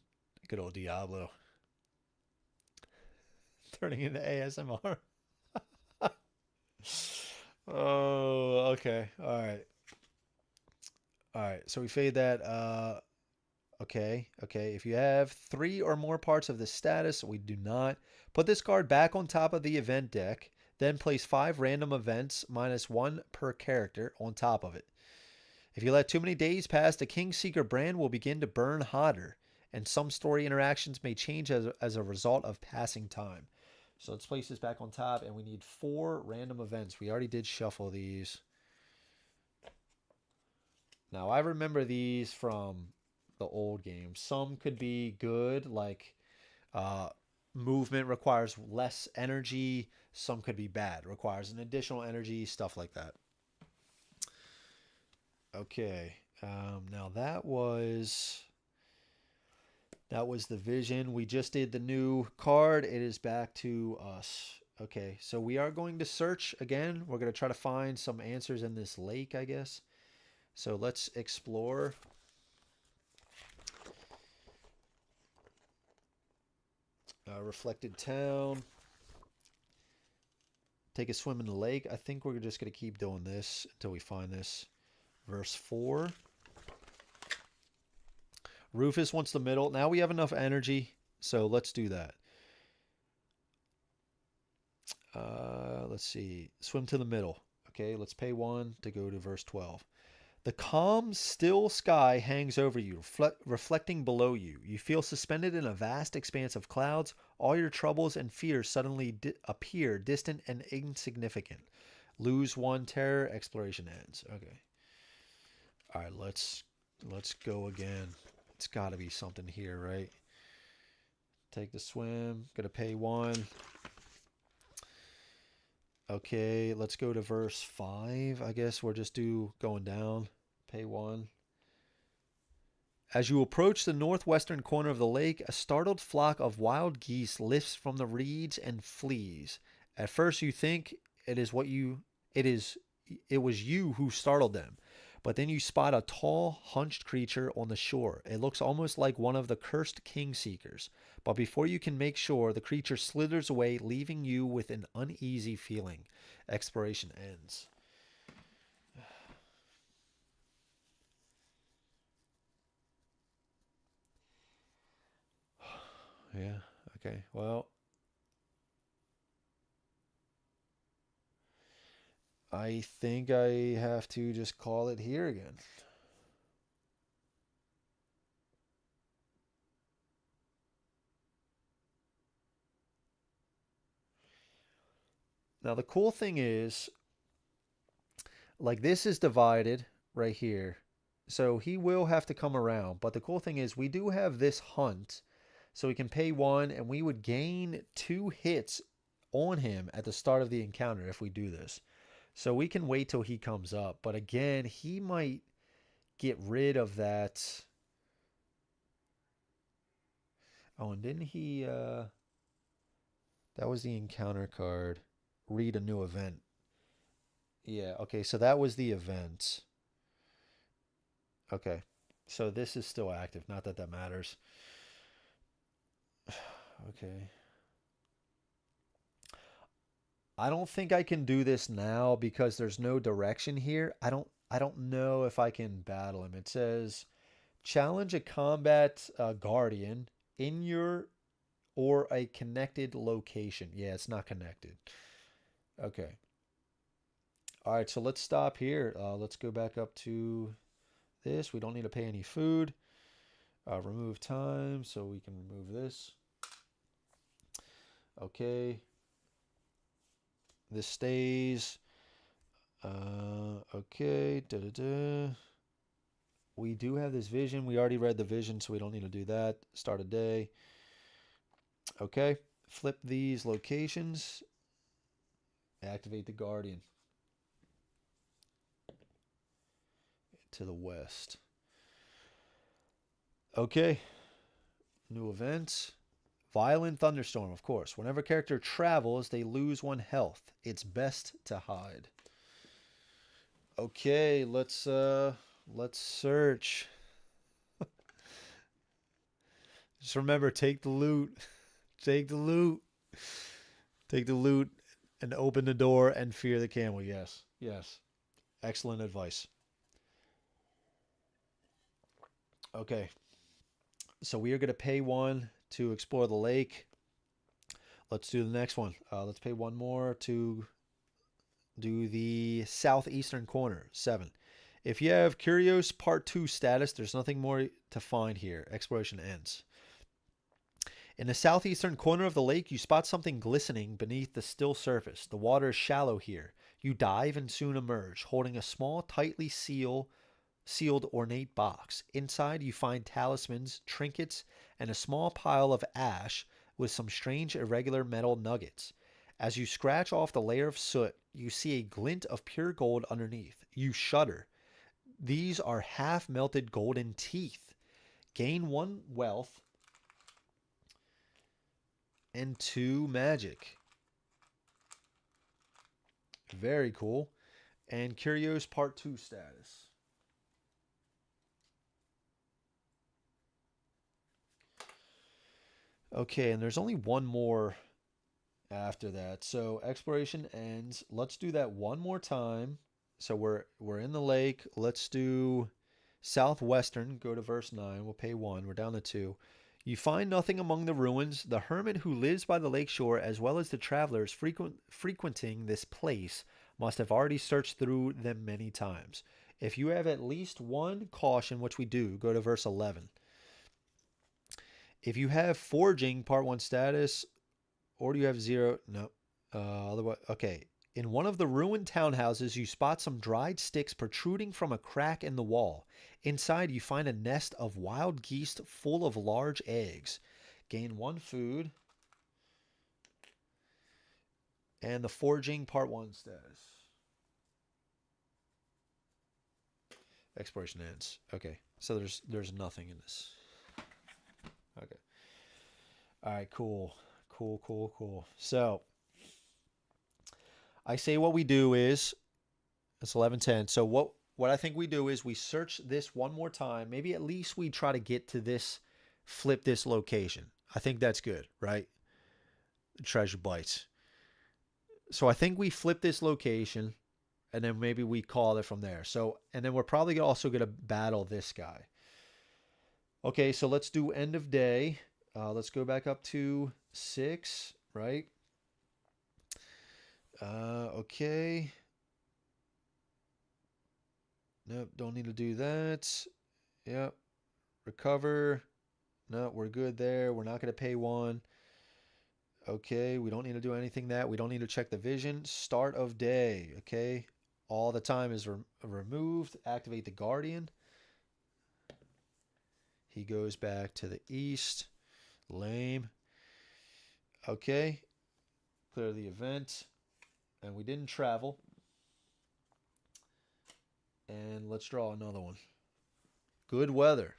Good old Diablo. Turning into ASMR. Oh, okay. All right. So we fade that. Okay. If you have 3 or more parts of the status, we do not. Put this card back on top of the event deck. Then place 5 random events -1 per character on top of it. If you let too many days pass, the Kingseeker brand will begin to burn hotter, and some story interactions may change as a result of passing time. So let's place this back on top, and we need 4 random events. We already did shuffle these. Now, I remember these from the old games. Some could be good, like movement requires less energy. Some could be bad, requires an additional energy, stuff like that. Okay, now that was the vision. We just did the new card. It is back to us. Okay, so we are going to search again. We're going to try to find some answers in this lake, I guess. So let's explore. Reflected town. Take a swim in the lake. I think we're just going to keep doing this until we find this. Verse 4. Rufus wants the middle. Now we have enough energy, so let's do that. Let's see. Swim to the middle. Okay, let's pay 1 to go to verse 12. The calm, still sky hangs over you, reflecting below you. You feel suspended in a vast expanse of clouds. All your troubles and fears suddenly appear distant and insignificant. Lose 1 terror, exploration ends. Okay. All right, let's go again. It's got to be something here, right? Take the swim. Gonna pay 1. Okay, let's go to verse 5. I guess we're just going down. Pay 1. As you approach the northwestern corner of the lake, a startled flock of wild geese lifts from the reeds and flees. At first you think it was you who startled them. But then you spot a tall, hunched creature on the shore. It looks almost like one of the cursed king seekers. But before you can make sure, the creature slithers away, leaving you with an uneasy feeling. Exploration ends. Yeah, okay. Well, I think I have to just call it here again. Now, the cool thing is, like, this is divided right here. So he will have to come around. But the cool thing is, we do have this hunt. So we can pay 1, and we would gain 2 hits on him at the start of the encounter if we do this. So we can wait till he comes up. But again, he might get rid of that. Oh, and didn't he... that was the encounter card. Read a new event. Yeah, okay, so that was the event. Okay, so this is still active. Not that that matters. Okay. I don't think I can do this now because there's no direction here. I don't know if I can battle him. It says challenge a combat guardian in your or a connected location. Yeah, it's not connected. Okay. All right, so let's stop here. Let's go back up to this. We don't need to pay any food. Remove time, so we can remove this. Okay. This stays. Okay. Da-da-da. We do have this vision. We already read the vision, so we don't need to do that. Start a day. Okay. Flip these locations. Activate the Guardian. To the west. Okay. New events. Violent thunderstorm, of course. Whenever a character travels, they lose 1 health. It's best to hide. Okay, let's search. Just remember, take the loot. Take the loot. Take the loot and open the door and fear the camel. Yes. Yes. Excellent advice. Okay. So we are going to pay 1 to explore the lake. Let's do the next one. Let's pay 1 more to do the southeastern corner. 7. If you have Curios Part 2 status, there's nothing more to find here. Exploration ends. In the southeastern corner of the lake, you spot something glistening beneath the still surface. The water is shallow here. You dive and soon emerge, holding a small, tightly sealed ornate box. Inside, you find talismans, trinkets, and a small pile of ash with some strange irregular metal nuggets. As you scratch off the layer of soot, you see a glint of pure gold underneath. You shudder. These are half-melted golden teeth. Gain 1 wealth and 2 magic. Very cool. And Curios Part 2 status. Okay, and there's only one more after that. So exploration ends. Let's do that one more time. So we're in the lake. Let's do southwestern. Go to verse 9. We'll pay 1. We're down to 2. You find nothing among the ruins. The hermit who lives by the lake shore, as well as the travelers frequenting this place, must have already searched through them many times. If you have at least one caution, which we do, go to verse 11. If you have forging part 1 status, or do you have 0? No. Otherwise, okay. In one of the ruined townhouses, you spot some dried sticks protruding from a crack in the wall. Inside, you find a nest of wild geese full of large eggs. Gain 1 food. And the forging part 1 status. Exploration ends. Okay. So there's nothing in this. Okay. All right, cool. Cool. So I say what we do is it's 11:10. So what I think we do is we search this one more time. Maybe at least we try to get to this, flip this location. I think that's good, right? Treasure bites. So I think we flip this location, and then maybe we call it from there. So, and then we're probably also going to battle this guy. Okay, so let's do end of day. Let's go back up to 6, right? Okay. Nope, don't need to do that. Yep. Recover. No, we're good there. We're not going to pay 1. Okay, we don't need to do anything that. We don't need to check the vision. Start of day. Okay. All the time is removed. Activate the Guardian. He goes back to the east. Lame. Okay. Clear the event. And we didn't travel. And let's draw another one. Good weather.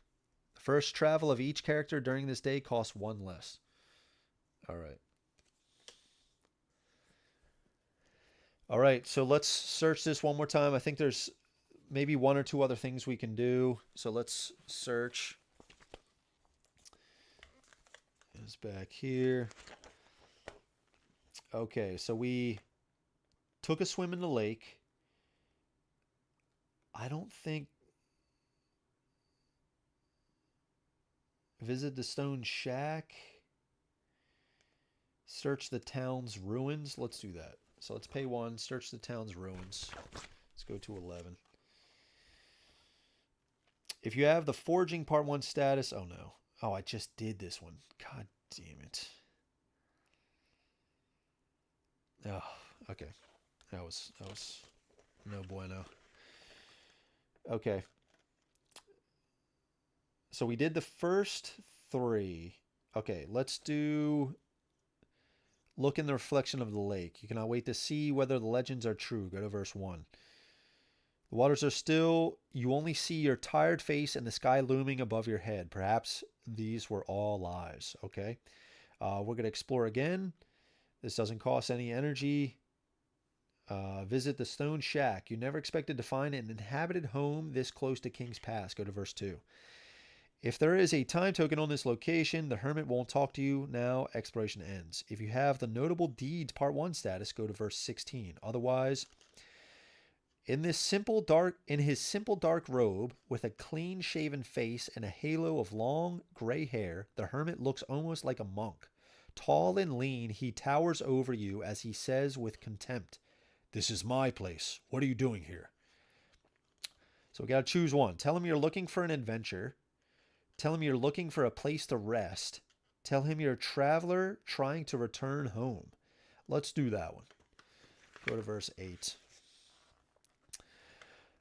The first travel of each character during this day costs 1 less. All right. All right, so let's search this one more time. I think there's maybe 1 or 2 other things we can do. So let's search. It's back here. Okay, so we took a swim in the lake. I don't think... Visit the stone shack. Search the town's ruins. Let's do that. So let's pay 1. Search the town's ruins. Let's go to 11. If you have the forging part 1 status... Oh, no. Oh, I just did this one. God damn it. Oh, okay. That was no bueno. Okay. So we did the first 3. Okay, let's do look in the reflection of the lake. You cannot wait to see whether the legends are true. Go to verse 1. The waters are still. You only see your tired face and the sky looming above your head. Perhaps these were all lies. Okay. We're going to explore again. This doesn't cost any energy. Visit the stone shack. You never expected to find an inhabited home this close to King's Pass. Go to verse 2. If there is a time token on this location, the hermit won't talk to you now. Exploration ends. If you have the notable deeds part 1 status, go to verse 16. Otherwise, in his simple dark robe, with a clean shaven face and a halo of long gray hair, the hermit looks almost like a monk. Tall and lean, he towers over you as he says with contempt, "This is my place. What are you doing here?" So we got to choose one. Tell him you're looking for an adventure. Tell him you're looking for a place to rest. Tell him you're a traveler trying to return home. Let's do that one. Go to verse 8.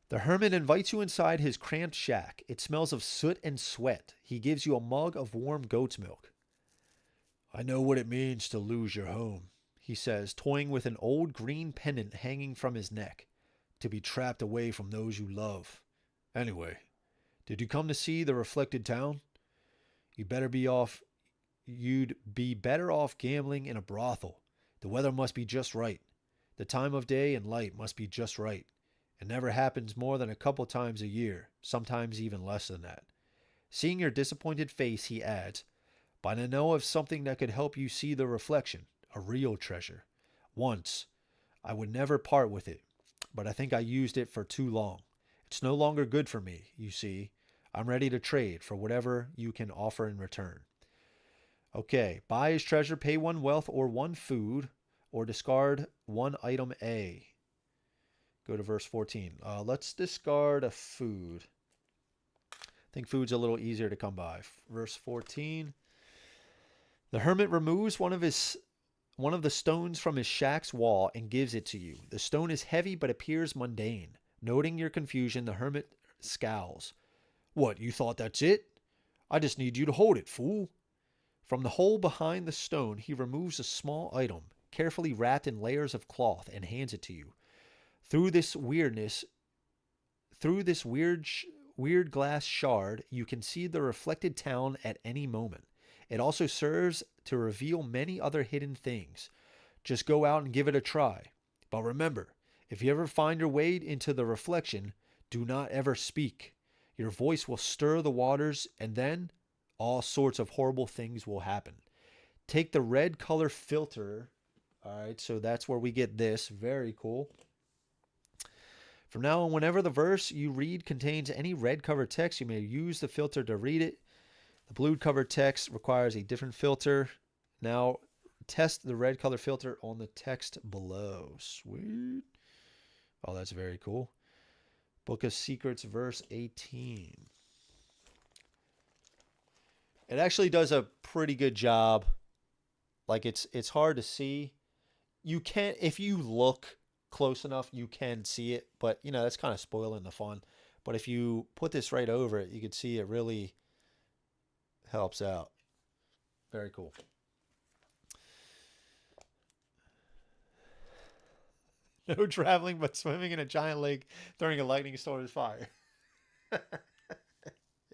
The hermit invites you inside his cramped shack. It smells of soot and sweat. He gives you a mug of warm goat's milk. "I know what it means to lose your home," he says, toying with an old green pendant hanging from his neck. "To be trapped away from those you love. Anyway, did you come to see the reflected town? You'd be better off gambling in a brothel. The weather must be just right. The time of day and light must be just right. It never happens more than a couple times a year, sometimes even less than that. Seeing your disappointed face, he adds, but I know of something that could help you see the reflection, a real treasure. Once, I would never part with it, but I think I used it for too long. It's no longer good for me, you see. I'm ready to trade for whatever you can offer in return. Okay, buy his treasure, pay 1 wealth or 1 food, or discard 1 item A. Go to verse 14. Let's discard a food. I think food's a little easier to come by. Verse 14. The hermit removes one of the stones from his shack's wall and gives it to you. The stone is heavy but appears mundane. Noting your confusion, the hermit scowls. What, you thought that's it? I just need you to hold it, fool. From the hole behind the stone, he removes a small item, carefully wrapped in layers of cloth, and hands it to you. Through this weird glass shard, you can see the reflected town at any moment. It also serves to reveal many other hidden things. Just go out and give it a try. But remember, if you ever find your way into the reflection, do not ever speak. Your voice will stir the waters, and then all sorts of horrible things will happen. Take the red color filter. All right, so that's where we get this. Very cool. From now on, whenever the verse you read contains any red covered text, you may use the filter to read it. The blue covered text requires a different filter. Now, test the red color filter on the text below. Sweet. Oh, that's very cool. Book of Secrets, verse 18. It actually does a pretty good job. Like, it's hard to see. You can't, if you look close enough, you can see it, but you know, that's kind of spoiling the fun. But if you put this right over it, you can see it really helps out. Very cool. No traveling but swimming in a giant lake during a lightning storm is fire.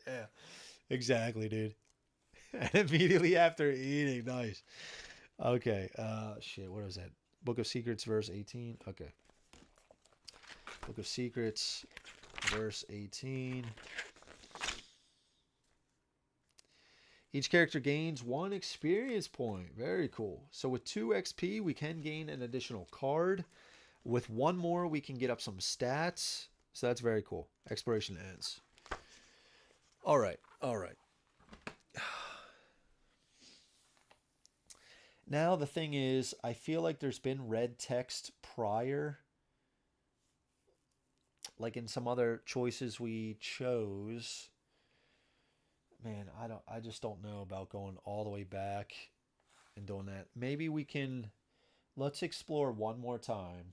Yeah, exactly, dude. And immediately after eating, nice. Okay, shit, what was that? Book of Secrets, verse 18. Okay. Book of Secrets, verse 18. Each character gains 1 experience point. Very cool. So with 2 XP, we can gain an additional card. With 1 more, we can get up some stats. So that's very cool. Exploration ends. All right. All right. Now the thing is, I feel like there's been red text prior. Like in some other choices we chose. Man, I just don't know about going all the way back and doing that. Maybe we can, let's explore one more time.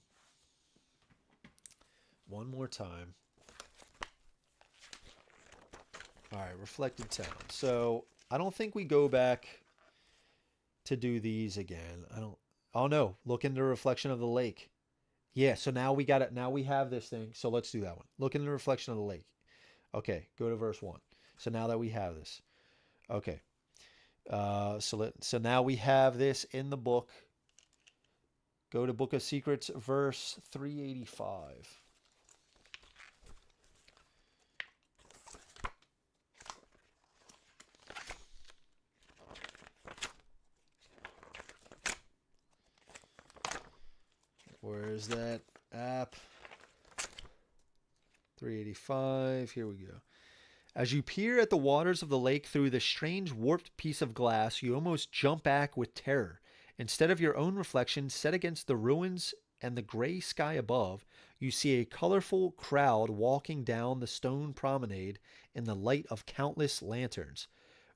One more time. All right, Reflected Town. So I don't think we go back to do these again. Oh no, look in the reflection of the lake. Yeah, so now we got it. Now we have this thing. So let's do that one. Look in the reflection of the lake. Okay, go to verse 1. So now that we have this. Okay. So now we have this in the book. Go to Book of Secrets, verse 385. Where is that app? 385. Here we go. As you peer at the waters of the lake through the strange warped piece of glass, you almost jump back with terror. Instead of your own reflection set against the ruins and the gray sky above, you see a colorful crowd walking down the stone promenade in the light of countless lanterns,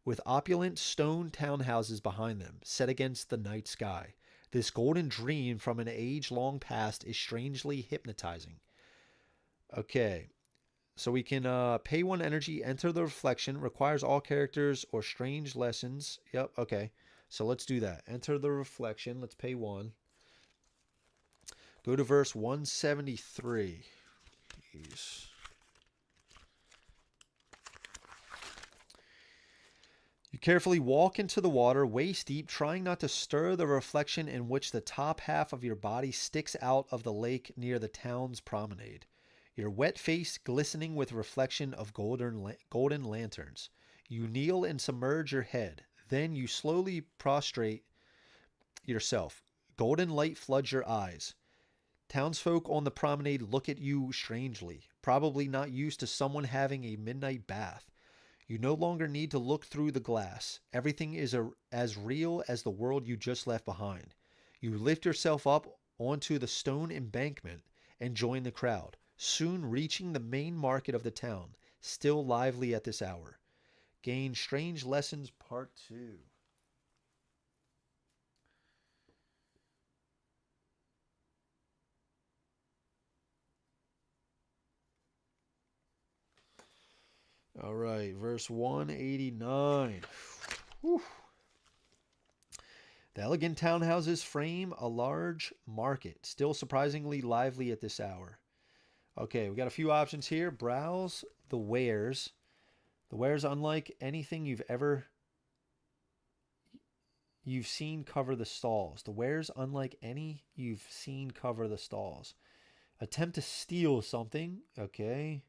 with opulent stone townhouses behind them, set against the night sky. This golden dream from an age long past is strangely hypnotizing. Okay, so we can pay 1 energy, enter the reflection, requires all characters or strange lessons. Yep, okay. So let's do that. Enter the reflection. Let's pay 1. Go to verse 173. Jeez. You carefully walk into the water waist deep, trying not to stir the reflection in which the top half of your body sticks out of the lake near the town's promenade. Your wet face glistening with reflection of golden lanterns. You kneel and submerge your head. Then you slowly prostrate yourself. Golden light floods your eyes. Townsfolk on the promenade look at you strangely, probably not used to someone having a midnight bath. You no longer need to look through the glass. Everything is as real as the world you just left behind. You lift yourself up onto the stone embankment and join the crowd, soon reaching the main market of the town, still lively at this hour. Gain Strange Lessons Part 2. All right, verse 189. Whew. The elegant townhouses frame a large market, still surprisingly lively at this hour. Okay, we got a few options here. Browse the wares. The wares, unlike anything you've seen, cover the stalls. The wares, unlike any you've seen, cover the stalls. Attempt to steal something. Okay.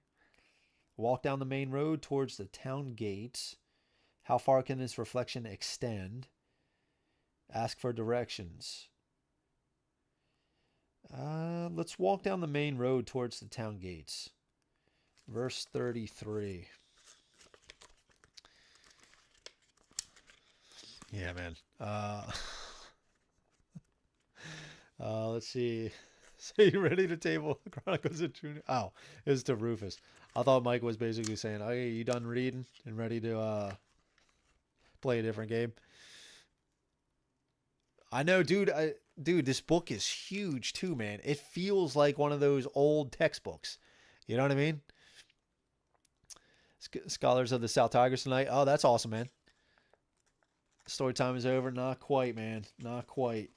Walk down the main road towards the town gates. How far can this reflection extend? Ask for directions. Let's walk down the main road towards the town gates. Verse 33. Yeah, man. Let's see. So you ready to table Chronicles of Junior? Oh, it's to Rufus. I thought Mike was basically saying, "Okay, you done reading and ready to play a different game?" I know, dude. Dude, this book is huge too, man. It feels like one of those old textbooks. You know what I mean? Scholars of the South Tigers tonight. Oh, that's awesome, man. Story time is over. Not quite, man. Not quite.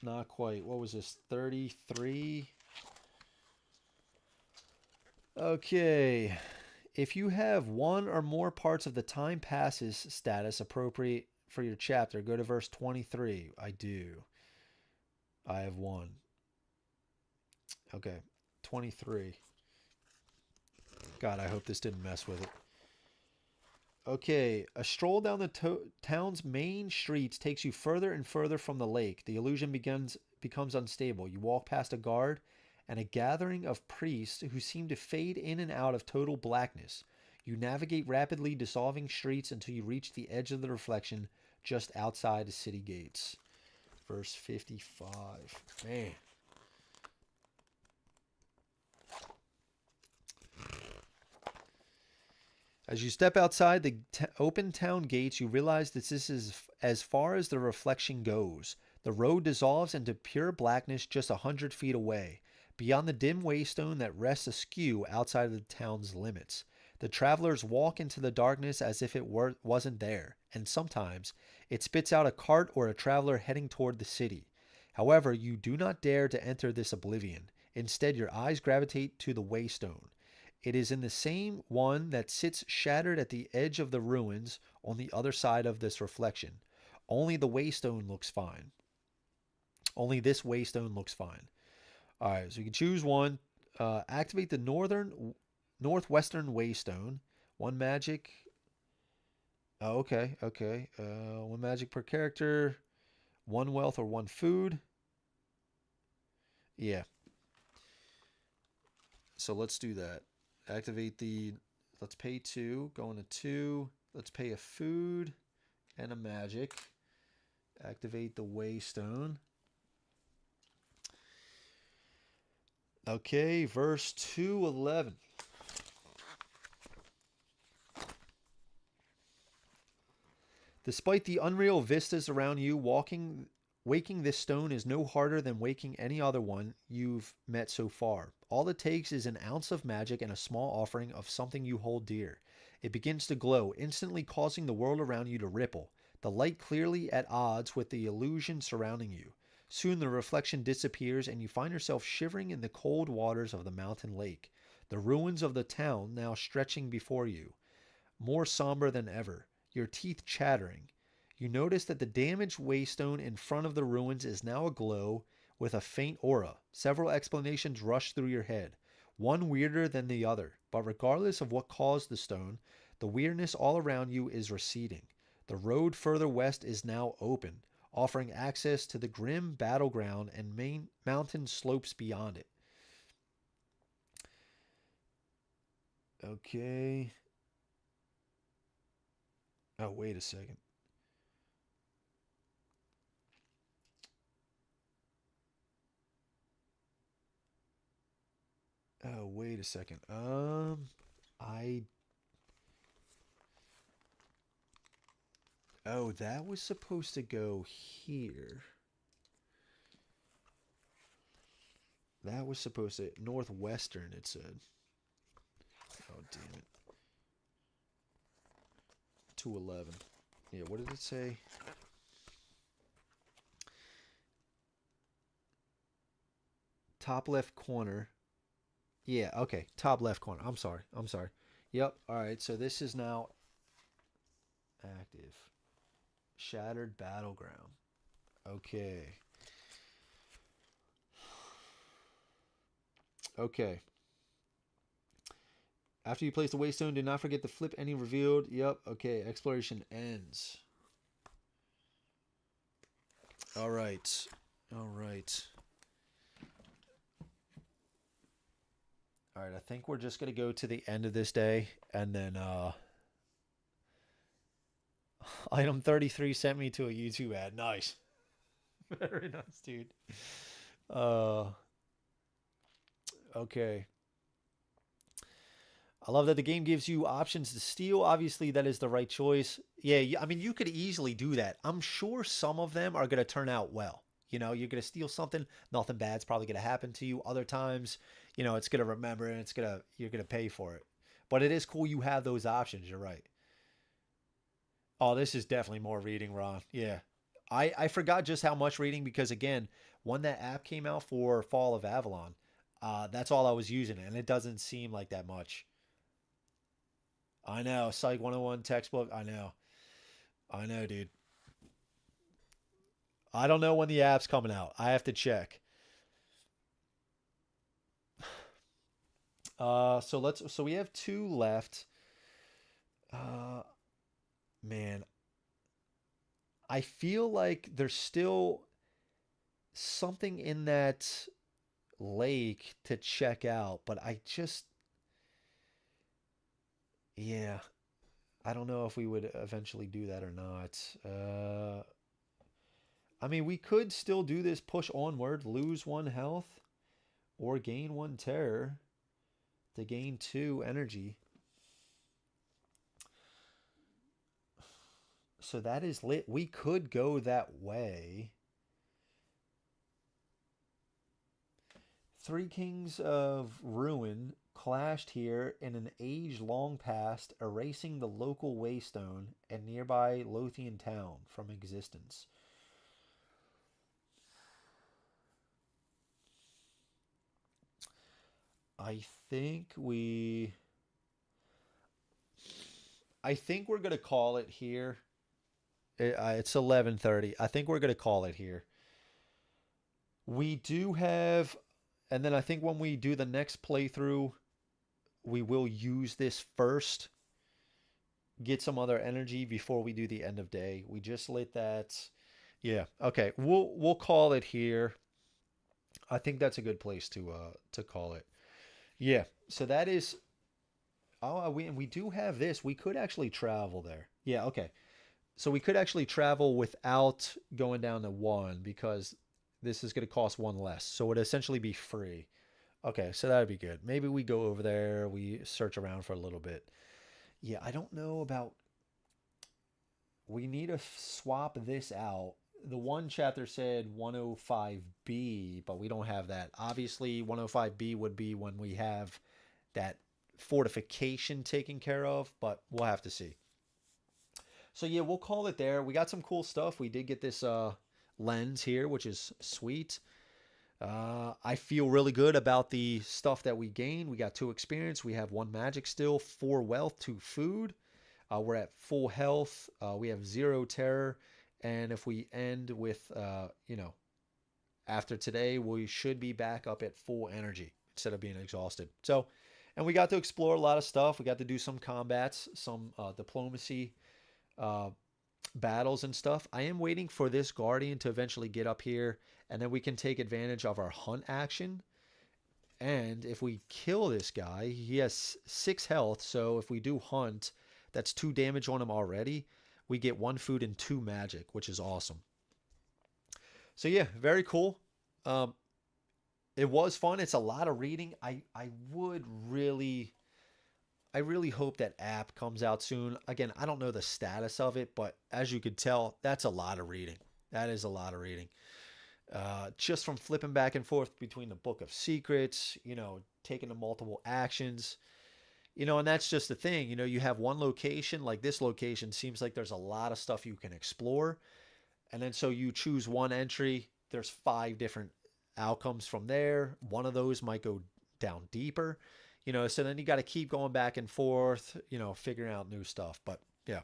Not quite. What was this? 33? Okay. If you have one or more parts of the time passes status appropriate for your chapter, go to verse 23. I do. I have one. Okay. 23. God, I hope this didn't mess with it. Okay, a stroll down the town's main streets takes you further and further from the lake. The illusion becomes unstable. You walk past a guard and a gathering of priests who seem to fade in and out of total blackness. You navigate rapidly dissolving streets until you reach the edge of the reflection just outside the city gates. Verse 55. Man. As you step outside the open town gates, you realize that this is as far as the reflection goes. The road dissolves into pure blackness just 100 feet away, beyond the dim waystone that rests askew outside of the town's limits. The travelers walk into the darkness as if it wasn't there, and sometimes it spits out a cart or a traveler heading toward the city. However, you do not dare to enter this oblivion. Instead, your eyes gravitate to the waystone. It is in the same one that sits shattered at the edge of the ruins on the other side of this reflection. Only the waystone looks fine. Only this waystone looks fine. All right, so you can choose one. Activate the northwestern waystone. One magic. Oh, okay. One magic per character. One wealth or one food. Yeah. So let's do that. Activate the, let's pay 2, go into 2, let's pay a food and a magic. Activate the waystone. Okay, verse 211. Despite the unreal vistas around you, waking this stone is no harder than waking any other one you've met so far. All it takes is an ounce of magic and a small offering of something you hold dear. It begins to glow, instantly causing the world around you to ripple, the light clearly at odds with the illusion surrounding you. Soon the reflection disappears and you find yourself shivering in the cold waters of the mountain lake, the ruins of the town now stretching before you, more somber than ever. your teeth chattering. You notice that the damaged waystone in front of the ruins is now aglow with a faint aura. Several explanations rush through your head, one weirder than the other, but regardless of what caused the stone, the weirdness all around you is receding. The road further west is now open, offering access to the grim battleground and main mountain slopes beyond it. Okay. Oh, wait a second. Oh, wait a second. I. Oh, that was supposed to go here. That was supposed to northwestern. It said. Oh, damn it. 211. Yeah, what did it say? Top left corner. Yeah, okay. Top left corner. I'm sorry. I'm sorry. Yep. All right. So this is now active. Shattered battleground. Okay. Okay. After you place the waystone, do not forget to flip any revealed. Yep. Okay. Exploration ends. All right. All right. All right. I think we're just going to go to the end of this day and then item 33 sent me to a YouTube ad. Nice. Very nice, dude. Uh okay. I love that the game gives you options to steal. Obviously, that is the right choice. Yeah, I mean, you could easily do that. I'm sure some of them are going to turn out well. You know, you're going to steal something, nothing bad's probably going to happen to you. Other times, you know, it's going to remember and you're going to pay for it. But it is cool you have those options. You're right. Oh, this is definitely more reading, Ron. Yeah. I forgot just how much reading because, again, when that app came out for Fall of Avalon, that's all I was using, and it doesn't seem like that much. I know. Psych 101 textbook. I know. I know, dude. I don't know when the app's coming out. I have to check. So we have two left. Uh man, I feel like there's still something in that lake to check out, but I just yeah, I don't know if we would eventually do that or not. I mean, we could still do this push onward, lose one health or gain one terror to gain two energy. So that is lit. We could go that way. Three kings of ruin clashed here in an age long past, erasing the local waystone and nearby Lothian town from existence. I think we. I think we're gonna call it here. It's 11:30. I think we're gonna call it here. We do have, and then I think when we do the next playthrough, we will use this first. Get some other energy before we do the end of day. We just lit that. Yeah. Okay. We'll call it here. I think that's a good place to call it. Yeah. So that is. Oh, we do have this. We could actually travel there. Yeah. Okay. So we could actually travel without going down to one because this is going to cost one less. So it would essentially be free. Okay, so that'd be good. Maybe we go over there, we search around for a little bit. Yeah, I don't know about. We need to swap this out. The one chapter said 105B, but we don't have that. Obviously, 105B would be when we have that fortification taken care of, but we'll have to see. So yeah, we'll call it there. We got some cool stuff. We did get this lens here, which is sweet. I feel really good about the stuff that we gained. We got 2 experience. We have 1 magic still, 4 wealth, 2 food. We're at full health. We have 0 terror. And if we end with, after today, we should be back up at full energy instead of being exhausted. So, and we got to explore a lot of stuff. We got to do some combats, some diplomacy uh, battles and stuff. I am waiting for this Guardian to eventually get up here, and then we can take advantage of our hunt action. And if we kill this guy, he has 6 health. So if we do hunt, that's 2 damage on him already. We get 1 food and 2 magic, which is awesome. So yeah, very cool. It was fun. It's a lot of reading. I really hope that app comes out soon. Again, I don't know the status of it, but as you could tell, that's a lot of reading. That is a lot of reading. Just from flipping back and forth between the Book of Secrets, taking the multiple actions, and that's just the thing. You have one location, like this location seems like there's a lot of stuff you can explore. And then so you choose one entry, there's 5 different outcomes from there. One of those might go down deeper, so then you got to keep going back and forth, figuring out new stuff. But yeah,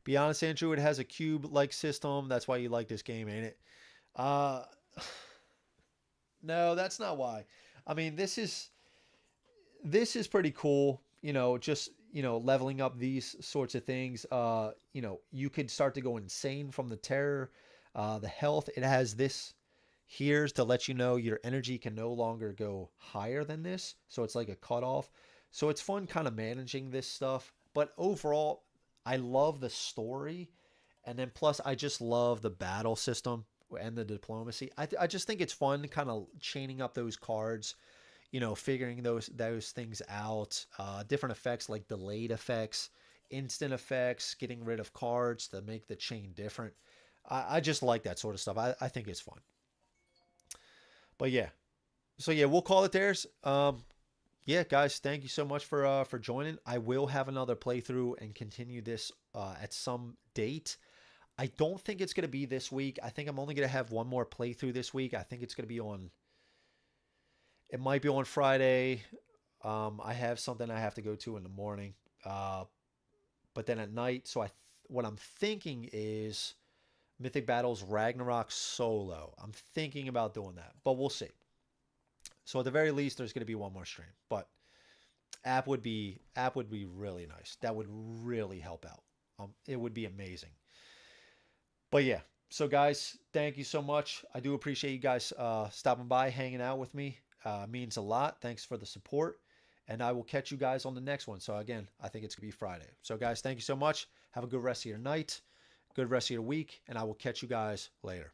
be honest, Andrew, it has a cube-like system. That's why you like this game, ain't it? Uh, no, that's not why. I mean, this is pretty cool. Just leveling up these sorts of things. You could start to go insane from the terror, the health. It has this here's to let you know your energy can no longer go higher than this. So it's like a cutoff. So it's fun kind of managing this stuff. But overall, I love the story. And then plus, I just love the battle system and the diplomacy. I just think it's fun kind of chaining up those cards, figuring those things out. Different effects like delayed effects, instant effects, getting rid of cards to make the chain different. I just like that sort of stuff. I think it's fun. But yeah, so yeah, we'll call it theirs. Yeah, guys, thank you so much for joining. I will have another playthrough and continue this at some date. I don't think it's going to be this week. I think I'm only going to have one more playthrough this week. I think it's going to be it might be on Friday. I have something I have to go to in the morning. But then at night, so what I'm thinking is Mythic Battles Ragnarok solo. I'm thinking about doing that, but we'll see. So at the very least, there's going to be one more stream. But app would be really nice. That would really help out. It would be amazing. But yeah, so guys, thank you so much. I do appreciate you guys stopping by, hanging out with me. Means a lot. Thanks for the support. And I will catch you guys on the next one. So again, I think it's going to be Friday. So guys, thank you so much. Have a good rest of your night, good rest of your week, and I will catch you guys later.